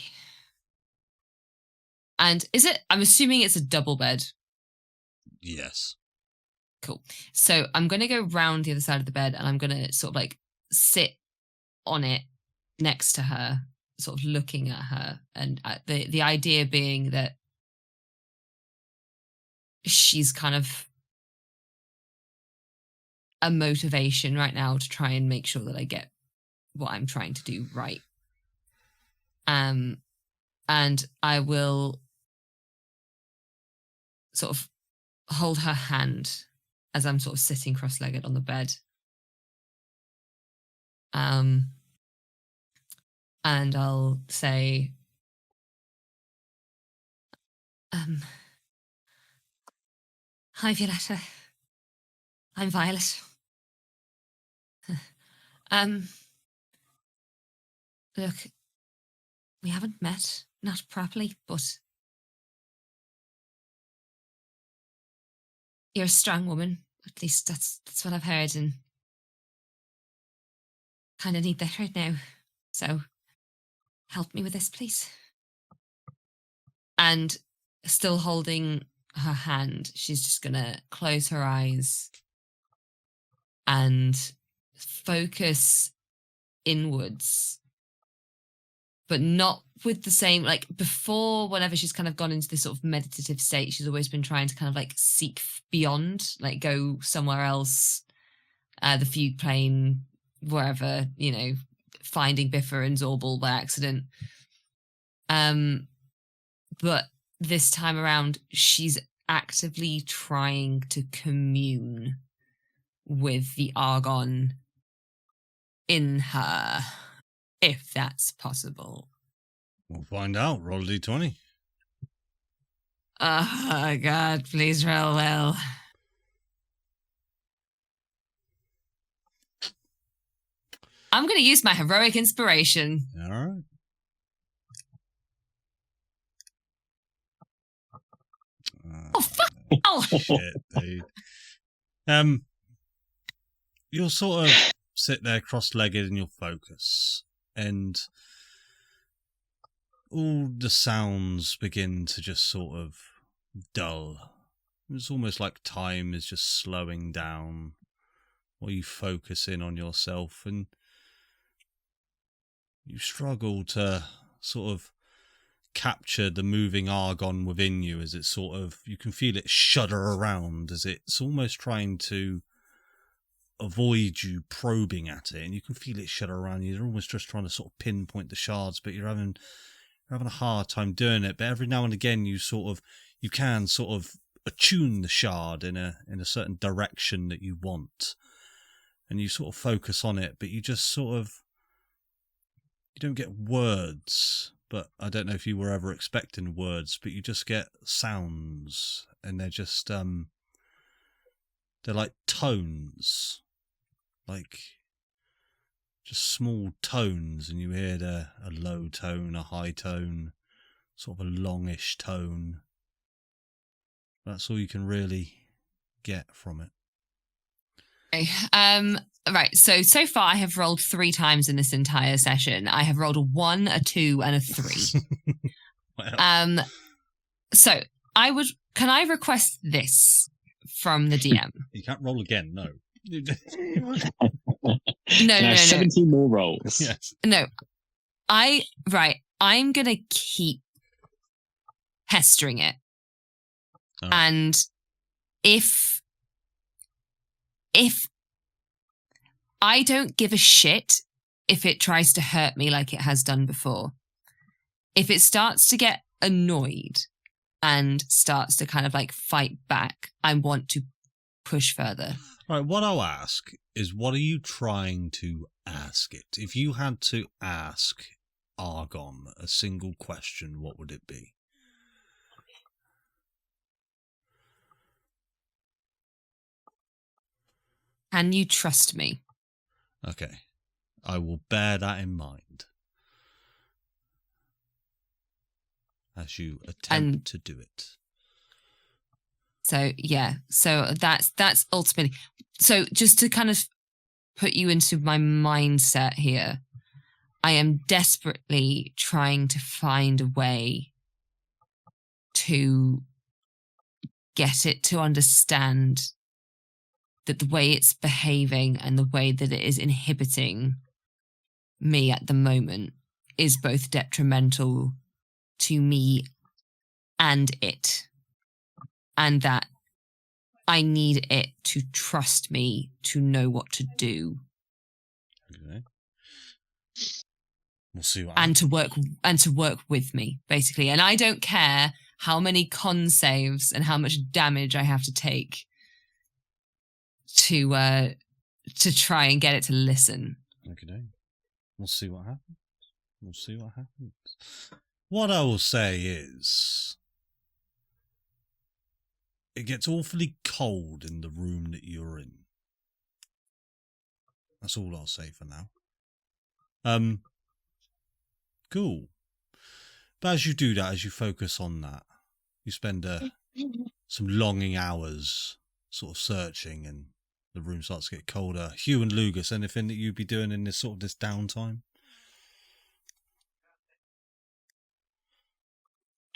And I'm assuming it's a double bed. Yes. Cool. So I'm going to go round the other side of the bed and I'm going to sort of like sit on it next to her, sort of looking at her. And the idea being that she's kind of a motivation right now to try and make sure that I get what I'm trying to do right. And I will sort of hold her hand as I'm sort of sitting cross-legged on the bed. And I'll say, hi, Violetta. I'm Violet. Look, we haven't met, not properly, but you're a strong woman. At least that's what I've heard, and kind of need that right now. So help me with this, please. And still holding her hand, she's just gonna close her eyes and focus inwards, but not with the same, like before, whenever she's kind of gone into this sort of meditative state, she's always been trying to kind of like seek beyond, like go somewhere else, the fugue plane, wherever, you know, finding Biffa and Zorbal by accident. But this time around, she's actively trying to commune with the Argon in her, if that's possible. We'll find out. Roll a d20. Oh, God, please roll well. I'm going to use my heroic inspiration. All right. Oh, fuck! Oh, shit, dude. You'll sort of sit there cross-legged and you'll focus, and all the sounds begin to just sort of dull. It's almost like time is just slowing down while you focus in on yourself, and you struggle to sort of capture the moving Argon within you as it sort of, you can feel it shudder around as it's almost trying to avoid you probing at it, and you can feel it shudder around you. You're almost just trying to sort of pinpoint the shards, but you're having a hard time doing it. But every now and again you can sort of attune the shard in a certain direction that you want, and you sort of focus on it, but you just sort of, you don't get words. But I don't know if you were ever expecting words, but you just get sounds, and they're just, they're like tones, like just small tones, and you hear a low tone, a high tone, sort of a longish tone. That's all you can really get from it. Okay. Right, so far I have rolled 3 times in this entire session. I have rolled a 1, a 2, and a 3. Well. So can I request this from the DM? You can't roll again, no. No. 17 more rolls. Yes. No. I'm going to keep pestering it. Oh. And if I don't give a shit if it tries to hurt me like it has done before, if it starts to get annoyed and starts to kind of like fight back, I want to push further. Right, what I'll ask is, what are you trying to ask it? If you had to ask Argon a single question, what would it be? Can you trust me? Okay, I will bear that in mind as you attempt to do it. So yeah, so that's ultimately. So just to kind of put you into my mindset here, I am desperately trying to find a way to get it to understand that the way it's behaving and the way that it is inhibiting me at the moment is both detrimental to me and it. And that I need it to trust me to know what to do. Okay. We'll see what and to work with me, basically. And I don't care how many con saves and how much damage I have to take to try and get it to listen. Okay. We'll see what happens. What I will say is, it gets awfully cold in the room that you're in. That's all I'll say for now. Cool. But as you do that, as you focus on that, you spend some longing hours sort of searching, and the room starts to get colder. Hugh and Lugus, anything that you'd be doing in this downtime?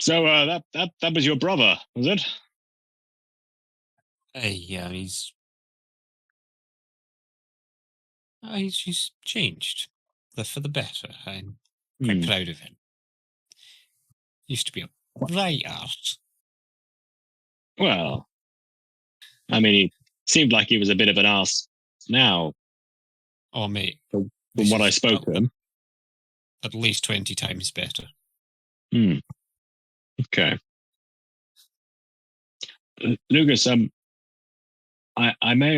So that was your brother, was it? Yeah, he's changed for the better. I'm quite proud of him. Used to be a right arse. Well, I mean, he seemed like he was a bit of an arse now. Oh, mate. From what I spoke to him. At least 20 times better. Okay. Lugus, I may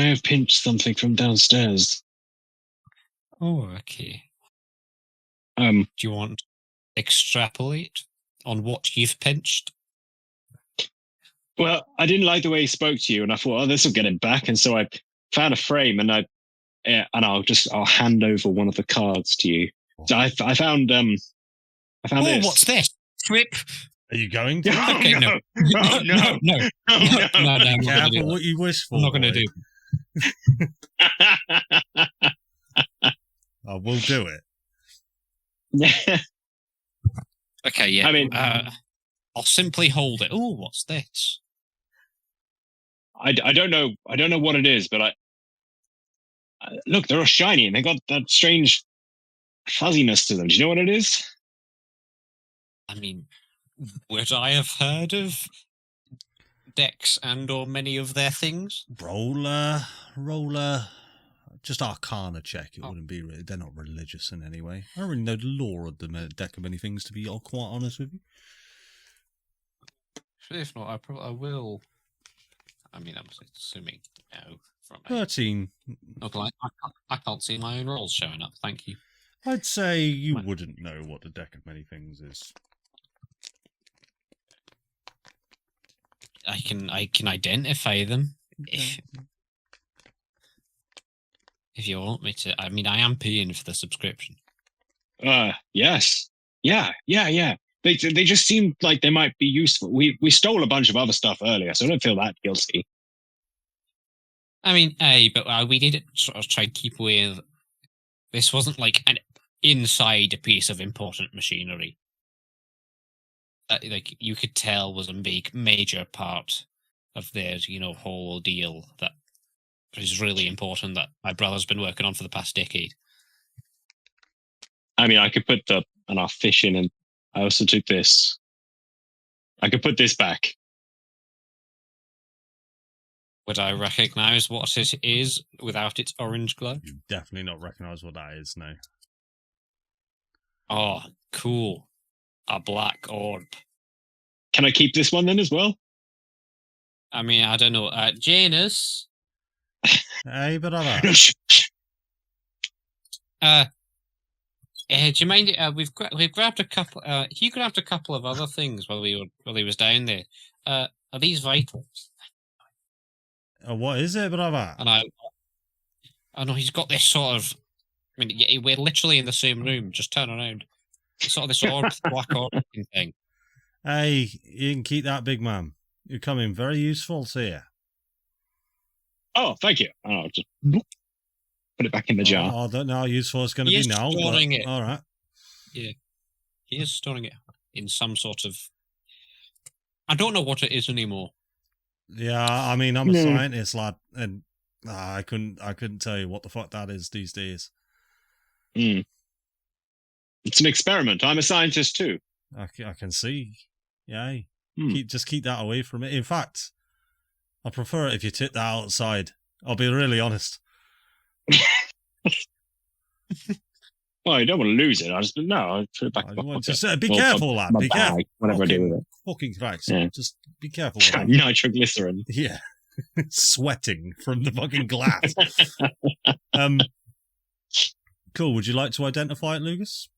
have pinched something from downstairs. Oh, okay. Do you want to extrapolate on what you've pinched? Well, I didn't like the way he spoke to you, and I thought, oh, this will get him back. And so I found a frame, and I'll hand over one of the cards to you. So I found this. What's this? Flip. Are you going to? Okay, no. No. Be careful what you wish for. I'm not going to do. I will do it. Okay, yeah. I mean, I'll simply hold it. Oh, what's this? I don't know what it is, but look, they're all shiny and they got that strange fuzziness to them. Do you know what it is? I mean, would I have heard of Dex and or many of their things? Roller, just Arcana check. It wouldn't be. They're not religious in any way. I don't really know the lore of the deck of many things, to be quite honest with you. If not, I will. I mean, I'm assuming no. From 13. I can't see my own rolls showing up. Thank you. I'd say you wouldn't know what the deck of many things is. I can identify them if you want me to. I mean, I am paying for the subscription. Yes. Yeah. They just seemed like they might be useful. We stole a bunch of other stuff earlier, so I don't feel that guilty. I mean, but we did sort of try to keep with. This wasn't like an inside a piece of important machinery. Like you could tell was a major part of their, whole deal that is really important that my brother's been working on for the past decade. I mean, I could put enough fish in, and I also took this. I could put this back. Would I recognise what it is without its orange glow? You definitely not recognise what that is, no. Oh, cool. A black orb. Can I keep this one then as well? I mean, I don't know. Janus? Hey, brother. Do you mind? We've grabbed a couple. He grabbed a couple of other things while he was down there. Are these vitals? What is it, brother? And I know he's got this sort of. I mean, we're literally in the same room. Just turn around. It's sort of this orb, black orb thing. Hey, you can keep that, big man. You're coming very useful to you. Oh, thank you. I'll just put it back in the jar. I don't know how useful it's going to be now. Storing it. All right. Yeah, he is storing it in some sort of. I don't know what it is anymore. Yeah, I mean, I'm a scientist, lad, and I couldn't tell you what the fuck that is these days. It's an experiment. I'm a scientist too. I can see. Yeah. Just keep that away from it. In fact, I prefer it if you took that outside. I'll be really honest. Well, you don't want to lose it. I'll put it back. Just be careful, lad. Be careful. Whatever I do with it. Fucking Christ. Yeah. Just be careful. Nitroglycerin. Yeah. Sweating from the fucking glass. Cool. Would you like to identify it, Lugus?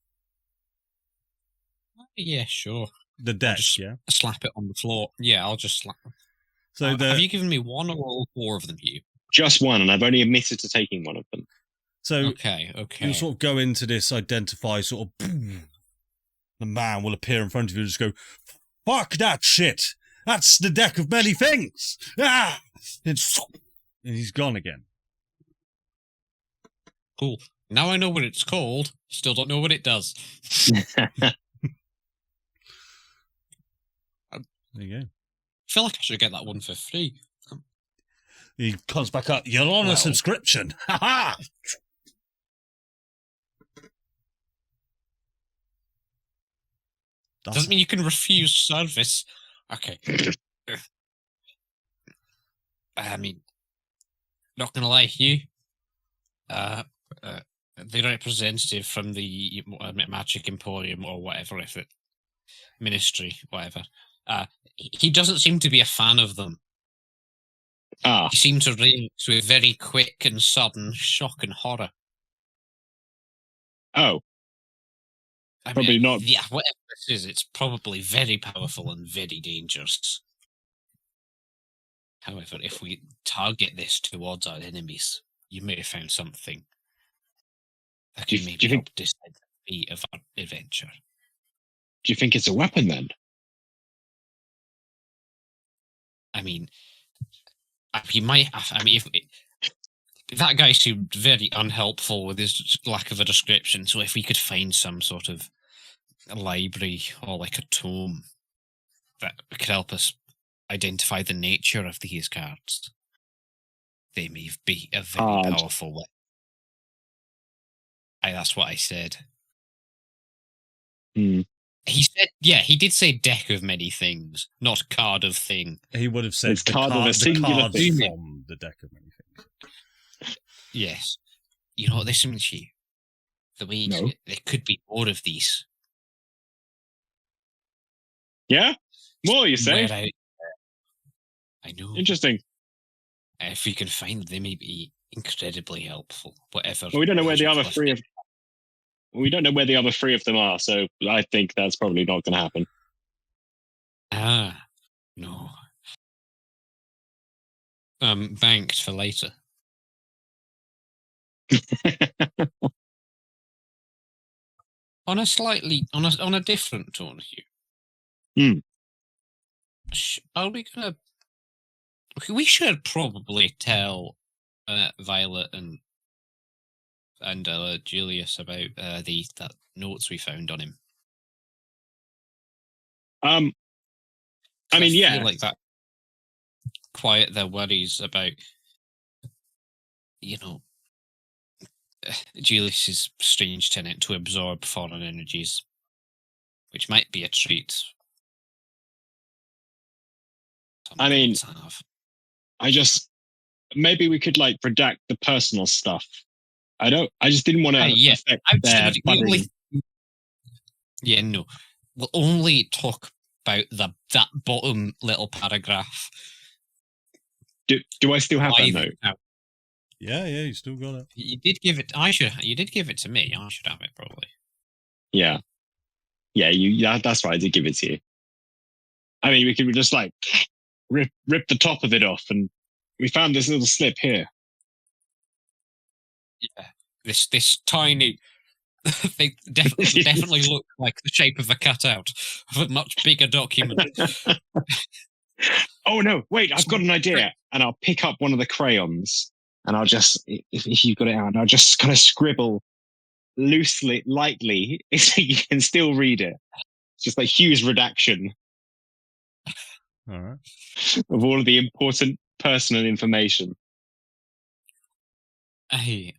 Yeah, sure. The deck, yeah? Slap it on the floor. Yeah, I'll just slap it. So have you given me one or all four of them, Hugh? Just one, and I've only admitted to taking one of them. So okay. You sort of go into this identify sort of the man will appear in front of you and just go, fuck that shit. That's the deck of many things. Ah! And he's gone again. Cool. Now I know what it's called. Still don't know what it does. There you go. I feel like I should get that one for free. He comes back up. You're on a subscription. Ha ha! Doesn't mean you can refuse service. Okay. I mean, not gonna lie, Hugh. The representative from the Magic Emporium or whatever, if it ministry, whatever. He doesn't seem to be a fan of them. He seemed to react with very quick and sudden shock and horror. Oh. Probably not. Yeah, whatever this is, it's probably very powerful and very dangerous. However, if we target this towards our enemies, you may have found something that can maybe help decide the fate of our adventure. Do you think it's a weapon then? I mean, he might. I mean, if that guy seemed very unhelpful with his lack of a description, so if we could find some sort of a library or like a tome that could help us identify the nature of these cards, they may be a very powerful weapon. That's what I said. He said, yeah, he did say deck of many things, not card of thing. He would have said it's card of a singular thing from the deck of many things. Yes. You know what this means, Hugh? The way there could be more of these. Yeah? More, you say? I know. Interesting. If we can find them, they may be incredibly helpful. Whatever. Well, we don't know where the other three of We don't know where the other three of them are, so I think that's probably not going to happen. No. Banked for later. On a different tone, Hugh. Are we gonna? We should probably tell Violet and Julius about that notes we found on him. I mean, I feel like that quiet their worries about Julius's strange tenet to absorb foreign energies, which might be a treat. I mean, maybe we could redact the personal stuff. I just didn't want to affect their budding. Yeah, no. We'll only talk about that bottom little paragraph. Do I still have that note? Yeah, you still got it. You did give it. You did give it to me. I should have it probably. Yeah. That's right. I did give it to you. I mean, we could just rip the top of it off, and we found this little slip here. Yeah, this tiny. They definitely look like the shape of a cutout of a much bigger document. Oh no! Wait, I've got an idea, and I'll pick up one of the crayons, and I'll just, if you've got it out, I'll just kind of scribble loosely, lightly, so you can still read it. It's just huge redaction. All right. Of all of the important personal information. And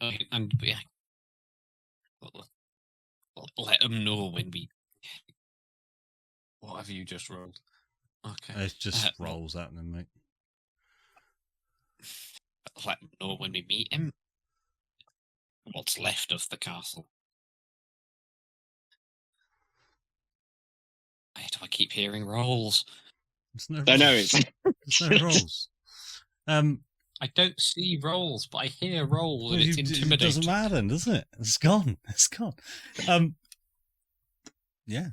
let them know when we. What have you just rolled? Okay. It's just rolls happening, mate. Let them know when we meet him. What's left of the castle. Why do I keep hearing rolls? I know it's. There's no rolls. I don't see rolls, but I hear rolls, and it's intimidating. It doesn't matter, doesn't it? It's gone. Yeah.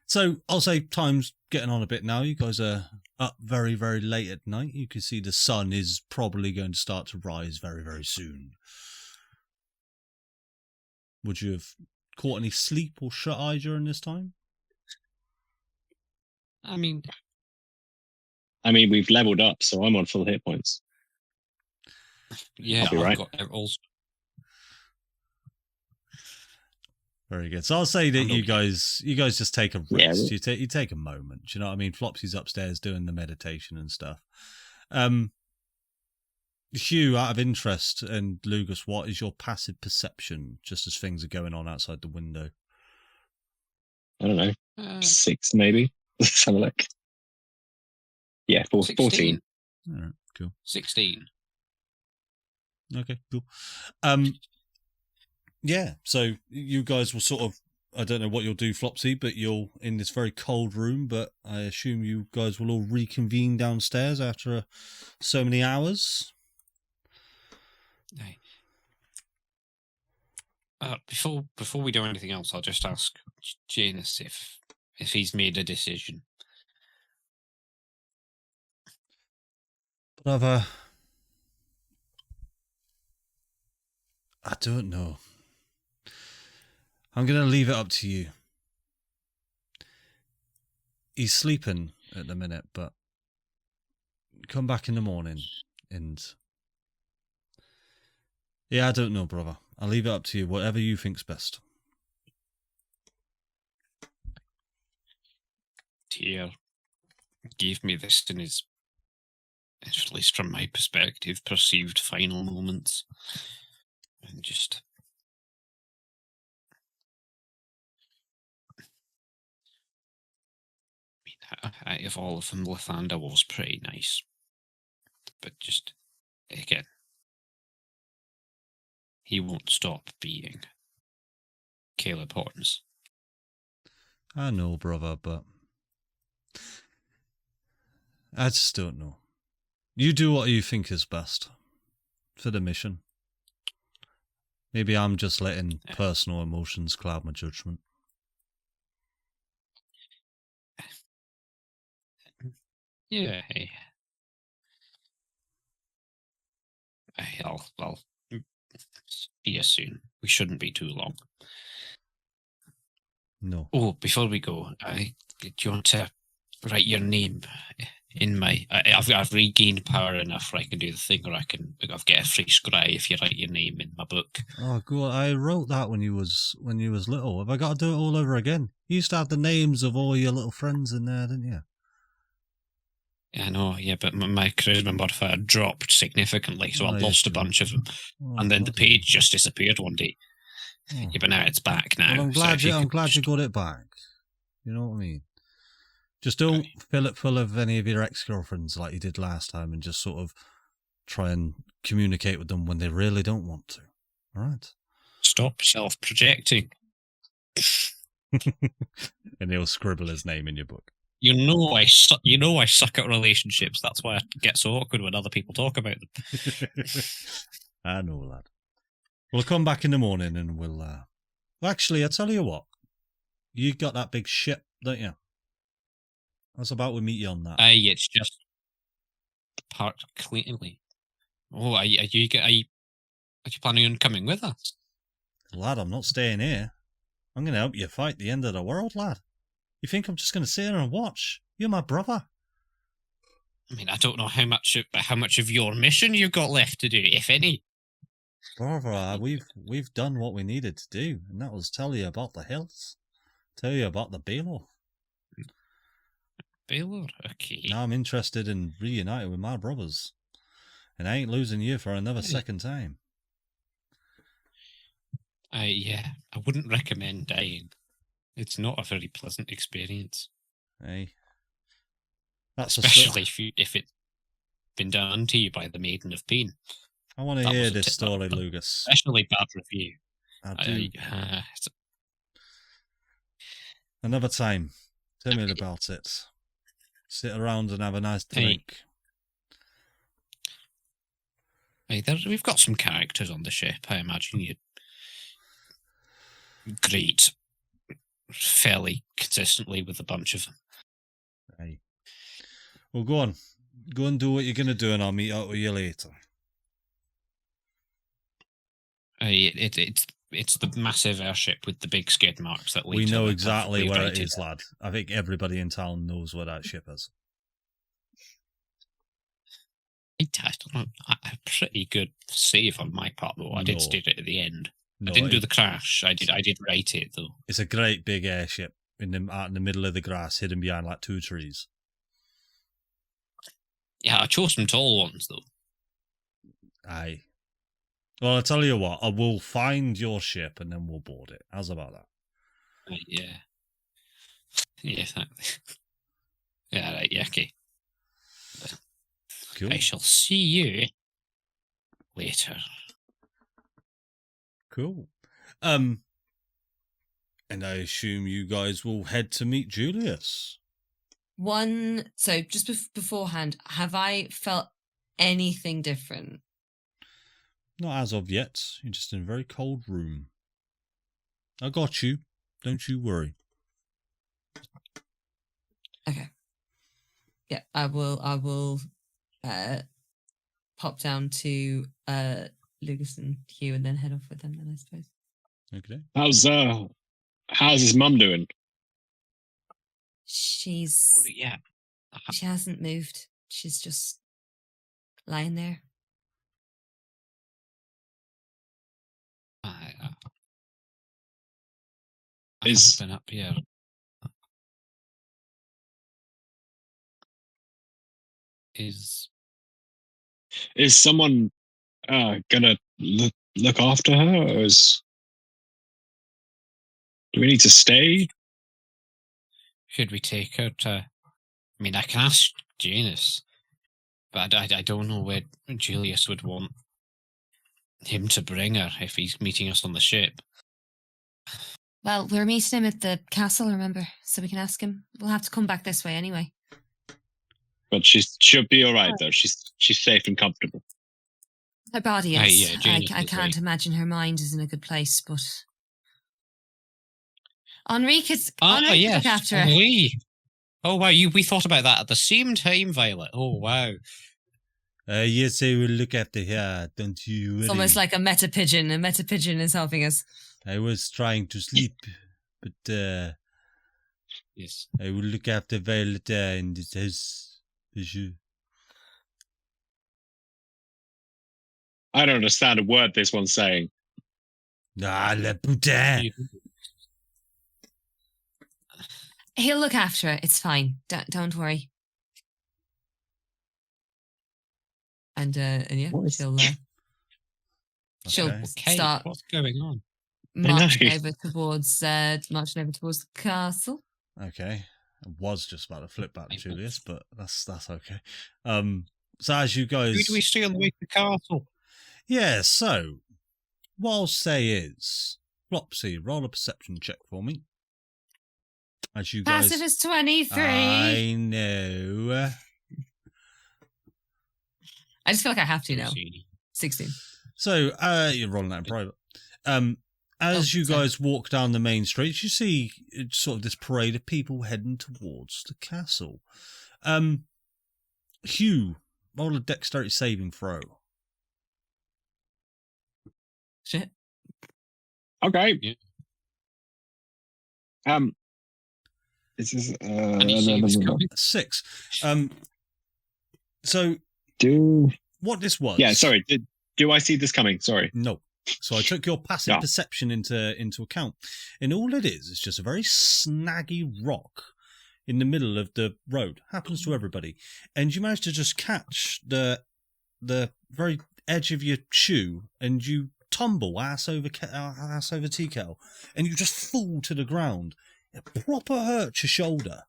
So I'll say time's getting on a bit now. You guys are up very, very late at night. You can see the sun is probably going to start to rise very, very soon. Would you have caught any sleep or shut eye during this time? I mean, we've leveled up, so I'm on full hit points. Yeah, I've got also. Very good. So I'll say that you guys just take a rest. Yeah. You take a moment. Do you know what I mean? Flopsy's upstairs doing the meditation and stuff. Hugh, out of interest, and Lugus, what is your passive perception just as things are going on outside the window? I don't know. 6 maybe. Let's have a look. Yeah, 14. All right, cool. 16. Okay, cool. Yeah, so you guys will sort of, I don't know what you'll do, Flopsy, but you're in this very cold room, but I assume you guys will all reconvene downstairs after so many hours. Before we do anything else, I'll just ask Janus if he's made a decision. Brother, I don't know. I'm going to leave it up to you. He's sleeping at the minute, but come back in the morning and... Yeah, I don't know, brother. I'll leave it up to you. Whatever you think's best. Tyr gave me this in his, at least from my perspective, perceived final moments. And just... out of all of them, Lathander was pretty nice. But just, again, he won't stop being Caleb Horns. I know, brother, but I just don't know. You do what you think is best for the mission. Maybe I'm just letting personal emotions cloud my judgment. Yeah. I'll see you soon. We shouldn't be too long. No. Oh, before we go, do you want to write your name in my... I've regained power enough where I can do the thing, or I'll get a free scry if you write your name in my book. Oh, God, I wrote that when you was little. Have I got to do it all over again? You used to have the names of all your little friends in there, didn't you? I know, yeah, but my charisma modifier dropped significantly, so I lost a bunch of them. And then the page just disappeared one day. Yeah, but now it's back now. Well, I'm glad you got it back. You know what I mean? Just don't fill it full of any of your ex-girlfriends like you did last time, and just sort of try and communicate with them when they really don't want to. All right? Stop self-projecting. And he'll scribble his name in your book. You know I suck at relationships. That's why I get so awkward when other people talk about them. I know, lad. We'll come back in the morning and we'll... Well, actually, I tell you what. You got that big ship, don't you? How's about we meet you on that? Aye, it's just parked cleanly. Oh, are you planning on coming with us? Lad, I'm not staying here. I'm going to help you fight the end of the world, lad. You think I'm just going to sit here and watch? You're my brother. I mean, I don't know how much of your mission you've got left to do, if any. Brother, we've done what we needed to do, and that was tell you about the hills, tell you about the Baldur. Baldur, okay. Now I'm interested in reuniting with my brothers, and I ain't losing you for another second time. Yeah, I wouldn't recommend dying. It's not a very pleasant experience. Hey, especially if it's been done to you by the Maiden of Pain. I want to hear this story, Lugus. Especially bad review. I do. Another time. Tell me about it. Sit around and have a nice drink. We've got some characters on the ship. I imagine you'd greet fairly consistently with a bunch of them. Right. Well, go on. Go and do what you're going to do, and I'll meet up with you later. It's the massive airship with the big skid marks that lead. We know exactly where it is, lad. I think everybody in town knows where that ship is. I don't know. A pretty good save on my part, though. I did state it at the end. No, I didn't do the crash. I did write it, though. It's a great big airship out in the middle of the grass, hidden behind like 2 trees. Yeah, I chose some tall ones, though. Aye. Well, I'll tell you what. I will find your ship and then we'll board it. How's about that? Yeah. Yeah, exactly. Yeah, right. Yeah, okay. Cool. I shall see you later. Cool. And I assume you guys will head to meet Julius. So just beforehand, have I felt anything different? Not as of yet. You're just in a very cold room. I got you. Don't you worry. Okay. Yeah, I will pop down to Lugus and Hugh and then head off with them then, I suppose. Okay. How's his mum doing? She hasn't moved. She's just lying there. I haven't been up here. Is someone gonna look after her, or do we need to stay? Should we take her to? I mean, I can ask Janus, but I don't know where Julius would want him to bring her if he's meeting us on the ship. Well, we're meeting him at the castle, remember? So we can ask him. We'll have to come back this way anyway. But she'll be all right, though. She's safe and comfortable. Her body is. Yeah, I can't imagine her mind is in a good place, but Enrique's look after her. Oh wow, we thought about that at the same time, Violet. Oh wow. Yes, I will look after her. Don't you worry. It's almost like a meta pigeon. A meta pigeon is helping us. I was trying to sleep, but yes, I will look after Violet in this house. I don't understand a word this one's saying. Ah, le putain. He'll look after her. It's fine. Don't worry. And yeah, What is- she'll Okay. start What's going on? marching over towards the castle. Okay. I was just about to flip back to Julius, but that's okay. So as you guys, Who do we see on the way to the castle? yeah. So what I'll say is, Flopsy, roll a perception check for me. As you guys, Passive is 23. I know. I just feel like I have to now. 16. So you're rolling that in private. As you guys walk down the main streets, you see sort of this parade of people heading towards the castle. Hugh, roll a dexterity saving throw. Shit. Okay. Yeah. This is And you see this coming? 6. So do what this was? yeah. Sorry. Do I see this coming? Sorry. No. So I took your passive No. perception into account, and all it is just a very snaggy rock in the middle of the road. Happens to everybody, and you manage to just catch the very edge of your shoe, and you tumble ass over tea kettle, and you just fall to the ground. It proper hurts your shoulder,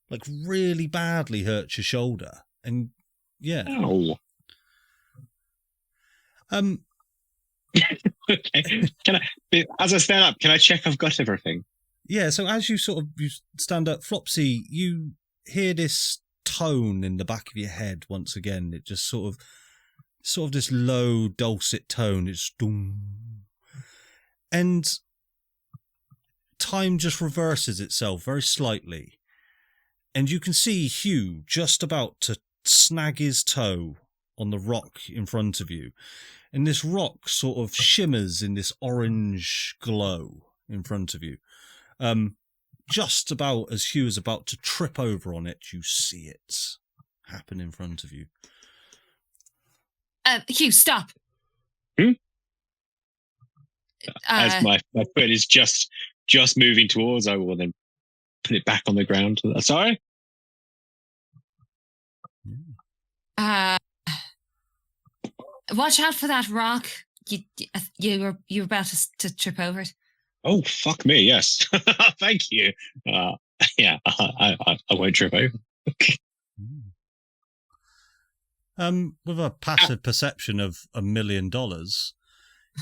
like really badly hurts your shoulder, and yeah. Ow. Okay. Can I, as I stand up, can I check I've got everything? Yeah, so as you stand up, Flopsy, you hear this tone in the back of your head once again. It just sort of this low, dulcet tone. It's doom. And time just reverses itself very slightly. And you can see Hugh just about to snag his toe on the rock in front of you. And this rock sort of shimmers in this orange glow in front of you. Just about as Hugh is about to trip over on it, you see it happen in front of you. Hugh, stop. As my foot is just moving towards, I will then put it back on the ground. Sorry? Watch out for that rock. You're about to trip over it. Oh, fuck me, yes. Thank you. Yeah, I won't trip over. With a passive perception of $1 million,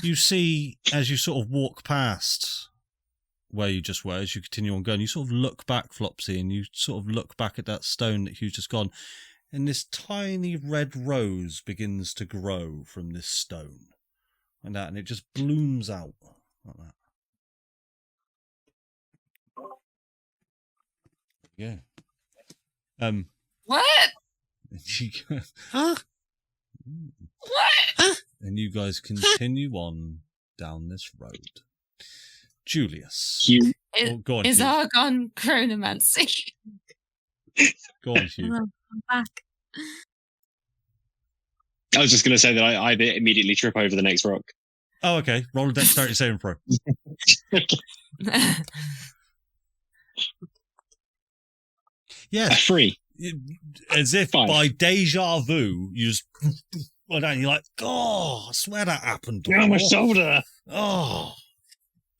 you see, as you sort of walk past where you just were, as you continue on going, you sort of look back, Flopsy, and you sort of look back at that stone that Hugh's just gone, and this tiny red rose begins to grow from this stone. And it just blooms out like that. Yeah. What? Huh? What? And you guys continue on down this road. Julius. Hugh. Go on, Is Hugh. Argon chronomancy? Go on, Hugh. I'm back. I was just going to say that I immediately trip over the next rock. Oh, okay. Roll a dexterity saving throw. Yes. 3. As if 5. by deja vu, you just well down. You're like, oh, I swear that happened. Get on my before." shoulder. Oh,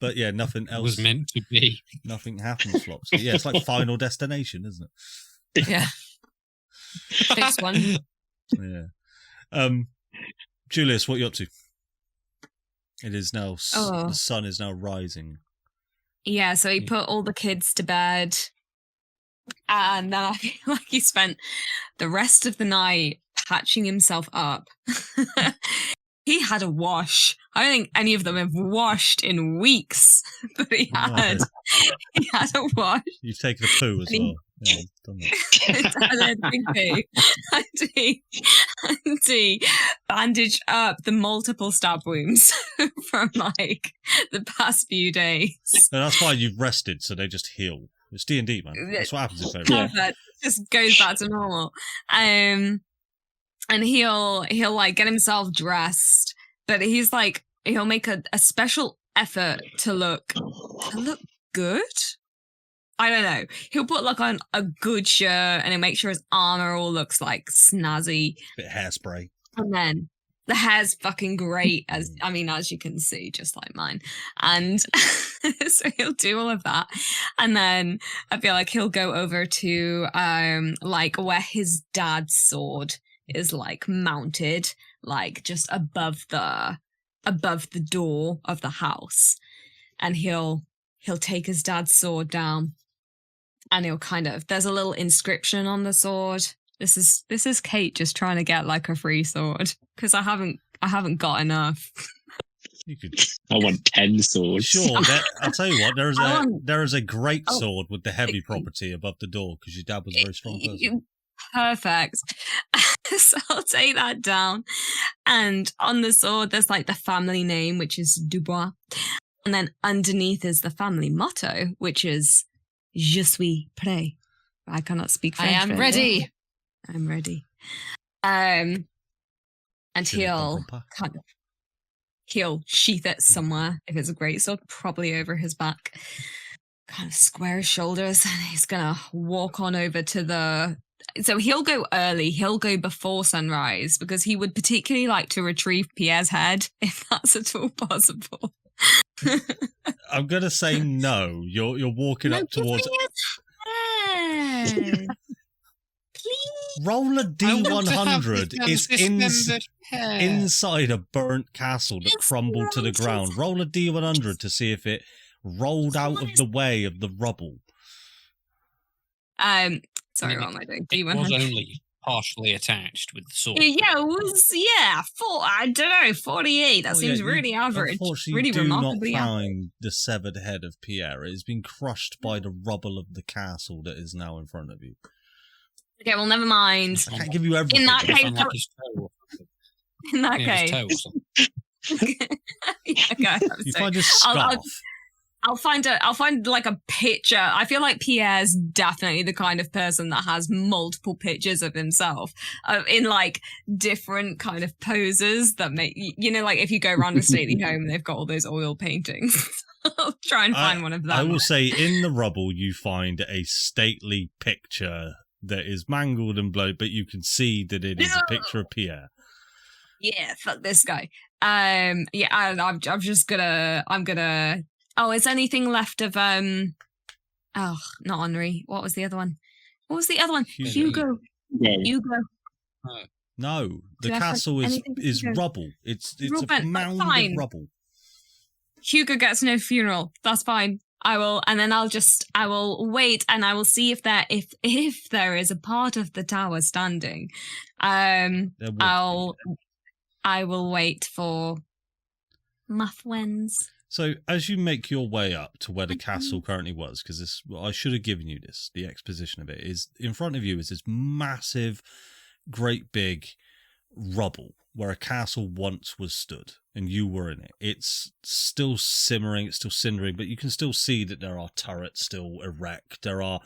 but yeah, nothing It else. was meant to be. Nothing happens, Flops. Yeah, it's like Final Destination, isn't it? Yeah. Fix one. Yeah. Julius, what are you up to? It is now. The sun is now rising. Yeah, so he put all the kids to bed. And then I feel like he spent the rest of the night patching himself up. He had a wash. I don't think any of them have washed in weeks, but he had a wash. You've taken a poo as well. Yeah, you've done that. And he bandaged up the multiple stab wounds from like the past few days. No, that's why you've rested, so they just heal. It's D&D, man. That's what happens in Faerûn. Perfect. Just goes back to normal. And he'll like get himself dressed, but he's like he'll make a special effort to look good. I don't know. He'll put like on a good shirt and he'll make sure his armor all looks like snazzy. Bit of hairspray. And then the hair's fucking great, as you can see, just like mine. And so he'll do all of that. And then I feel like he'll go over to like where his dad's sword is like mounted, like just above the door of the house. And he'll take his dad's sword down, and he'll there's a little inscription on the sword. This is Kate just trying to get like a free sword because I haven't got enough. You could. I want 10 swords. Sure, I'll tell you what. There is a great sword with the heavy property above the door because your dad was a very strong person. Perfect. So I'll take that down, and on the sword there's like the family name, which is Dubois, and then underneath is the family motto, which is "Je suis prêt." I cannot speak French. I am ready. I'm ready. And he'll sheath it somewhere. If it's a greatsword, probably over his back. Kind of square his shoulders, and he's gonna walk on over to the. So he'll go early. He'll go before sunrise because he would particularly like to retrieve Pierre's head, if that's at all possible. I'm gonna say no. You're walking up towards. Please. Roll a D100. It's inside a burnt castle that crumbled to the ground. Roll a D100 to see if it rolled out of the way of the rubble. Sorry, what am I doing? It was only partially attached with the sword. Yeah, it was, I don't know, 48. That seems really average. Unfortunately, really you do not remarkably find average. the severed head of Pierre. It has been crushed by the rubble of the castle that is now in front of you. Okay, well, never mind. I can't give you everything. In that case, you find a scarf. I'll find like a picture. I feel like Pierre's definitely the kind of person that has multiple pictures of himself in like different kind of poses that make, like if you go around a stately home, they've got all those oil paintings. I'll try and find one of them. I will say in the rubble, you find a stately picture that is mangled and blown, but you can see that it is a picture of Pierre. Yeah, fuck this guy. I'm gonna. Oh, is anything left of not Henri. What was the other one? Hugo. No, the castle is rubble. It's a mound of rubble. Hugo gets no funeral. That's fine. I will wait, and I will see if there is a part of the tower standing. I will wait for Muffwens. So as you make your way up to where the castle currently was, because I should have given you this, the exposition of it is in front of you is this massive, great big rubble where a castle once was stood, and you were in it. It's still simmering, it's still cindering, but you can still see that there are turrets still erect. There are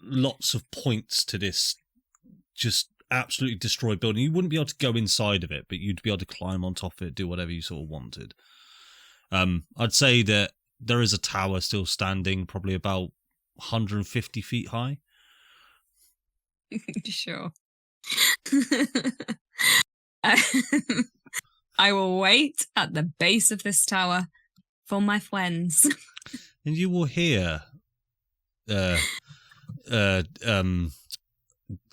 lots of points to this just absolutely destroyed building. You wouldn't be able to go inside of it, but you'd be able to climb on top of it, do whatever you sort of wanted. I'd say that there is a tower still standing, probably about 150 feet high. Sure. I will wait at the base of this tower for my friends. And you will hear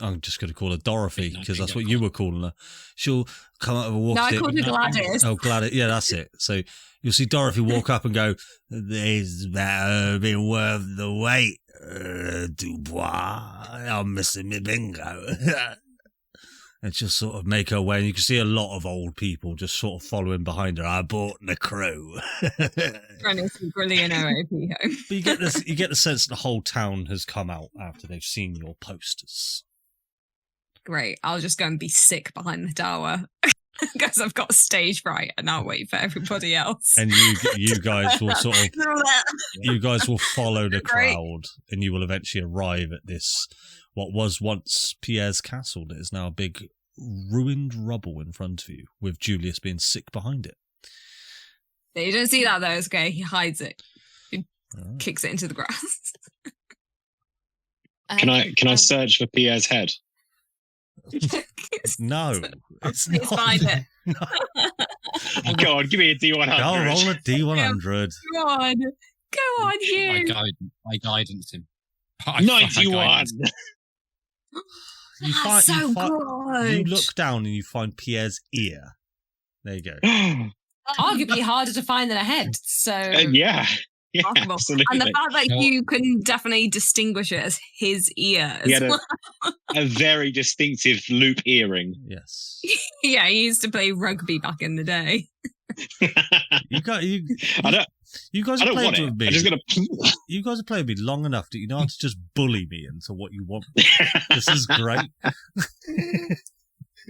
I'm just going to call her Dorothy because that's what you were calling her. She'll come up and walk. No, I called her Gladys. Oh, Gladys. Yeah, that's it. So you'll see Dorothy walk up and go, "This better be worth the wait, Dubois. I'm missing my bingo." And she'll sort of make her way, and you can see a lot of old people just sort of following behind her. I bought the crew. Running secretly in her OP home. But you get the sense that the whole town has come out after they've seen your posters. Great. I'll just go and be sick behind the tower because I've got stage fright, and I'll wait for everybody else. And you guys will sort of you guys will follow the crowd, and you will eventually arrive at this. What was once Pierre's castle that is now a big ruined rubble in front of you, with Julius being sick behind it. You don't see that though, it's okay. He hides it. He kicks it into the grass. Can I search for Pierre's head? No, it's Please not. find it. No. Go on, give me a D100. Go roll a D100. Go on, you. I guidance him. 91. You That's so good. You look down and you find Pierre's ear. There you go. Arguably harder to find than a head. So Yeah, Remarkable. absolutely. And the fact that you can definitely distinguish it as his ear. He had a very distinctive loop earring. Yes. Yeah, he used to play rugby back in the day. You guys I have don't want played it. with me. I'm just gonna. You guys have played with me long enough that you know how to just bully me into what you want. This is great.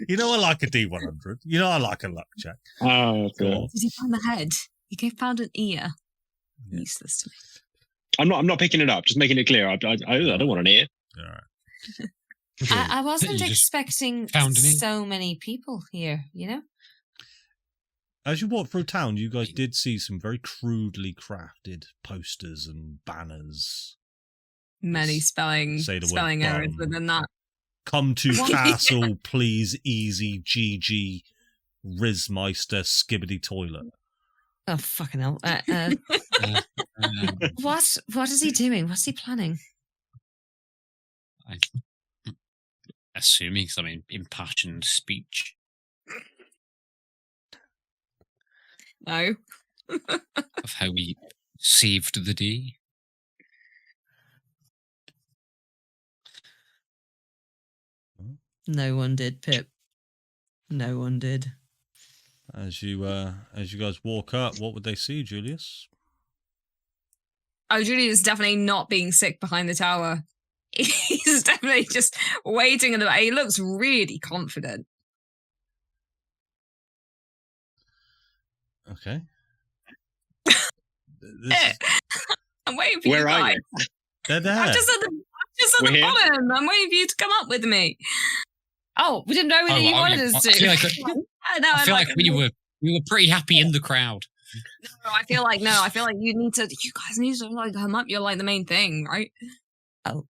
You know I like a D100. You know I like a luck check. Oh, cool. Did he find the head? He found an ear. Yeah. Useless to me. I'm not picking it up. Just making it clear. I don't want an ear. All right. I wasn't You just expecting found an ear. so many people here, you know? As you walk through town, you guys did see some very crudely crafted posters and banners. Many spelling Say the word spelling errors bum. within that. Come to What? castle, please, easy, GG, Rizmeister, skibbity toilet. Oh, fucking hell. What is he doing? What's he planning? I'm assuming some impassioned speech. No. Of how we saved the day. No one did, Pip. No one did. As you guys walk up, what would they see, Julius? Oh, Julius is definitely not being sick behind the tower. He's definitely just waiting in the back. He looks really confident. Okay. I'm waiting for Where you are guys. you? They're there. I'm just at We're the here? bottom. I'm waiting for you to come up with me. Oh, we didn't know whether you wanted us to. I feel like we were pretty happy in the crowd. No, I feel like you guys need to like come up. You're like the main thing, right? Oh,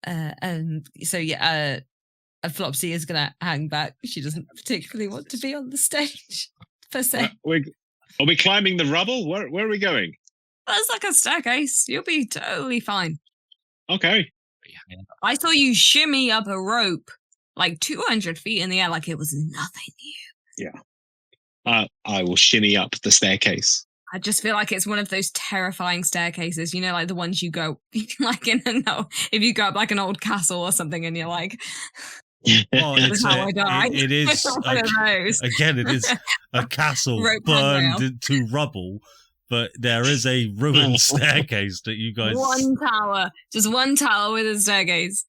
so yeah, Flopsy is gonna hang back. She doesn't particularly want to be on the stage, per se. Are we climbing the rubble? Where are we going? That's like a staircase. You'll be totally fine. Okay. I saw you shimmy up a rope like 200 feet in the air like it was nothing new. Yeah. I will shimmy up the staircase. I just feel like it's one of those terrifying staircases, you know, like the ones you go like if you go up like an old castle or something and you're like, Well, this is how I die. it is One of those. again. It is a castle Rope burned handrail. to rubble, but there is a ruined staircase that you guys. Just one tower with a staircase.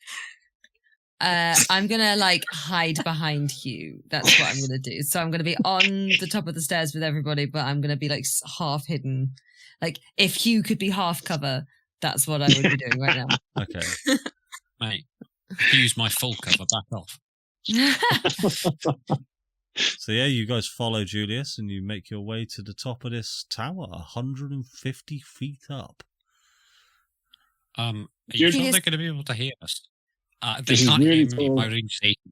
I'm gonna like hide behind Hugh. That's what I'm gonna do. So I'm gonna be on the top of the stairs with everybody, but I'm gonna be like half hidden. Like if Hugh could be half cover, that's what I would be doing right now. Okay. Mate, use my full cover, back off. So yeah, you guys follow Julius and you make your way to the top of this tower, 150 feet up. Are you sure Julius- they're going to be able to hear us? They This is can't really hear me tall. by range station.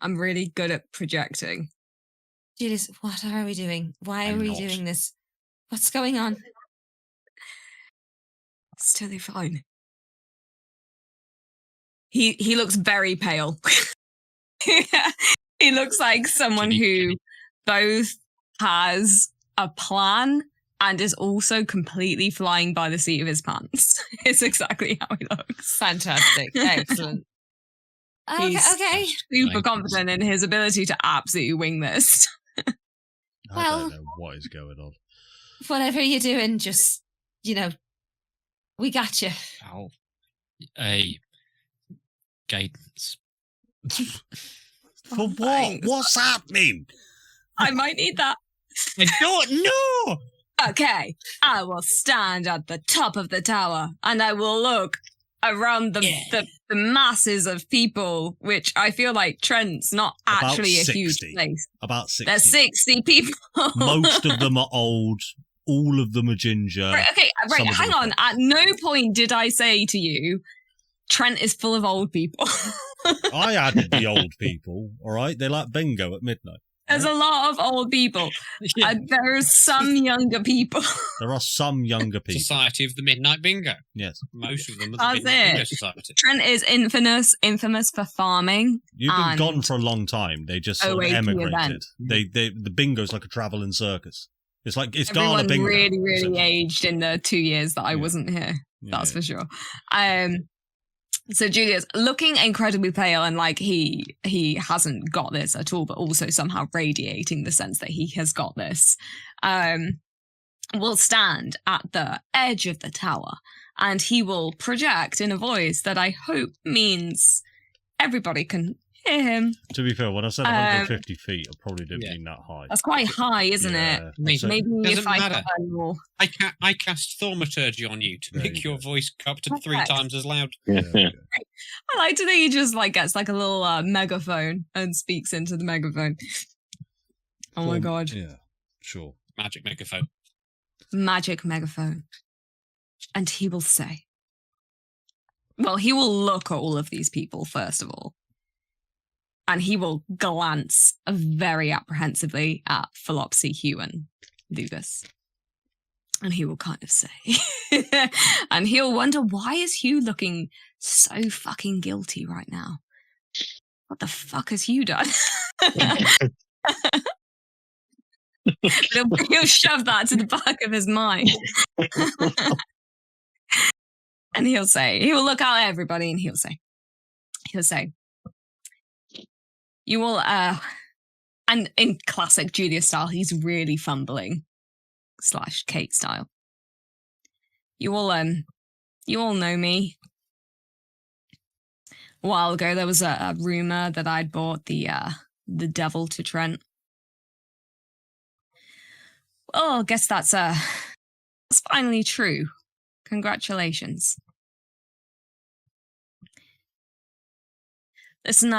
I'm really good at projecting. Julius, what are we doing? Why are I'm we not. doing this? What's going on? It's totally fine. He looks very pale. He looks like someone who both has a plan and is also completely flying by the seat of his pants. It's exactly how he looks. Fantastic. Excellent. Okay, He's- okay. Super confident in his ability to absolutely wing this. I Well- don't know what is going on. Whatever you're doing, just, we got you. Oh, a guidance. For what? thanks. What's happening? I might need that. I don't know. Okay, I will stand at the top of the tower and I will look around the masses of people, which I feel like Trent's not About actually a huge 60. place. About 60. There's 60 people. Most of them are old. All of them are ginger. Right, okay, right, Some of them hang are on. At no point did I say to you, Trent is full of old people. I added the old people, all right? They like bingo at midnight. There's a lot of old people. Yeah. There are some younger people. There are some younger people. Society of the Midnight Bingo. Yes. Most of them are the That's Midnight Bingo it. Society. Trent is infamous for farming. You've been and gone for a long time. They just sort of OAP emigrated. event. The bingo's like a traveling circus. It's Gala Everyone bingo. really essentially. aged in the 2 years that I wasn't here. That's for sure. So Julius, looking incredibly pale and like he hasn't got this at all, but also somehow radiating the sense that he has got this, will stand at the edge of the tower and he will project in a voice that I hope means everybody can hear him. To be fair, when I said 150 feet, I probably didn't mean that high. That's quite high, isn't it? Maybe Doesn't if I matter. could more. I cast Thaumaturgy on you to There make you your go. voice up to 3 Perfect. times as loud. Yeah, yeah. I like to think he just like gets like a little megaphone and speaks into the megaphone. Oh my god. Yeah, sure. Magic megaphone. Magic megaphone. And he will say, well, he will look at all of these people first of all. And he will glance very apprehensively at Flopsy, Hugh, and Lugus. And he will kind of say, and he'll wonder, why is Hugh looking so fucking guilty right now? What the fuck has Hugh done? He'll shove that to the back of his mind. And he will look out at everybody and he'll say, you will, and in classic Julius style, he's really fumbling / Kate style. You all know me. A while ago, there was a rumor that I'd brought the devil to Trent. Well, I guess that's finally true. Congratulations. Listen,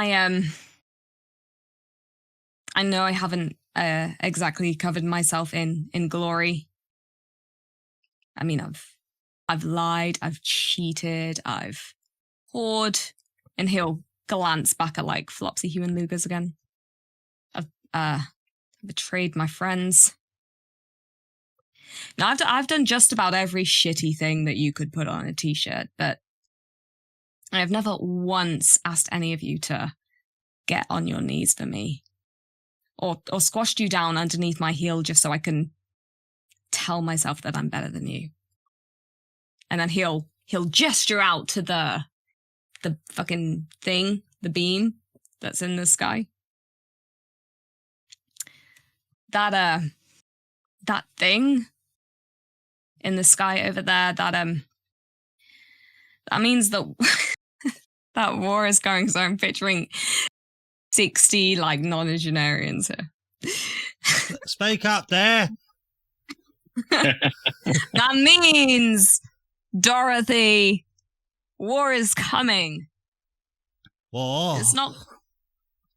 I know I haven't exactly covered myself in glory. I mean, I've lied, I've cheated, I've whored, and he'll glance back at like Flopsy, Hugh, and Lugus again. I've betrayed my friends. Now I've done just about every shitty thing that you could put on a t-shirt, but I've never once asked any of you to get on your knees for me. Or squashed you down underneath my heel just so I can tell myself that I'm better than you. And then he'll gesture out to the fucking thing, the beam that's in the sky. That thing in the sky over there, that means that that war is going. So I'm picturing 60 like nonagenarians here. Speak up there. That means, Dorothy, war is coming. Whoa. It's not.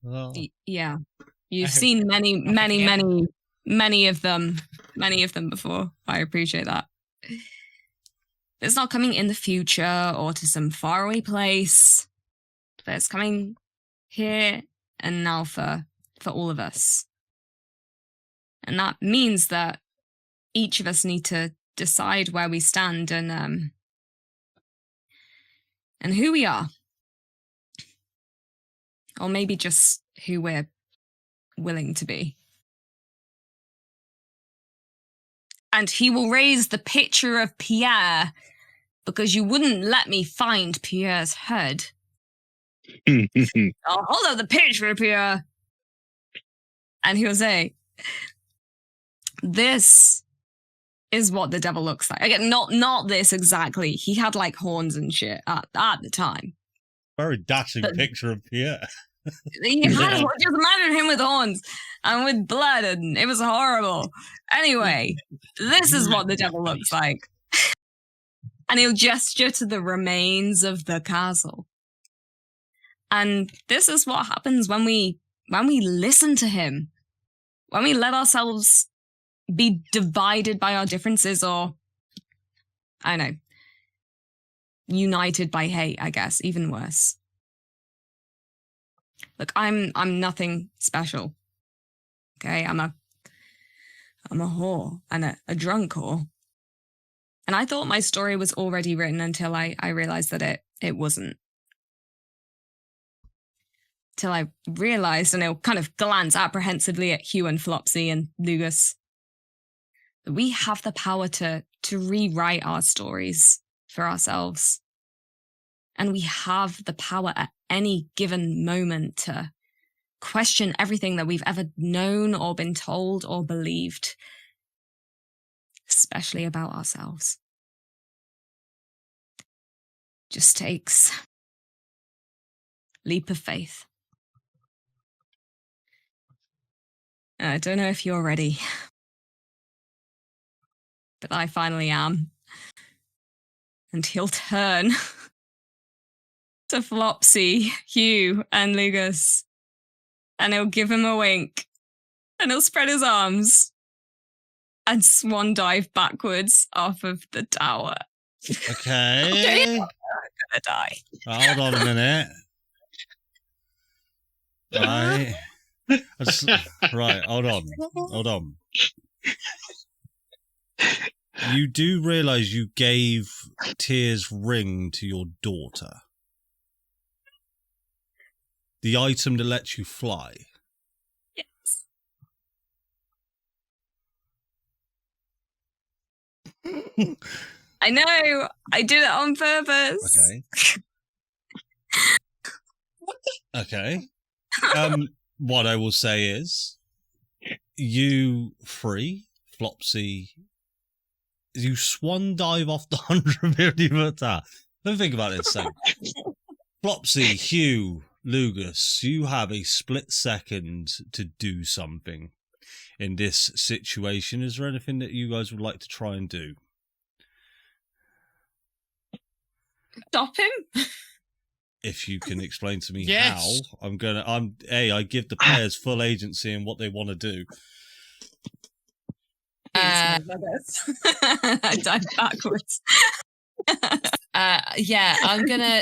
Oh. Yeah, you've seen many of them before. I appreciate that. It's not coming in the future or to some faraway place, but it's coming here and now for all of us. And that means that each of us need to decide where we stand and who we are. Or maybe just who we're willing to be. And he will raise the picture of Pierre because you wouldn't let me find Pierre's head. I'll hold up the picture of Pierre. And he'll say, this is what the devil looks like. Again, not this exactly. He had like horns and shit at the time. Very dashing picture of Pierre. He had, just imagine him with horns and with blood, and it was horrible. Anyway, this is what the devil looks like. And he'll gesture to the remains of the castle. And this is what happens when we listen to him. When we let ourselves be divided by our differences, or, I don't know, united by hate, I guess, even worse. Look, I'm nothing special. Okay, I'm a whore and a drunk whore. And I thought my story was already written until I realized that it wasn't. Till I realized, and I'll kind of glance apprehensively at Hugh and Flopsy and Lugus, that we have the power to rewrite our stories for ourselves. And we have the power at any given moment to question everything that we've ever known or been told or believed, especially about ourselves. Just takes a leap of faith. I don't know if you're ready, but I finally am. And he'll turn to Flopsy, Hugh, and Lugus, and he'll give him a wink, and he'll spread his arms and swan dive backwards off of the tower. Okay. I'm gonna die. Hold on a minute. Right, hold on. You do realise you gave Tyr's ring to your daughter. The item that lets you fly. Yes. I know. I did it on purpose. Okay. What I will say is, you free Flopsy. You swan dive off the 150-foot tower. Let me think about it a second. Flopsy, Hugh, Lugus, you have a split second to do something in this situation. Is there anything that you guys would like to try and do? Stop him? If you can explain to me Yes. how, I give the players full agency in what they want to do. I dive backwards.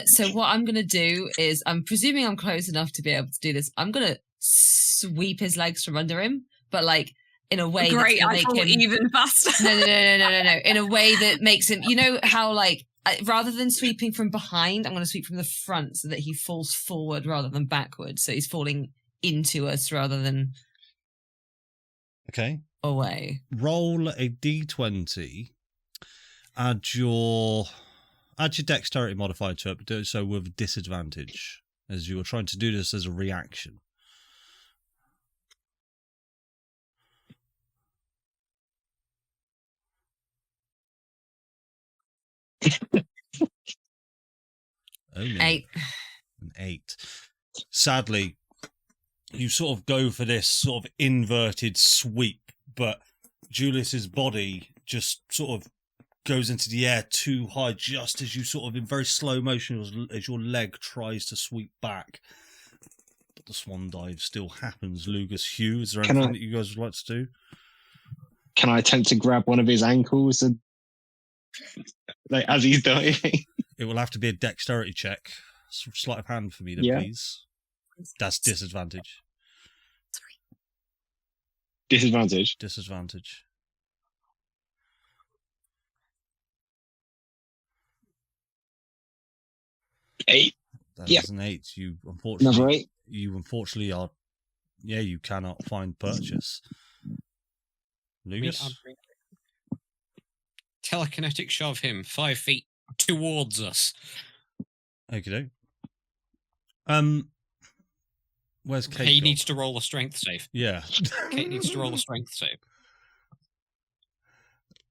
So what I'm gonna do is, I'm presuming I'm close enough to be able to do this. I'm gonna sweep his legs from under him, but like in a way Great, that's gonna I make thought him even faster. No. In a way that makes him, you know how like rather than sweeping from behind, I'm going to sweep from the front so that he falls forward rather than backwards. So he's falling into us rather than away. Roll a d20. Add your dexterity modifier to it, but do so with disadvantage, as you are trying to do this as a reaction. Oh, no. 8. An 8. Sadly, you sort of go for this sort of inverted sweep, but Julius's body just sort of goes into the air too high, just as you sort of in very slow motion as your leg tries to sweep back. But the swan dive still happens. Lugus, Hugh, is there anything that you guys would like to do? Can I attempt to grab one of his ankles and like as he's diving? It will have to be a dexterity check. Sleight of hand for me, then, please. That's disadvantage. Disadvantage. 8. That is an 8. You unfortunately, Another 8. You unfortunately are. Yeah, you cannot find purchase. Lugus? Telekinetic shove him 5 feet towards us. Okay. Where's Kate? He needs to roll a strength save. Yeah. Kate needs to roll a strength save.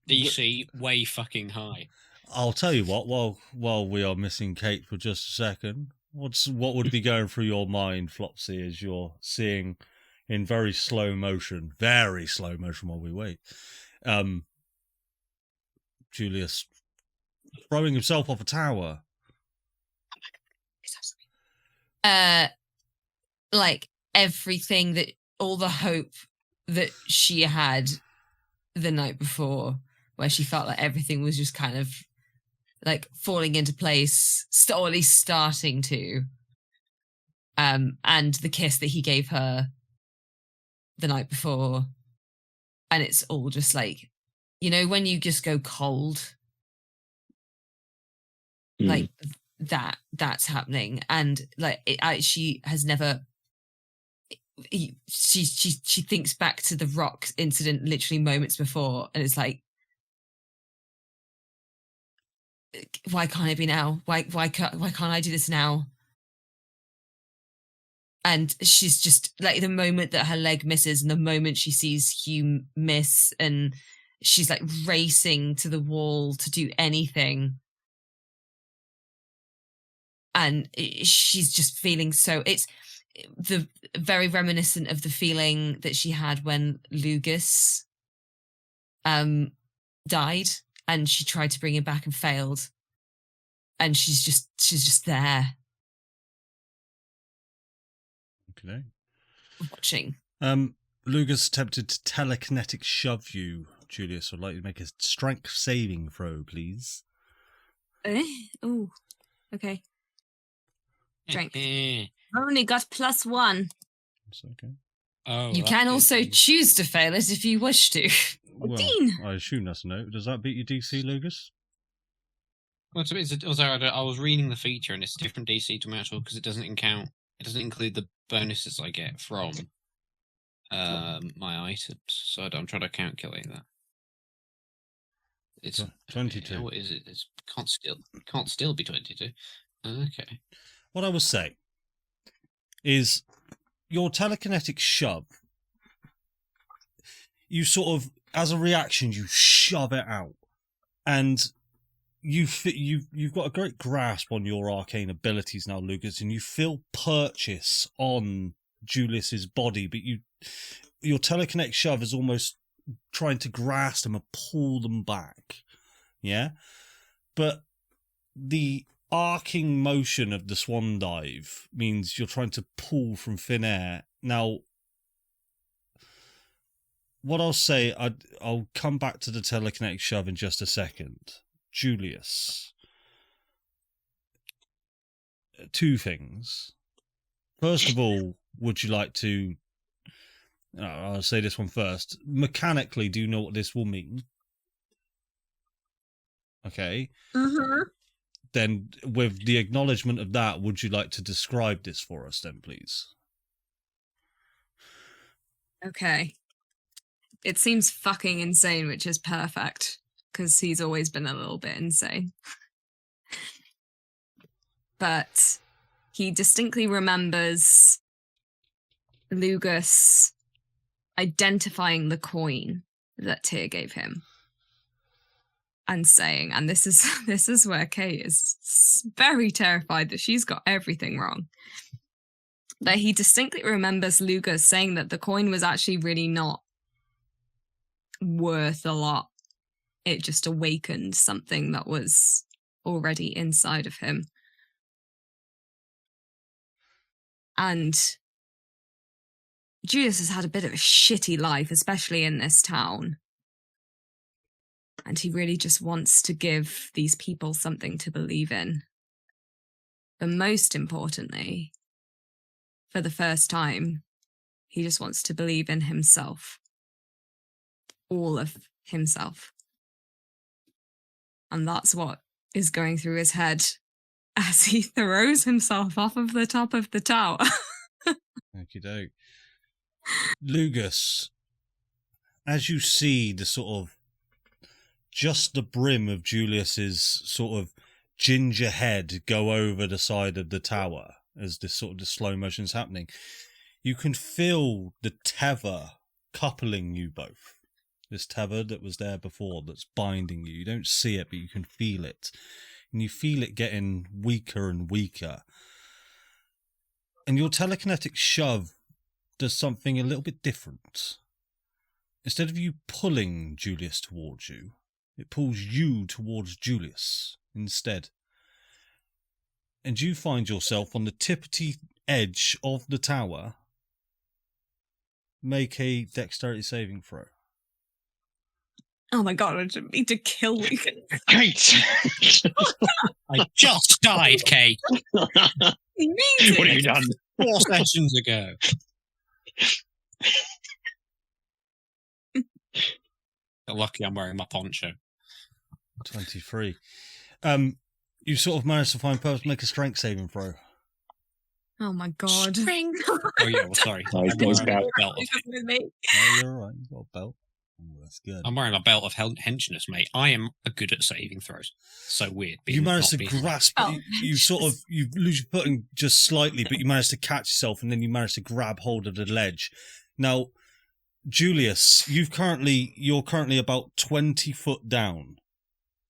DC way fucking high. I'll tell you what. While we are missing Kate for just a second, what would be going through your mind, Flopsy, as you're seeing in very slow motion while we wait, Julius throwing himself off a tower? Like everything that, all the hope that she had the night before, where she felt like everything was just kind of like falling into place, or at least starting to. and the kiss that he gave her the night before. And it's all just like, when you just go cold, like that's happening. And like, she has never, she thinks back to the rock incident literally moments before. And it's like, why can't it be now? Why can't I do this now? And she's just like, the moment that her leg misses and the moment she sees Hugh miss, and she's like racing to the wall to do anything. And she's just feeling it's the very reminiscent of the feeling that she had when Lugus died, and she tried to bring him back and failed. And she's just there. Okay. Watching. Lugus attempted to telekinetic shove you, Julius. I'd like you to make a strength saving throw, please. Oh, okay. Strength. Only got +1. That's okay. Oh, You can also choose to fail it if you wish to. Well, Dean. I assume that's a no. Does that beat your DC, Lugus? Well, I was reading the feature, and it's a different DC to my actual, because it doesn't include the bonuses I get from my items. So I'm trying to calculate that. It's 22. What is it? It can't still be 22. Okay. What I will say is your telekinetic shove, you sort of, as a reaction, you shove it out, and you've got a great grasp on your arcane abilities now, Lugus, and you feel purchase on Julius's body, but your telekinetic shove is almost trying to grasp them and pull them back. Yeah? But the arcing motion of the swan dive means you're trying to pull from thin air. Now, what I'll say, I'll come back to the telekinetic shove in just a second. Julius. 2 things. First of all, would you like to... I'll say this one first. Mechanically, do you know what this will mean? Okay. Mm-hmm. Then, with the acknowledgement of that, would you like to describe this for us then, please? Okay. It seems fucking insane, which is perfect, because he's always been a little bit insane. But he distinctly remembers Lugus identifying the coin that Tyr gave him and saying, and this is where Kate is very terrified that she's got everything wrong. That he distinctly remembers Lugus saying that the coin was actually really not worth a lot. It just awakened something that was already inside of him. And Julius has had a bit of a shitty life, especially in this town. And he really just wants to give these people something to believe in. But most importantly, for the first time, he just wants to believe in himself. All of himself. And that's what is going through his head as he throws himself off of the top of the tower. Okie doke. Lugus, as you see the sort of just the brim of Julius's sort of ginger head go over the side of the tower as this sort of the slow motion is happening, you can feel the tether coupling you both. This tether that was there before that's binding you. You don't see it, but you can feel it. And you feel it getting weaker and weaker. And your telekinetic shove does something a little bit different. Instead of you pulling Julius towards you, it pulls you towards Julius instead. And you find yourself on the tippity edge of the tower. Make a dexterity saving throw. Oh my god, I didn't mean to kill you. Kate! I just died, Kate. What have you done? 4 sessions ago. Lucky I'm wearing my poncho. 23. You sort of managed to find Pearce, make a strength saving throw. Oh my god. Oh yeah, well, sorry. Oh, he's got his belt. Oh, you're alright, you've got a belt. Oh, that's good. I'm wearing a belt of henchness, mate. I am good at saving throws. So weird. You managed to grasp. You sort of you lose your footing just slightly, but you managed to catch yourself, and then you managed to grab hold of the ledge. Now, Julius, you're currently about 20 foot down,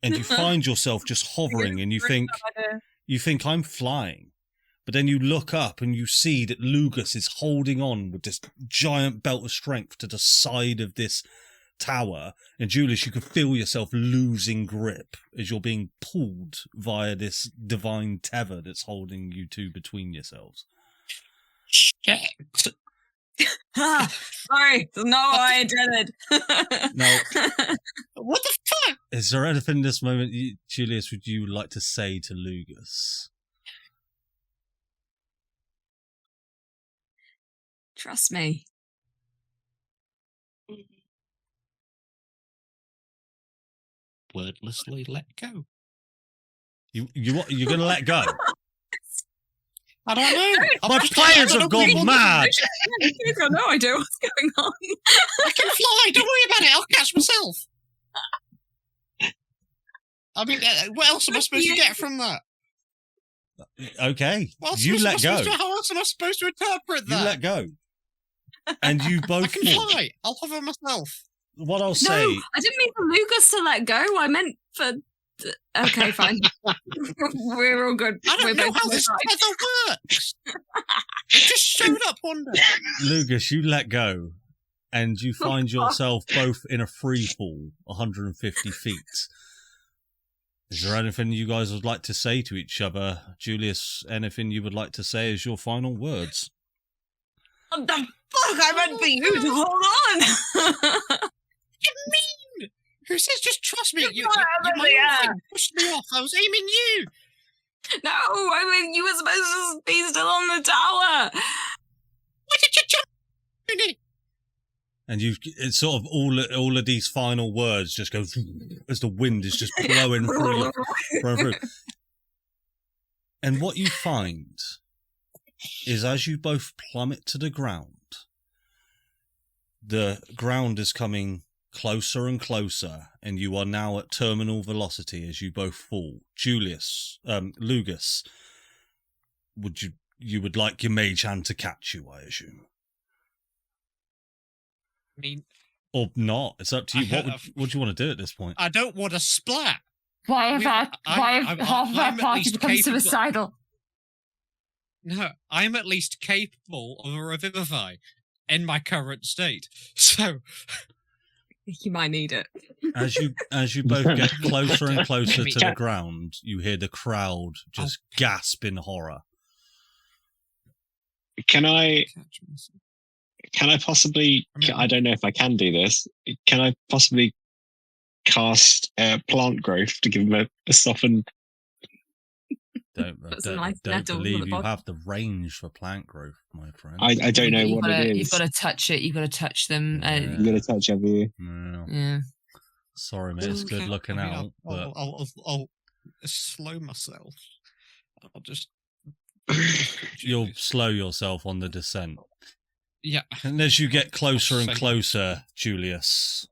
and you find yourself just hovering, and you think I'm flying. But then you look up and you see that Lugus is holding on with this giant belt of strength to the side of this tower. And Julius, you can feel yourself losing grip as you're being pulled via this divine tether that's holding you two between yourselves. Shit. Sorry, no, I did it. Now, What the fuck? is there anything in this moment, Julius, would you like to say to Lugus? Trust me. Wordlessly let go. You're going to let go? I don't know. My players have gone mad. I got no idea what's going on. I can fly. Don't worry about it. I'll catch myself. I mean, what else am I supposed to get from that? Okay, you let go. How else am I supposed to interpret that? You let go. And you both I can fly. I'll hover myself. What I'll say... No, I didn't mean for Lugus to let go. I meant for... Okay, fine. We're all good. I don't know how this tether works. It just showed up one day. Lugus, you let go, and you find yourself both in a free fall, 150 feet. Is there anything you guys would like to say to each other? Julius, anything you would like to say as your final words? What the fuck? I meant for you to hold on. What do you mean? Who says just trust me? You pushed me off. I was aiming you. No, I mean, you were supposed to be still on the tower. Why did you jump in it? And it's sort of all of these final words just go as the wind is just blowing through. And what you find is as you both plummet to the ground is coming closer and closer, and you are now at terminal velocity as you both fall. Lugus, you would like your mage hand to catch you, I assume? I mean, or not? It's up to you. What do you want to do at this point? I don't want to splat. Why if half of our party becomes suicidal? No, I'm at least capable of a revivify in my current state. So you might need it. As you both get closer and closer to the ground, you hear the crowd just gasp in horror. Can I possibly? I don't know if I can do this. Can I possibly cast plant growth to give him a softened? Don't believe you have the range for plant growth, my friend. I don't know what it is. You've got to touch it. You've got to touch them. You've got to touch, have you? Yeah. Sorry, mate. It's good looking out. I'll slow myself. I'll just. You'll slow yourself on the descent. Yeah. And as you get closer and closer, Julius,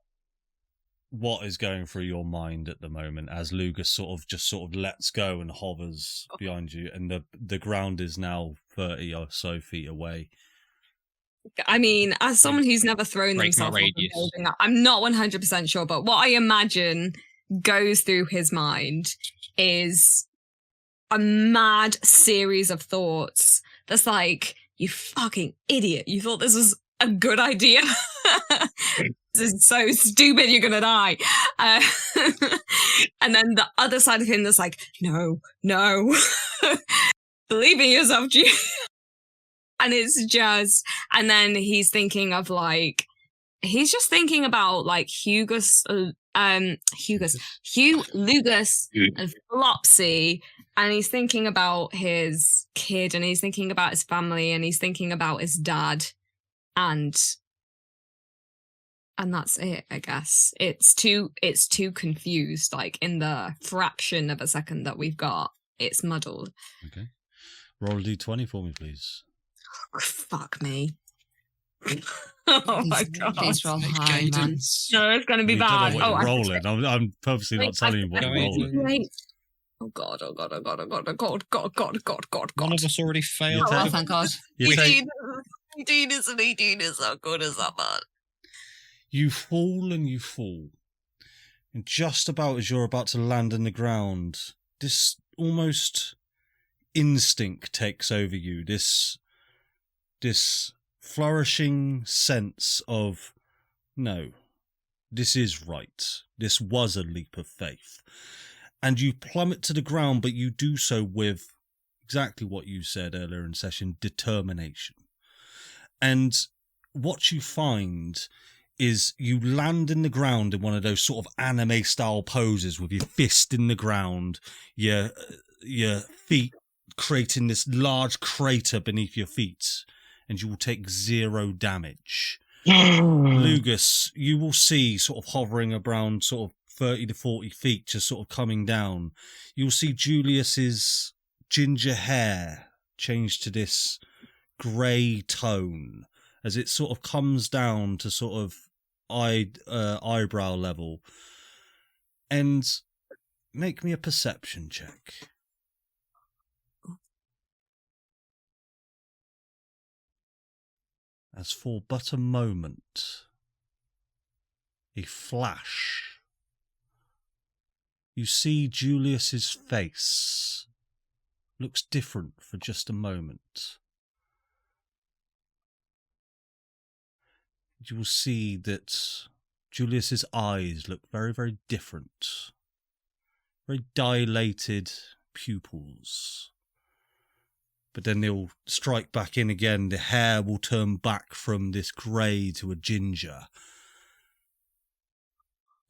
what is going through your mind at the moment as Lugus sort of lets go and hovers behind you, and the ground is now 30 or so feet away? I mean, as someone who's never thrown themselves off a building, I'm not 100% sure, but what I imagine goes through his mind is a mad series of thoughts that's like, you fucking idiot, you thought this was a good idea? This is so stupid, you're gonna die. And then the other side of him that's like, no, believe in yourself, G. And it's just, and then he's just thinking about like Hugus Lugus and Flopsy, and he's thinking about his kid, and he's thinking about his family, and he's thinking about his dad, and that's it, I guess. It's too confused. Like, in the fraction of a second that we've got, it's muddled. Okay. Roll a d20 for me, please. Oh, fuck me. Oh my god. Please roll high, man. No, it's going to be You bad. don't know what you're rolling. I'm purposely not telling you what you're rolling. Oh god. One of us already failed. Oh, thank God. 18 is an 18 is so good as that, man. You fall and you fall. And just about as you're about to land on the ground, this almost instinct takes over you. This flourishing sense of, no, this is right. This was a leap of faith. And you plummet to the ground, but you do so with exactly what you said earlier in session, determination. And what you find is you land in the ground in one of those sort of anime style poses with your fist in the ground, your feet creating this large crater beneath your feet, and you will take 0 damage. Lugus, you will see sort of hovering around sort of 30 to 40 feet, just sort of coming down. You'll see Julius's ginger hair change to this grey tone as it sort of comes down to sort of eyebrow level. And make me a perception check. As for but a moment, a flash, you see Julius's face looks different for just a moment. You will see that Julius's eyes look very, very different. Very dilated pupils. But then they'll strike back in again. The hair will turn back from this grey to a ginger.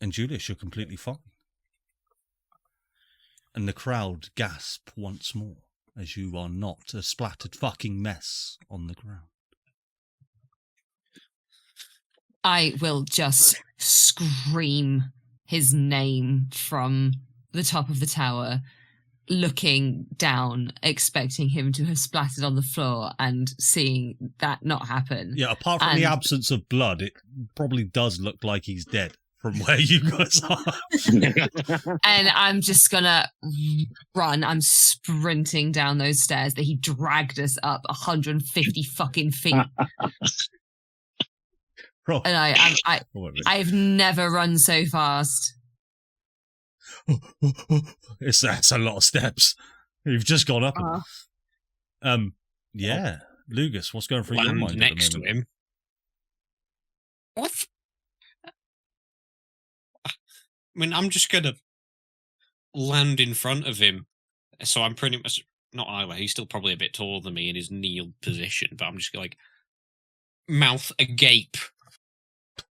And Julius, you're completely fine. And the crowd gasp once more as you are not a splattered fucking mess on the ground. I will just scream his name from the top of the tower, looking down, expecting him to have splattered on the floor and seeing that not happen. Yeah, apart from the absence of blood, it probably does look like he's dead from where you guys are. And I'm just gonna run. I'm sprinting down those stairs that he dragged us up 150 fucking feet. Right. And I've never run so fast. That's a lot of steps. You've just gone up. Yeah, Lugus, what's going through your mind next to him? What? I mean, I'm just gonna land in front of him, so I'm pretty much not either. He's still probably a bit taller than me in his kneel position, but I'm just like mouth agape.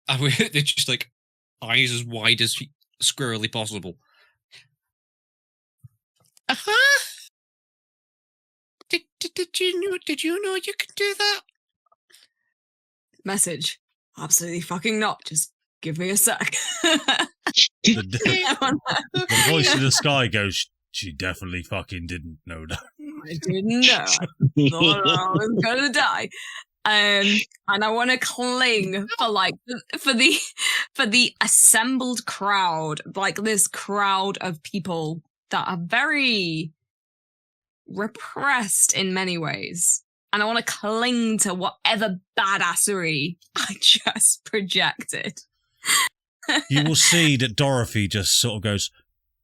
They're just like eyes as wide as squirrely possible. Did you know you could do that? Message. Absolutely fucking not. Just give me a sec. The voice in the sky goes, she definitely fucking didn't know that. I didn't know. I thought I was gonna die. And I want to cling for the assembled crowd, like this crowd of people that are very repressed in many ways. And I want to cling to whatever badassery I just projected. You will see that Dorothy just sort of goes,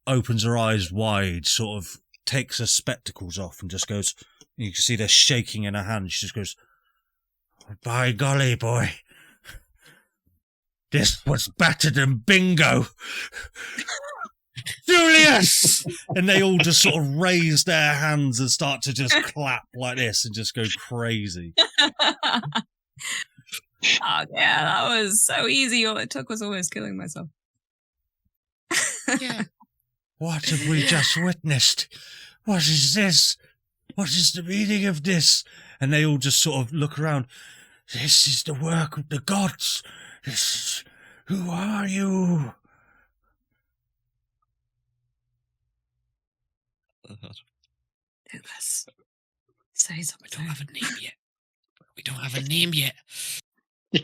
opens her eyes wide, sort of takes her spectacles off and just goes, you can see they're shaking in her hand. She just goes, by golly, boy, this was better than bingo. Julius! And they all just sort of raise their hands and start to just clap like this and just go crazy. Oh, yeah, that was so easy. All it took was almost killing myself. Yeah. What have we just witnessed? What is this? What is the meaning of this? And they all just sort of look around. This is the work of the gods. Who are you? Lugus, say something. We don't have a name yet. We don't have a name yet. I'm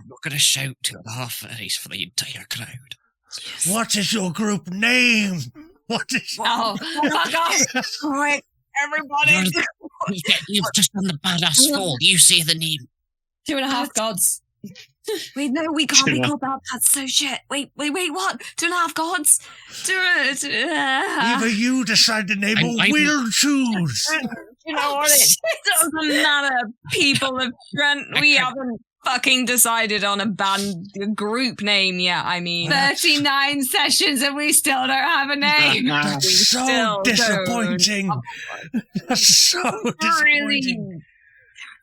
not going to shout to the half-fairies for the entire crowd. Yes. What is your group name? What is... Oh, fuck off! Quick, everybody! You've just done the badass fall. You say the name. 2.5 gods. Wait, no, we can't be called that. That's so shit. Wait, what? 2.5 gods? Either you decide the name or we'll choose. You know what? It doesn't matter, people of Trent. We haven't fucking decided on a group name yet. I mean, 39 sessions and we still don't have a name. That's so disappointing. That's so disappointing.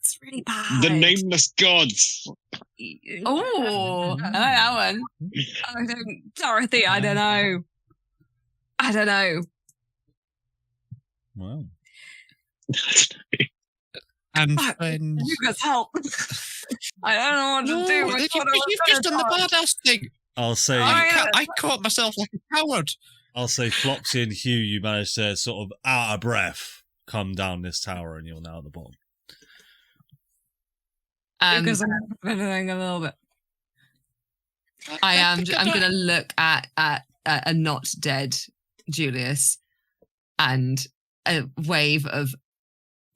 That's really bad. The nameless gods. Oh, I like that one. Dorothy, I don't know. Wow. And you guys help. I don't know what to do. You've just done the badass thing. I'll say... I caught myself like a coward. I'll say Flopsy and Hugh, you managed to sort of, out of breath, come down this tower and you're now at the bottom. Because I'm everything a little bit. I'm going to look at a not dead Julius and a wave of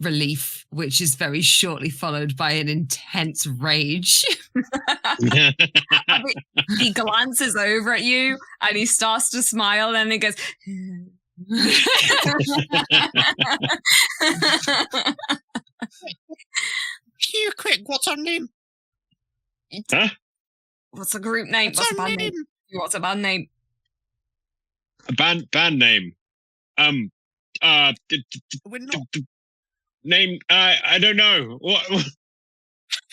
relief, which is very shortly followed by an intense rage. He glances over at you and he starts to smile and he goes... You quick, what's her name? Huh? What's a group name? What's a band name? What's a band name? A band name. We're not. Name. I don't know. What?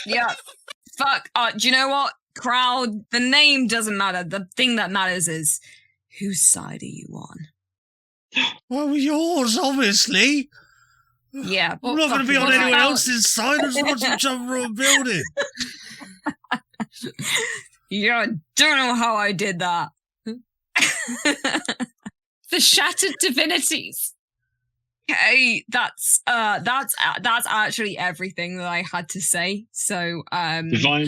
Yeah. Fuck. Do you know what? Crowd. The name doesn't matter. The thing that matters is whose side are you on? Well, yours, obviously. Yeah. I'm not going to be on anyone else's side. I just want to jump from a building. Yeah, I don't know how I did that. The shattered divinities. Okay, that's actually everything that I had to say. So Divine.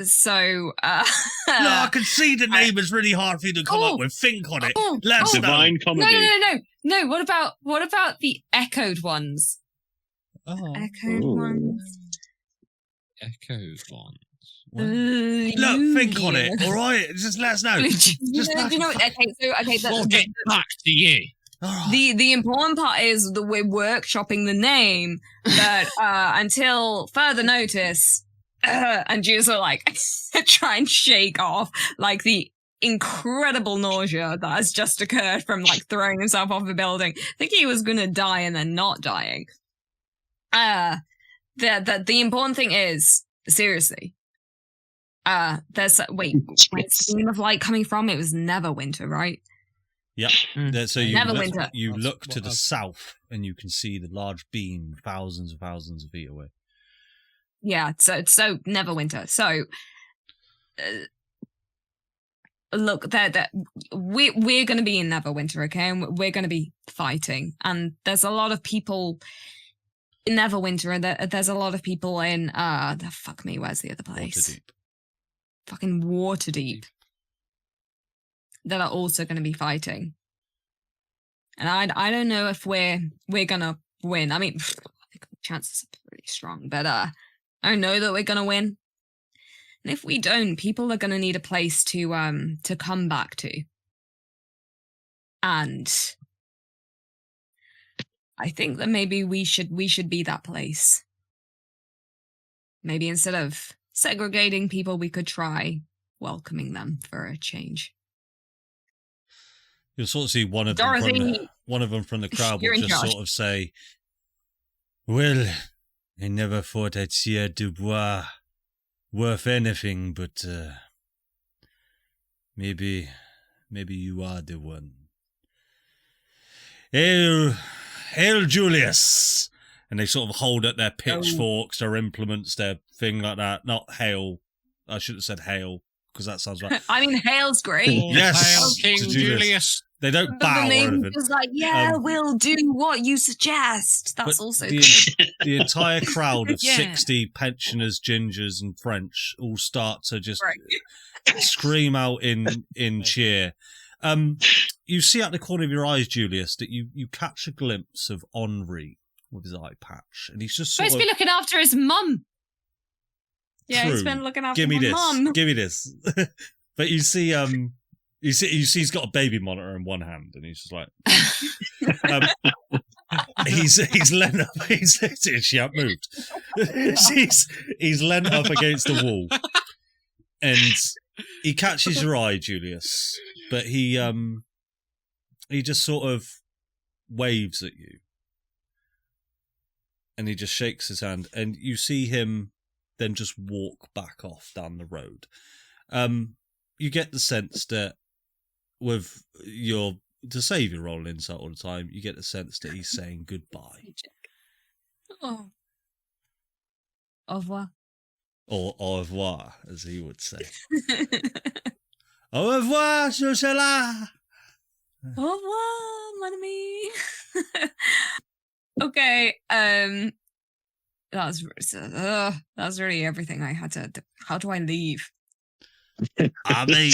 So no, I can see the name is really hard for you to come up with. Think on it. Let's Divine comedy. No. What about the echoed ones? Oh. Echoed ones. Echoed ones. Look, think on it. All right, just let us know. You know, okay. We'll get back to you. The important part is that we're workshopping the name, but until further notice, and Julius will like try and shake off like the incredible nausea that has just occurred from like throwing himself off the building. I think he was gonna die and then not dying. The important thing is, seriously, where's the beam of light coming from? It was Neverwinter, right? Yep. So you look to the south and you can see the large beam thousands of feet away. Yeah, so Neverwinter. So look, we're going to be in Neverwinter, okay? And we're going to be fighting. And there's a lot of people in Neverwinter, and there's a lot of people in where's the other place? Waterdeep. Fucking Waterdeep. That are also going to be fighting. And I don't know if we're gonna win. I mean, I think the chances are pretty strong, but I don't know that we're gonna win. And if we don't, people are gonna need a place to come back to. And I think that maybe we should be that place. Maybe instead of segregating people, we could try welcoming them for a change. You'll sort of see one of Dorothy, them from the crowd will just charge. sort of say, "Well, I never thought I'd see a Dubois worth anything, but Maybe you are the one. Hail, Julius! And they sort of hold up their pitchforks, their implements, their thing like that. Not hail. I should have said hail, because that sounds right. I mean, hail's great. Yes, Hail King to Julius. They don't But bow the or anything. name was like, we'll do what you suggest. That's also good. The entire crowd of Yeah. 60 pensioners, gingers, and French all start to just scream out in cheer. You see out the corner of your eyes, Julius, that you catch a glimpse of Henri with his eye patch, and he's just Supposed to be looking after his mum. Yeah, True. he's been looking after Give me my this. mum. Give me this. But you see he's got a baby monitor in one hand, and he's just like, he's leant up. She hasn't moved. he's leant up against the wall, and he catches your eye, Julius. But he just sort of waves at you, and he just shakes his hand, and you see him then just walk back off down the road. You get the sense that with to save your roll insight all the time, you get the sense that he's saying goodbye. Oh. Au revoir. Or au revoir, as he would say. Au revoir, Susela! Au revoir, mon ami. Okay, that's really everything I had to. How do I leave? I mean,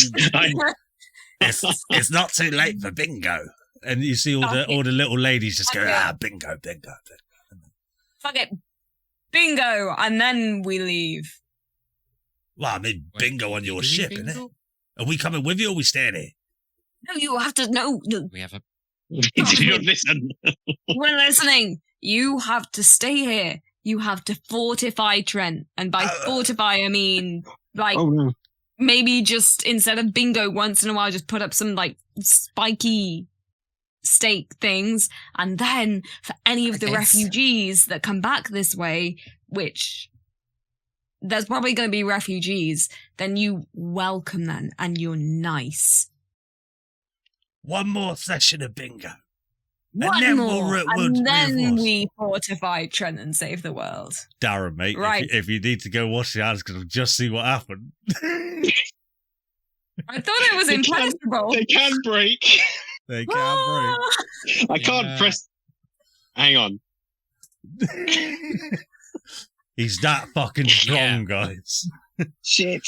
it's not too late for bingo. And you see all the little ladies just go, bingo. Fuck it, bingo, and then we leave. Well, I mean, bingo on your ship, bingo? innit? Are we coming with you or are we staying here? No, you have to. No. We have a You listen. We're listening. You have to stay here. You have to fortify Trent, and by fortify I mean like. Oh no. Maybe just instead of bingo once in a while, just put up some like spiky stake things. And then for any of the refugees that come back this way, which there's probably going to be refugees, then you welcome them and you're nice. One more session of bingo. One then more, and then reinforce. we fortify Trent and save the world. Darren, mate, Right. if you need to go wash your hands, because I'll just see what happened. I thought it was They can- impenetrable. They can break. They can't I can't press. Hang on. break. He's that fucking strong, guys. Shit.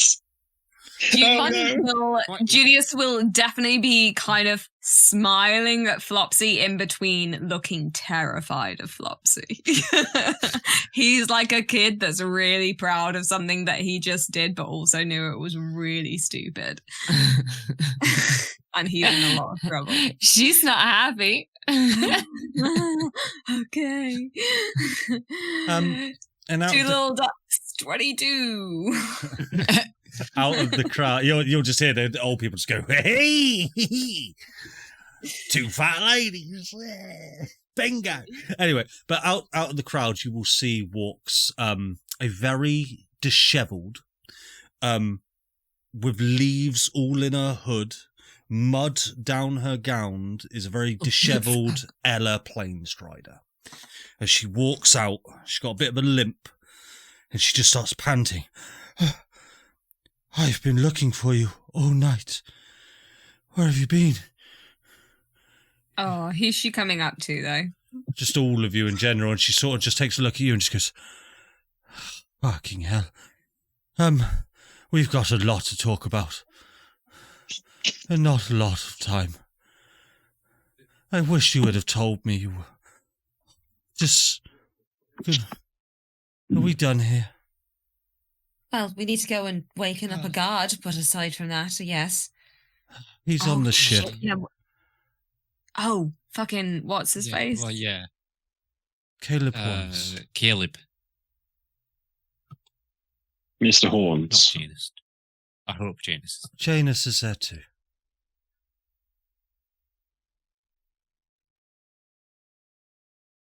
Oh, Julius will definitely be kind of smiling at Flopsy in between looking terrified of Flopsy. He's like a kid that's really proud of something that he just did, but also knew it was really stupid. And he's in a lot of trouble. She's not happy. Okay. And out Two of, the, little ducks, 22. out of the crowd, you'll just hear the old people just go, hey, two fat ladies, bingo. Anyway, but out of the crowd, you will see walks a very dishevelled, with leaves all in her hood, mud down her gown, is a very dishevelled Ella Planestrider. As she walks out, she's got a bit of a limp, and she just starts panting. I've been looking for you all night. Where have you been? Oh, who's she coming up to, though? Just all of you in general, and she sort of just takes a look at you and just goes, fucking hell. We've got a lot to talk about. And not a lot of time. I wish you would have told me you were... Just... Are we done here? Well, we need to go and waken up a guard, but aside from that, yes. He's on the ship. Yeah. Oh, fucking, what's his face? Well, yeah. Caleb Horns. Caleb. Mr. Not Horns. Janus. I hope Janus. Janus is there too.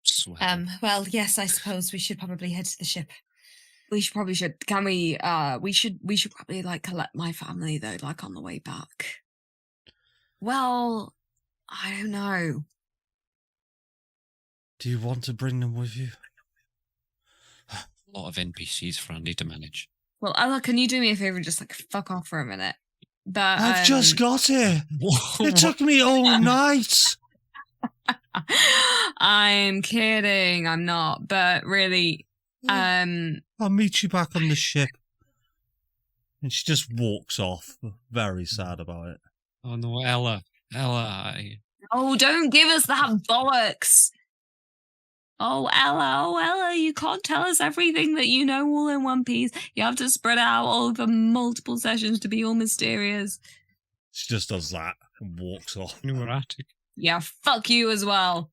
Swear. Well, yes, I suppose we should probably head to the ship. We should. Can we? We should probably like collect my family though, like on the way back. Well, I don't know. Do you want to bring them with you? A lot of NPCs for Andy to manage. Well, Ella, can you do me a favor and just like fuck off for a minute? But I've just got here. It took me all night. I'm kidding. I'm not. But really, I'll meet you back on the ship. And she just walks off, very sad about it. Oh no, Ella. Oh, don't give us that bollocks. Oh, Ella, you can't tell us everything that you know all in one piece. You have to spread out over multiple sessions to be all mysterious. She just does that and walks off. You were Attic. Yeah, fuck you as well.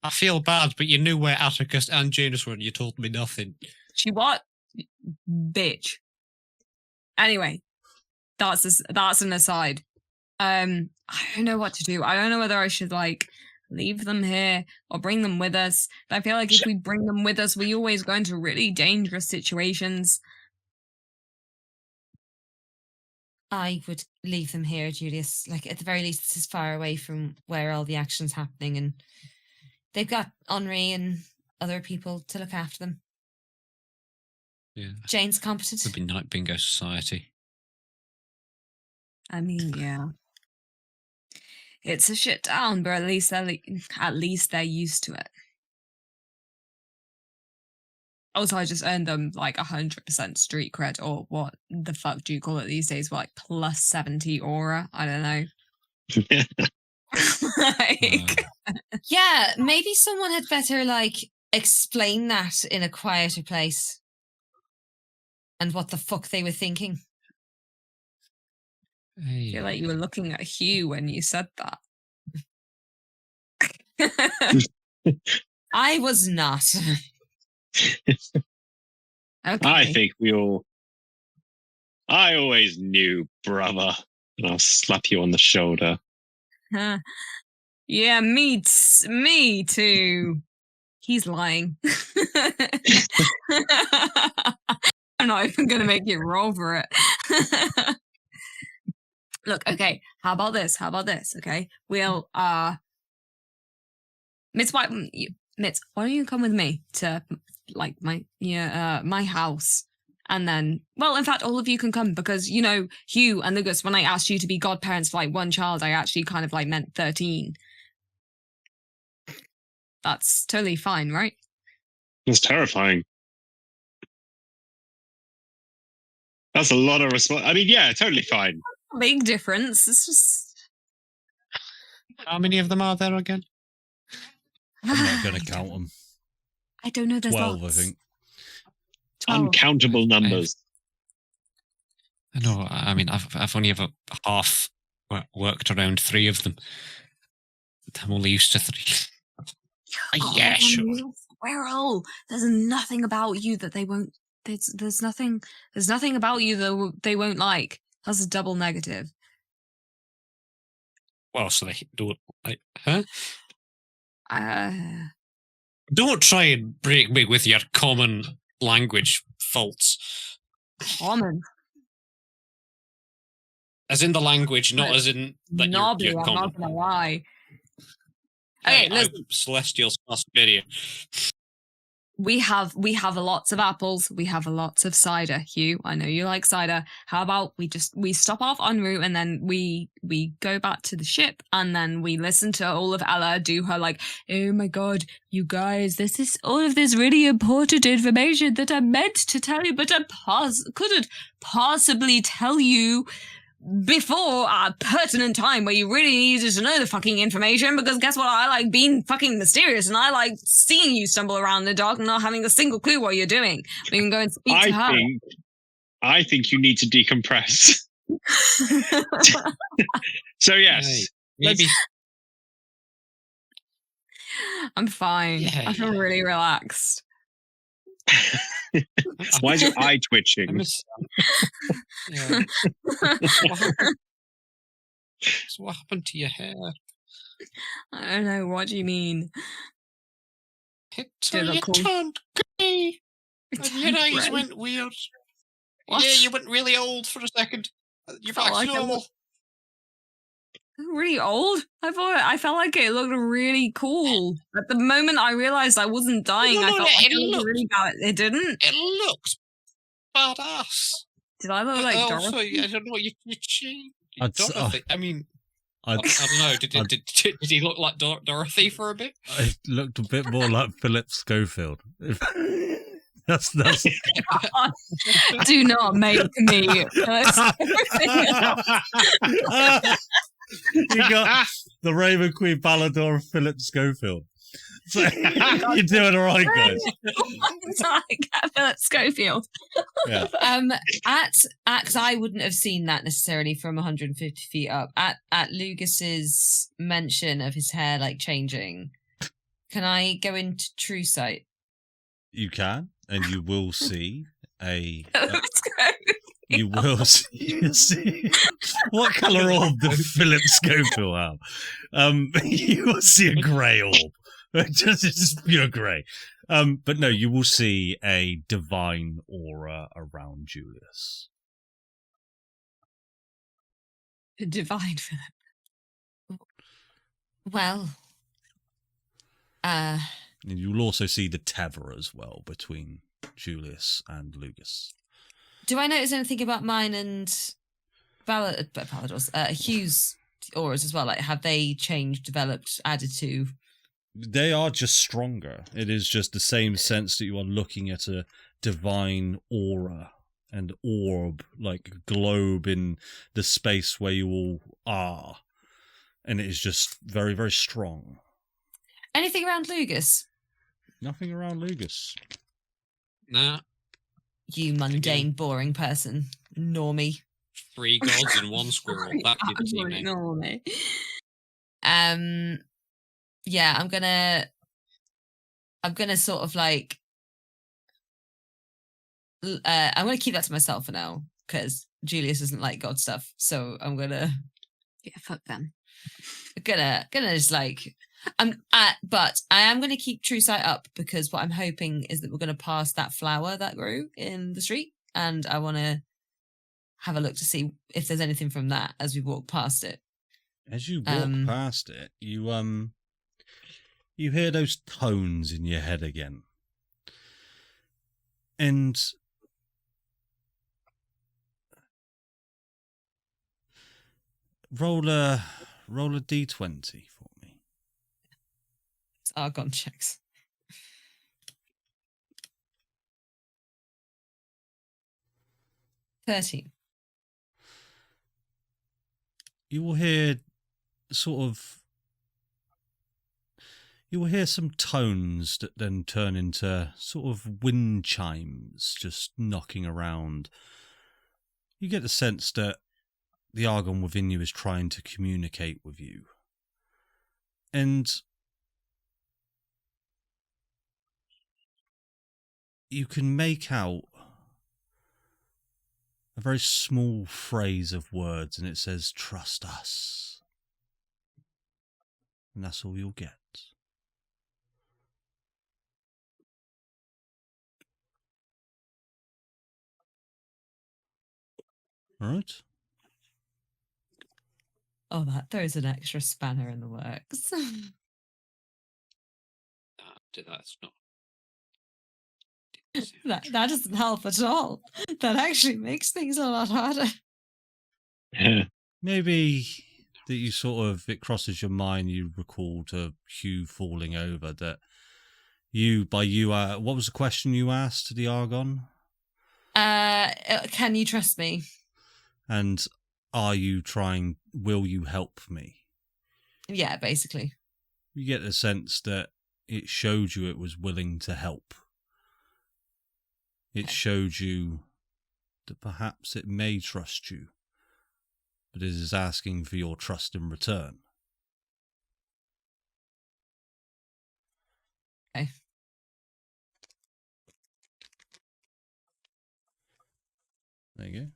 I feel bad, but you knew where Atticus and Janus were and you told me nothing. She what? Bitch. Anyway, that's an aside. I don't know what to do. I don't know whether I should like leave them here or bring them with us. But I feel like if we bring them with us, we always go into really dangerous situations. I would leave them here, Julius. Like, at the very least, this is far away from where all the action's happening, and they've got Henri and other people to look after them. Yeah. Jane's competent. Could be Night Bingo Society. I mean, yeah. It's a shit town, but at least they're used to it. Also, I just earned them like 100% street cred, or what the fuck do you call it these days? Like plus 70 aura? I don't know. Like, yeah, maybe someone had better like explain that in a quieter place. And what the fuck they were thinking. Hey. I feel like you were looking at Hugh when you said that. I was not. Okay. I think I always knew, brother. And I'll slap you on the shoulder. Yeah, me too. He's lying. I'm not even going to make you roll for it. Look, okay, how about this? Okay, we'll, Mitz, why don't you come with me to, like, my house? And then, well, in fact, all of you can come because, you know, Hugh and Lugus, when I asked you to be godparents for, like, one child, I actually kind of, like, meant 13. That's totally fine, right? It's terrifying. That's a lot of I mean, yeah, totally fine. Big difference. It's just... How many of them are there again? I'm not going to count them. I don't know. There's 12, lots. I think. 12. Uncountable numbers. I know. I mean, I've only ever half worked around 3 of them. I'm only used to 3. Yeah, sure. Squirrel. There's nothing about you that they won't. There's nothing about you that they won't like. That's a double negative. Well, so they don't like, huh? Don't try and break me with your common language faults. Common. As in the language, not as in that Nobby, you're I'm common. not gonna lie. Hey, Okay, listen. Celestial Suspiria. We have lots of apples. We have lots of cider. Hugh, I know you like cider. How about we stop off en route and then we go back to the ship and then we listen to all of Ella do her like, oh my god, you guys, this is all of this really important information that I meant to tell you, but I couldn't possibly tell you before a pertinent time where you really needed to know the fucking information, because guess what? I like being fucking mysterious and I like seeing you stumble around in the dark and not having a single clue what you're doing. We can go and speak to her. I think you need to decompress. So yes. Maybe. I'm fine. Yeah, I feel really relaxed. Why is your eye twitching? Yeah. What happened to your hair? I don't know. What do you mean? It Yeah, turned grey. And your eyes went weird. What? Yeah, you went really old for a second. You're back Felt to like I normal. Really old? I felt like it looked really cool. At the moment I realized I wasn't dying, I felt like it looked really bad. It didn't? It looks badass. Did I look But like also, Dorothy? I don't know, you changed. I'd- Dorothy. I mean, I I'd- don't know. Did he look like Dorothy for a bit? It looked a bit more like Philip Schofield. That's Do not make me. You got the Raven Queen Baldur of Philip Schofield. So, you're doing all right, guys. Like Philip Schofield. Yeah. Because I wouldn't have seen that necessarily from 150 feet up. At Lugus's mention of his hair like changing, can I go into true sight? You can, and you will see a. You will see what colour orb did Philip Schofield have? You will see a grey orb. just pure grey. But no, you will see a divine aura around Julius. Divine Philip. Well, and you'll also see the tether as well between Julius and Lugus. do I notice anything about mine and Baldur's, Hugh's auras as well? Like, have they changed, developed, added to? They are just stronger. It is just the same sense that you are looking at a divine aura and orb, like a globe in the space where you all are. And it is just very, very strong. Anything around Lugus? Nothing around Lugus. Nah. You mundane, boring person. Normie. 3 gods and 1 squirrel. That'd be the team name. Normie. Yeah, I'm gonna sort of like I'm gonna keep that to myself for now because Julius doesn't like God stuff. So I'm gonna fuck them. Gonna just like but I am gonna keep true sight up because what I'm hoping is that we're gonna pass that flower that grew in the street, and I want to have a look to see if there's anything from that as we walk past it. As you walk past it, you hear those tones in your head again. And roll a d20 for me. It's Argon checks. $13. You will hear some tones that then turn into sort of wind chimes just knocking around. You get the sense that the Argon within you is trying to communicate with you. And you can make out a very small phrase of words, and it says, "Trust us." And that's all you'll get. All right. Oh, that throws an extra spanner in the works. That's not. that doesn't help at all. That actually makes things a lot harder. Maybe that you sort of, it crosses your mind, you recall to Hugh falling over that what was the question you asked to the Argon? Can you trust me? And will you help me? Yeah, basically. You get the sense that it showed you it was willing to help. It showed you that perhaps it may trust you, but it is asking for your trust in return. Okay. There you go.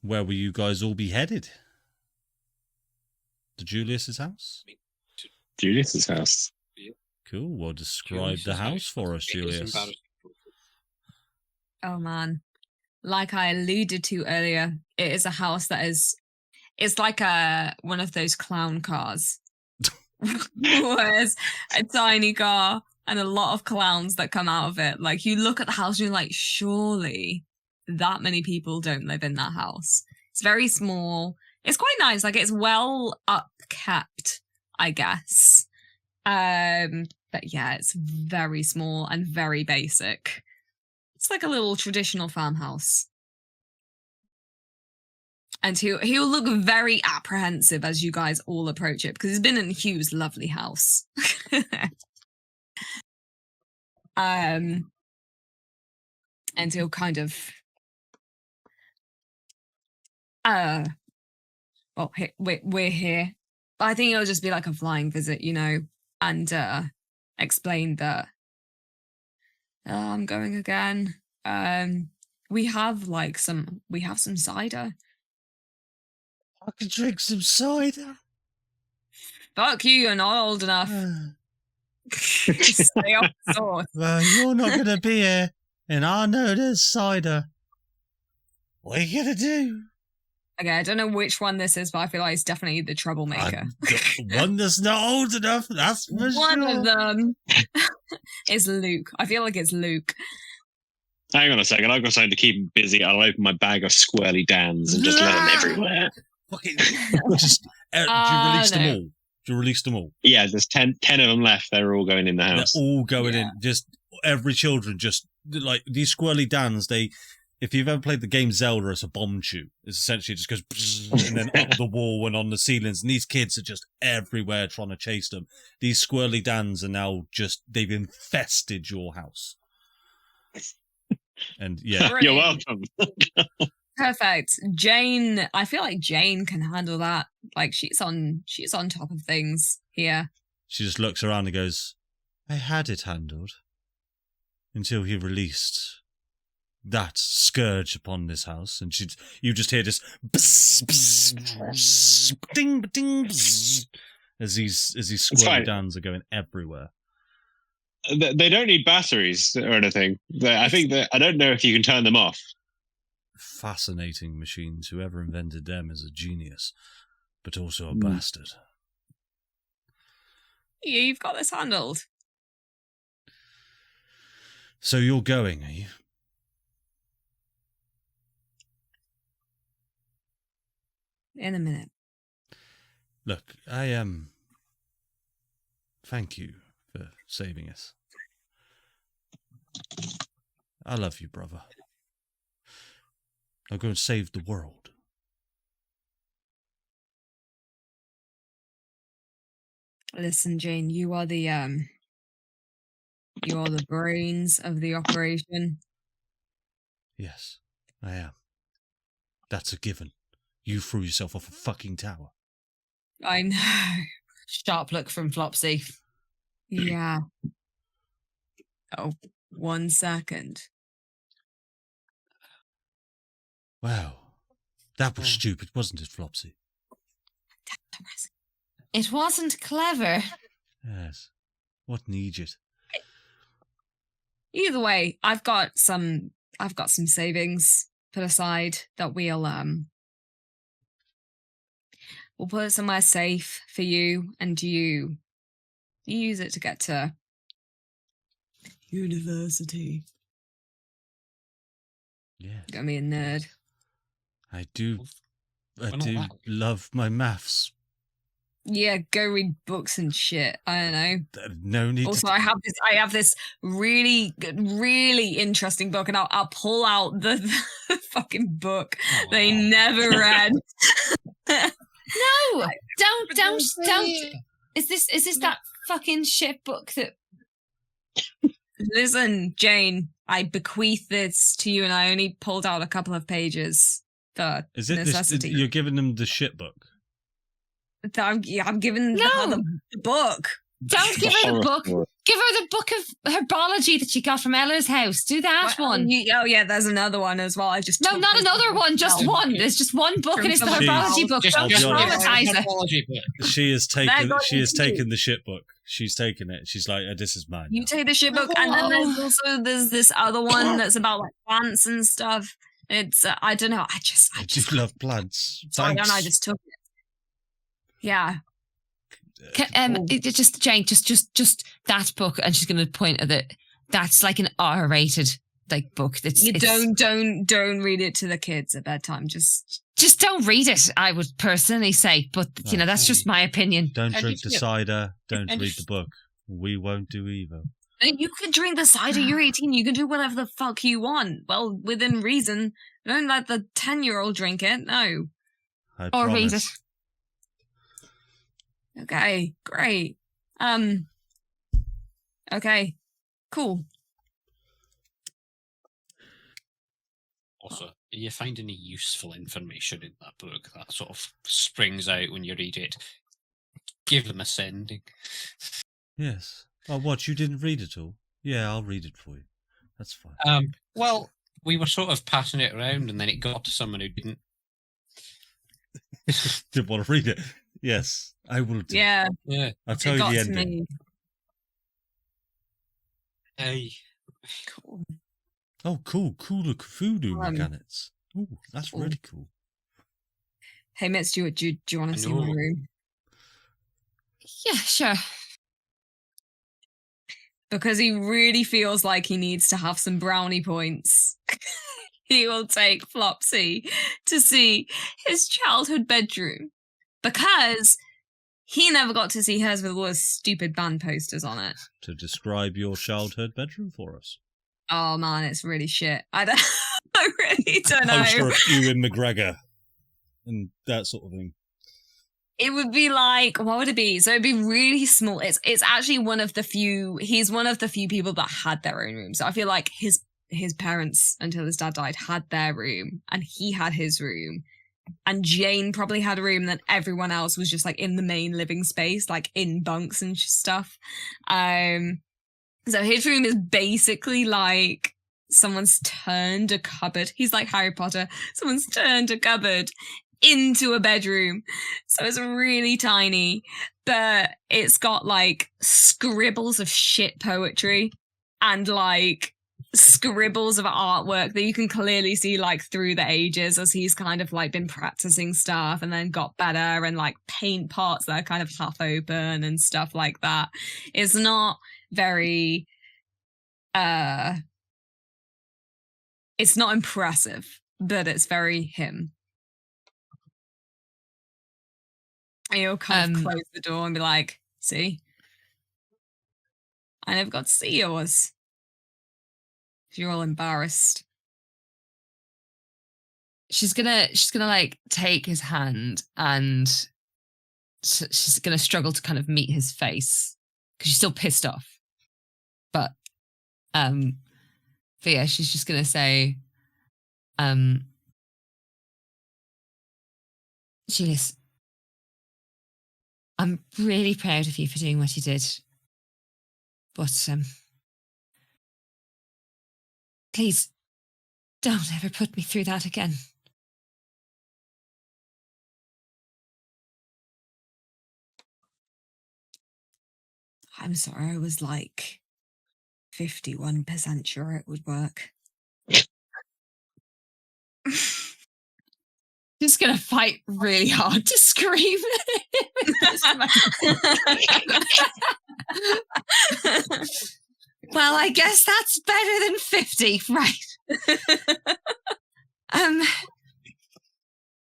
Where will you guys all be headed? To Julius's house? Julius's house. Cool. Well, describe the house for us, Julius. Oh man, like I alluded to earlier, it is a house that it's like one of those clown cars. Whereas a tiny car and a lot of clowns that come out of it. Like, you look at the house and you're like, surely that many people don't live in that house. It's very small. It's quite nice. Like, it's well upkept, I guess. But yeah, it's very small and very basic. It's like a little traditional farmhouse. And he'll look very apprehensive as you guys all approach it, because he's been in Hugh's lovely house. And he'll kind of well, we're here. I think it'll just be like a flying visit, you know, and explain that I'm going again. We have some cider. I can drink some cider. Fuck you, you're not old enough. Stay off the source. Well, you're not going to be here, and I know there's cider. What are you going to do? Okay, I don't know which one this is, but I feel like it's definitely the troublemaker. One that's not old enough, that's for sure. One of them is Luke. I feel like it's Luke. Hang on a second, I've got something to keep him busy. I'll open my bag of squirrely Dans and just let them everywhere. Fucking, do you release them all? Do you release them all? Yeah, there's 10 of them left. They're all going in the house. They're all going in. Just every children, just like these squirrely Dans, if you've ever played the game Zelda, it's a bomb shoot. It's essentially just goes and then up the wall and on the ceilings. And these kids are just everywhere trying to chase them. These squirrely Dans are now they've infested your house. And yeah. You're welcome. Perfect. Jane, I feel like Jane can handle that. Like, she's on top of things here. She just looks around and goes, I had it handled until he released that scourge upon this house. And you just hear this bzz, bzz, ding, ding, bzz, as these squirrely Dans are going everywhere. They don't need batteries or anything. I don't know if you can turn them off. Fascinating machines. Whoever invented them is a genius, but also a bastard. Yeah, you've got this handled. So you're going, are you? In a minute. Look, I thank you for saving us. I love you, brother. I'll go and save the world. Listen, Jane, you are the brains of the operation. Yes, I am. That's a given. You threw yourself off a fucking tower. I know. Sharp look from Flopsy. Yeah. Oh, 1 second. Wow. That was stupid, wasn't it, Flopsy? It wasn't clever. Yes. What an idiot. Either way, I've got some savings put aside that we'll put it somewhere safe for you, and you use it to get to university. Yeah. Gonna be a nerd. I do love my maths. Yeah, go read books and shit. I don't know. No need. Also, I have this really, really interesting book, and I'll pull out the fucking book they never read. No, don't. Is this that fucking shit book that? Listen, Jane, I bequeath this to you, and I only pulled out a couple of pages for necessity. You're giving them the shit book? I'm giving her the book. Don't give her the book. Give her the book of herbology that she got from Ella's house. Do that one. Oh yeah, there's another one as well. No, not another one. Just one. There's just one book, and it's the herbology book. Don't traumatize her. She has taken the shit book. she's taken it. She's like, this is mine. You now. take the shit book, and then there's this other one that's about like plants and stuff. It's I don't know. I do love plants. Sorry, and I just took it. Yeah. Just Jane, just that book, and she's going to point at it. That's like an R-rated like book. Don't read it to the kids at bedtime. Just don't read it. I would personally say, but you know that's just my opinion. Don't drink the cider. Don't read the book. We won't do either. You can drink the cider. You're 18. You can do whatever the fuck you want. Well, within reason. Don't let the 10-year-old drink it. No. Or read it. Okay, great. Okay, cool. Also, do you find any useful information in that book that sort of springs out when you read it? Give them a sending. Yes. Oh, what? You didn't read it all? Yeah, I'll read it for you. That's fine. Well, we were sort of passing it around, and then it got to someone who didn't want to read it. Yes, I will do. Yeah. I'll tell you the ending. Me. Hey. Cool. Oh, cool. Cooler voodoo mechanics. Ooh, that's really cool. Hey, Mitz, do you want to see my room? Yeah, sure. Because he really feels like he needs to have some brownie points. He will take Flopsy to see his childhood bedroom. Because he never got to see hers with all those stupid band posters on it. To describe your childhood bedroom for us. Oh man, it's really shit. I really don't know. Poster of Ewan McGregor and that sort of thing. It would be like, what would it be? So it'd be really small. It's actually one of the few. He's one of the few people that had their own room. So I feel like his parents, until his dad died, had their room, and he had his room. And Jane probably had a room, and then everyone else was just like in the main living space, like in bunks and stuff. So his room is basically like someone's turned a cupboard. He's like Harry Potter. Someone's turned a cupboard into a bedroom. So it's really tiny, but it's got like scribbles of shit poetry and like scribbles of artwork that you can clearly see like through the ages as he's kind of like been practicing stuff and then got better, and like paint pots that are kind of half open and stuff like that. It's not very it's not impressive, but it's very him. And he'll kind of close the door and be like, see, I never got to see yours. You're all embarrassed. She's gonna like take his hand, and she's gonna struggle to kind of meet his face because she's still pissed off. But yeah, she's just gonna say, Julius, I'm really proud of you for doing what you did. But please don't ever put me through that again. I'm sorry, I was like 51% sure it would work. Just gonna fight really hard to scream. Well, I guess that's better than 50, right?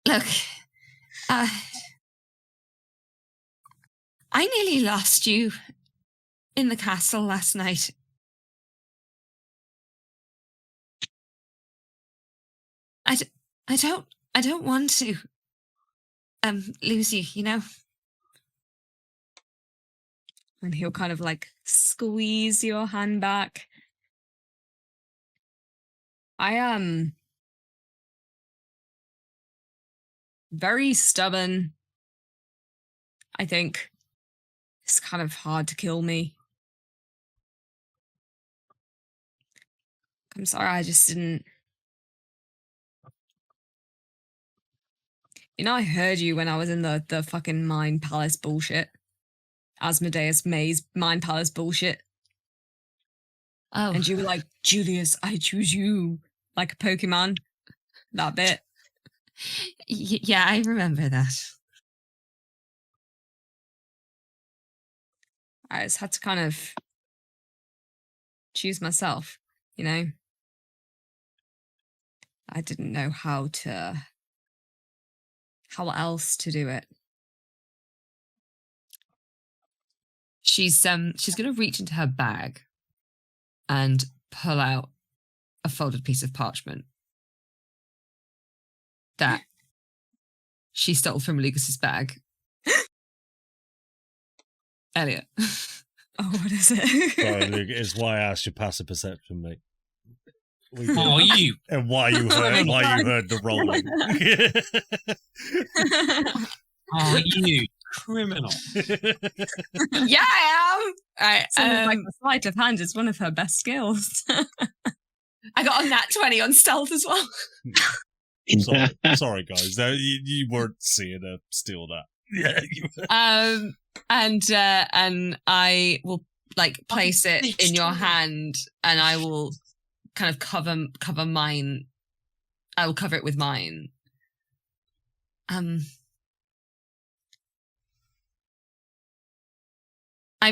Look, I nearly lost you in the castle last night. I don't want to lose you, you know? And he'll kind of like squeeze your hand back. I am very stubborn. I think it's kind of hard to kill me. I'm sorry, I just didn't. You know, I heard you when I was in the fucking Mind Palace bullshit. Asmodeus May's Mind Palace bullshit. Oh, And you were like, Julius, I choose you. Like a Pokemon. That bit. Yeah, I remember that. I just had to kind of choose myself, you know? I didn't know how else to do it. She's gonna reach into her bag and pull out a folded piece of parchment that she stole from Lugus's bag. Elliot. Oh, what is it? Sorry, Luke, it's why I asked you passive perception, mate. Oh, you. And why you heard the rolling. Oh, you criminal. Yeah, I am. Right, Something like the sleight of hand is one of her best skills. I got a nat 20 on stealth as well. Sorry, guys. You weren't seeing her steal that. Yeah. And I will like place it in your hand, and I will kind of cover mine. I will cover it with mine. I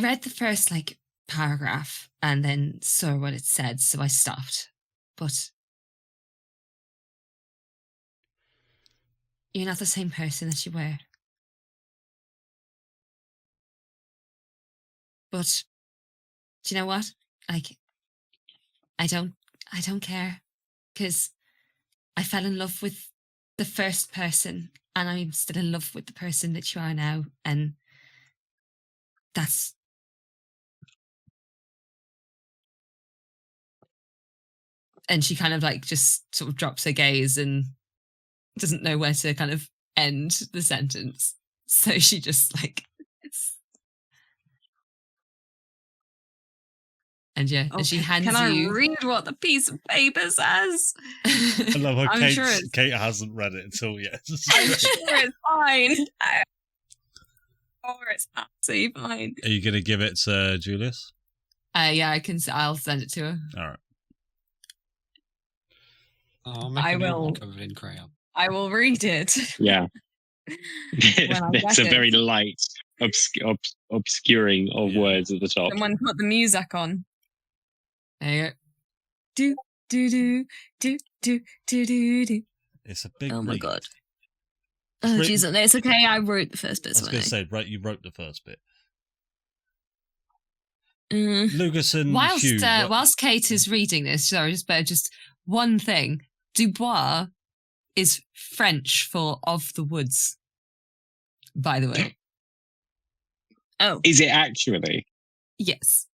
read the first like paragraph and then saw what it said, so I stopped. But you're not the same person that you were. But do you know what? Like, I don't care, because I fell in love with the first person, and I'm still in love with the person that you are now, and that's. And she kind of like just sort of drops her gaze and doesn't know where to kind of end the sentence, so she just like. And yeah, and she hands Can you. I read what the piece of paper says? I love how I'm sure Kate hasn't read it until yet. I'm sure it's fine. It's absolutely fine. Are you going to give it to Julius? Yeah, I'll send it to her. All right. I will. Covered in crayon. I will read it. Yeah. It's a very light obscuring of words at the top. Someone put the music on. There you go. Do do do do do do do do. It's a big. Oh my read. god. Oh Jesus, it's okay. I wrote the first bit. I was going to say, right, you wrote the first bit. Mm. Lugus and Hugh. Whilst Kate is reading this, sorry, just one thing. Dubois is French for of the woods, by the way. Oh. Is it actually? Yes.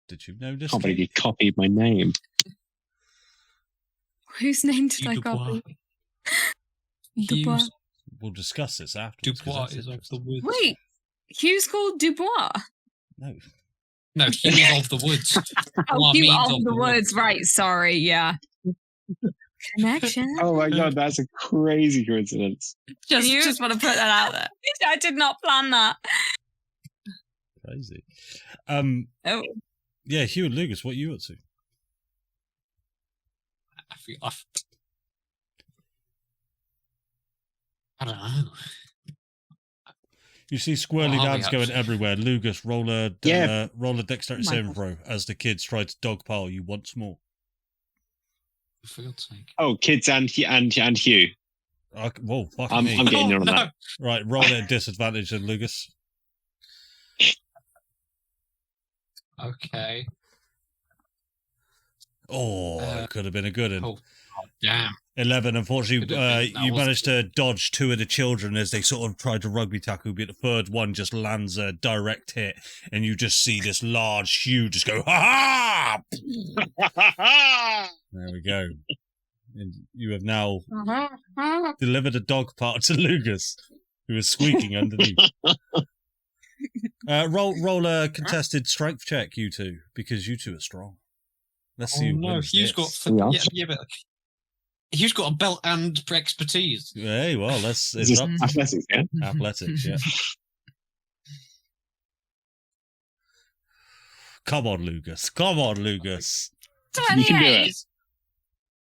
Did you notice? I can't believe you copied my name. Whose name did I copy? Dubois. We'll discuss this afterwards. Dubois is of the woods. Wait, Hugh's called Dubois. No, Hugh is of the woods. Oh, Hugh of the woods. Right, sorry, yeah. Connection. Oh my god, that's a crazy coincidence. Just want to put that out there. I did not plan that. crazy. Oh. Yeah, Hugh and Lugus, what are you up to? I don't know. You see squirrely dads going everywhere. Lugus, roll a dexterity saving throw as the kids try to dogpile you once more. For God's sake. Oh, kids and Hugh. Whoa, fuck I'm me. getting in on that. Right, roll it at disadvantage then, Lugus. Okay. Oh, it could have been a good one. Oh, damn. 11. Unfortunately, you managed to dodge two of the children as they sort of tried to rugby tackle, but the third one just lands a direct hit, and you just see this large Hugh just go, ha ha! There we go. And you have now delivered a dog part to Lugus, who is squeaking underneath. Roll a contested strength check, you two, because you two are strong. Let's see. No, Hugh's got. But Hugh's got a belt and expertise. Hey, well, it's athletics, yeah. Athletics, yeah. Come on, Lugus. Come on, Lugus. You can do it.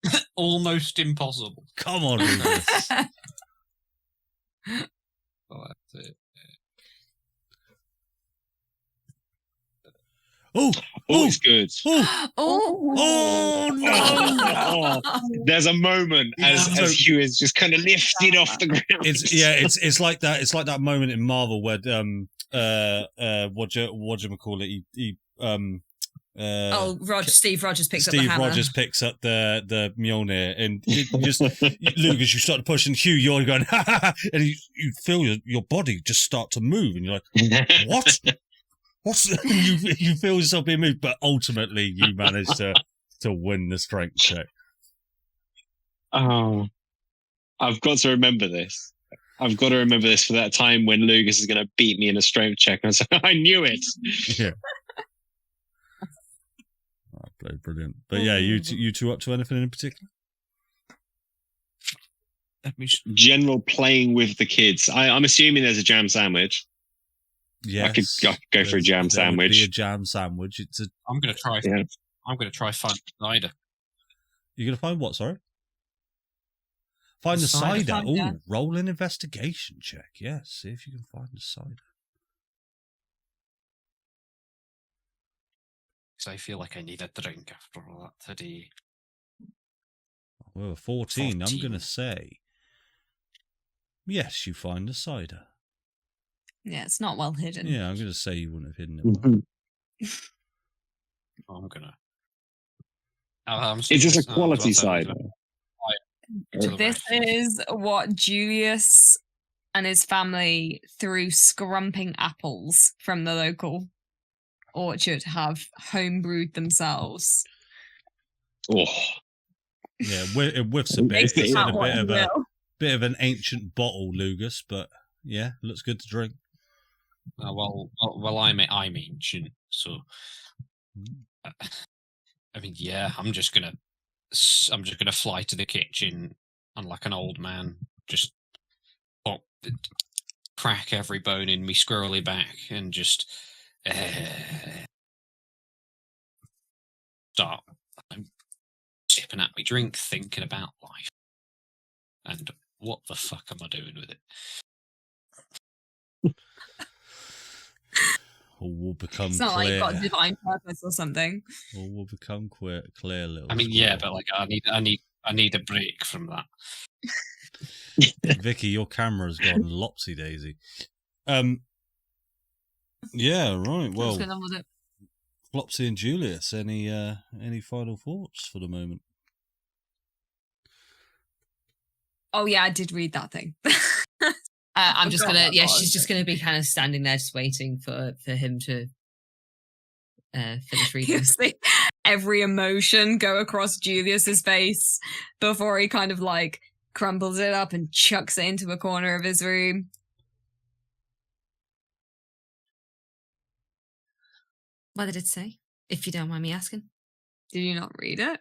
28. Almost impossible. Come on, Lugus. Oh, that's it. Oh, Oh, it's good. oh, Oh, no! There's a moment as Hugh is just kind of lifted off the ground. It's like that. It's like that moment in Marvel where what do you call it? Steve Rogers picks up the Steve hammer. Rogers picks up the Mjolnir, and Lugus, you start to push, and Hugh, you're going, and you feel your body just start to move, and you're like, what? You feel yourself being moved, but ultimately you manage to win the strength check. Oh, I've got to remember this. I've got to remember this for that time when Lugus is going to beat me in a strength check. And I was like, I knew it. Yeah. Brilliant. But yeah, you two up to anything in particular? General playing with the kids. I'm assuming there's a jam sandwich. Yes, I could go for a jam sandwich. Be a jam sandwich. I'm gonna try. Yeah. I'm gonna try find cider. You're gonna find what? Sorry. Find the cider. Oh, roll an investigation check. Yes, see if you can find the cider. Because I feel like I need a drink after all that today. Well, 14. I'm gonna say. Yes, you find the cider. Yeah, it's not well hidden. Yeah, I'm going to say you wouldn't have hidden it. I'm gonna. Is this a quality cider? This is what Julius and his family, through scrumping apples from the local orchard, have homebrewed themselves. Oh, yeah, it whiffs a bit. It's a bit of an ancient bottle, Lugus, but yeah, looks good to drink. Well, I'm ancient, so I mean, yeah, I'm just gonna fly to the kitchen and, like an old man, just crack every bone in me squirrely back and just start sipping at me drink, thinking about life and what the fuck am I doing with it. All will become it's not clear. like you've got a divine purpose or something. All will become clear, little. I mean, yeah, but like I need a break from that. Vicky, your camera's gone lopsy daisy. Yeah, right. Well, what's going on with it? Flopsy and Julius, any final thoughts for the moment? Oh yeah, I did read that thing. I'm just gonna. Yeah, she's just gonna be kind of standing there, just waiting for him to finish reading. Every emotion go across Julius's face before he kind of like crumbles it up and chucks it into a corner of his room. What did it say? If you don't mind me asking. Did you not read it?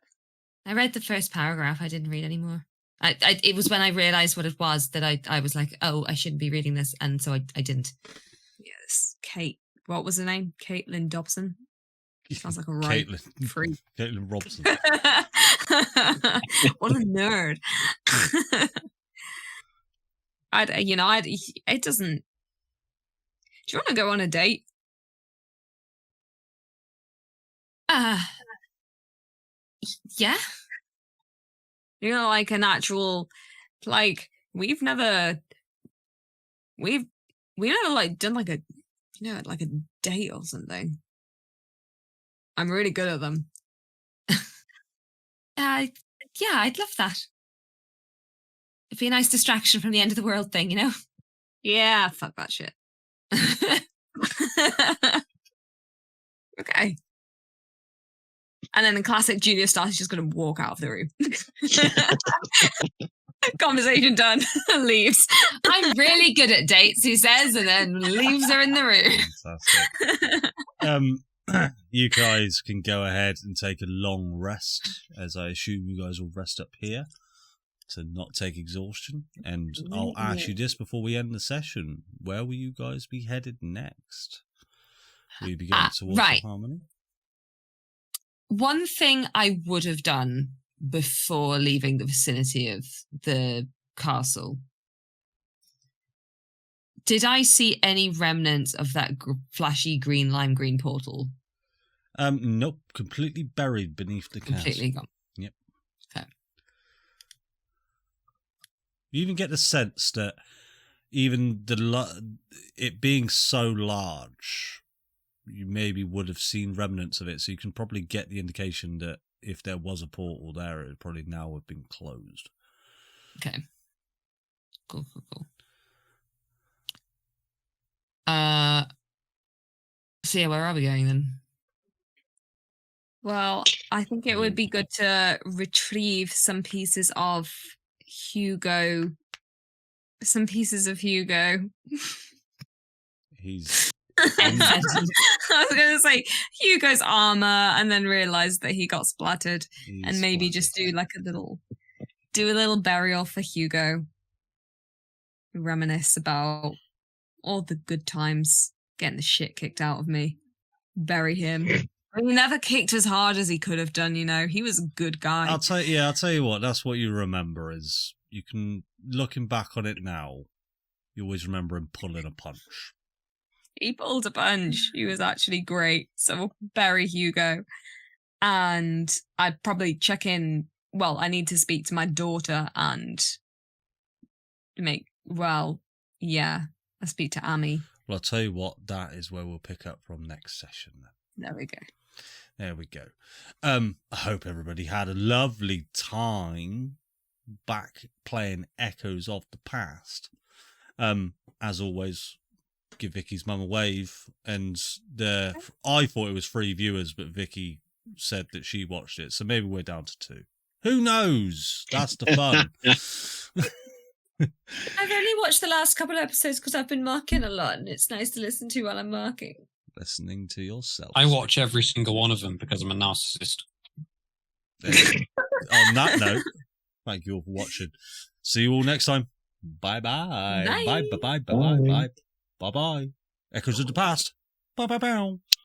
I read the first paragraph. I didn't read anymore. It was when I realised what it was that I was like, oh, I shouldn't be reading this, and so I didn't. Yes, Kate. What was her name? Caitlin Dobson. Sounds like a right freak. Caitlin Robson. What a nerd. It doesn't. Do you want to go on a date? Yeah. You know, like an actual, like we've never like done like a, you know, like a date or something. I'm really good at them. Yeah, I'd love that. It'd be a nice distraction from the end of the world thing, you know? Yeah, fuck that shit. Okay. And then in classic Julius style, he's just going to walk out of the room. Conversation done. Leaves. I'm really good at dates, he says, and then leaves her in the room. You guys can go ahead and take a long rest, as I assume you guys will rest up here to not take exhaustion. And I'll ask you this before we end the session. Where will you guys be headed next? Will you be going towards the Harmony? one thing I would have done before leaving the vicinity of the castle. Did I see any remnants of that flashy lime green portal? Nope. Completely buried beneath the castle. Completely gone. Yep. Okay. You even get the sense that even it being so large, you maybe would have seen remnants of it, so you can probably get the indication that if there was a portal there, it would probably now have been closed. Okay. Cool. So yeah, where are we going then? Well, I think it would be good to retrieve some pieces of Hugo. He's... I was going to say Hugo's armor and then realize that he got splattered and maybe just do a little burial for Hugo. Reminisce about all the good times, getting the shit kicked out of me. Bury him. He never kicked as hard as he could have done, He was a good guy. I'll tell you what, that's what you remember is you can, looking back on it now, you always remember him pulling a punch. He pulled a punch. He was actually great. So we'll bury Hugo. And I'd probably check in. Well, I need to speak to my daughter and I speak to Amy. Well, I'll tell you what, that is where we'll pick up from next session. There we go. I hope everybody had a lovely time back playing Echoes of the Past. As always, give Vicky's mum a wave. And I thought it was 3 viewers, but Vicky said that she watched it. So maybe we're down to 2. Who knows? That's the fun. I've only watched the last couple of episodes because I've been marking a lot, and it's nice to listen to while I'm marking. Listening to yourself. I watch every single one of them because I'm a narcissist. On that note, thank you all for watching. See you all next time. Bye bye. Bye. Bye bye bye bye bye bye bye bye. Echoes of the Past. Bye bye bye.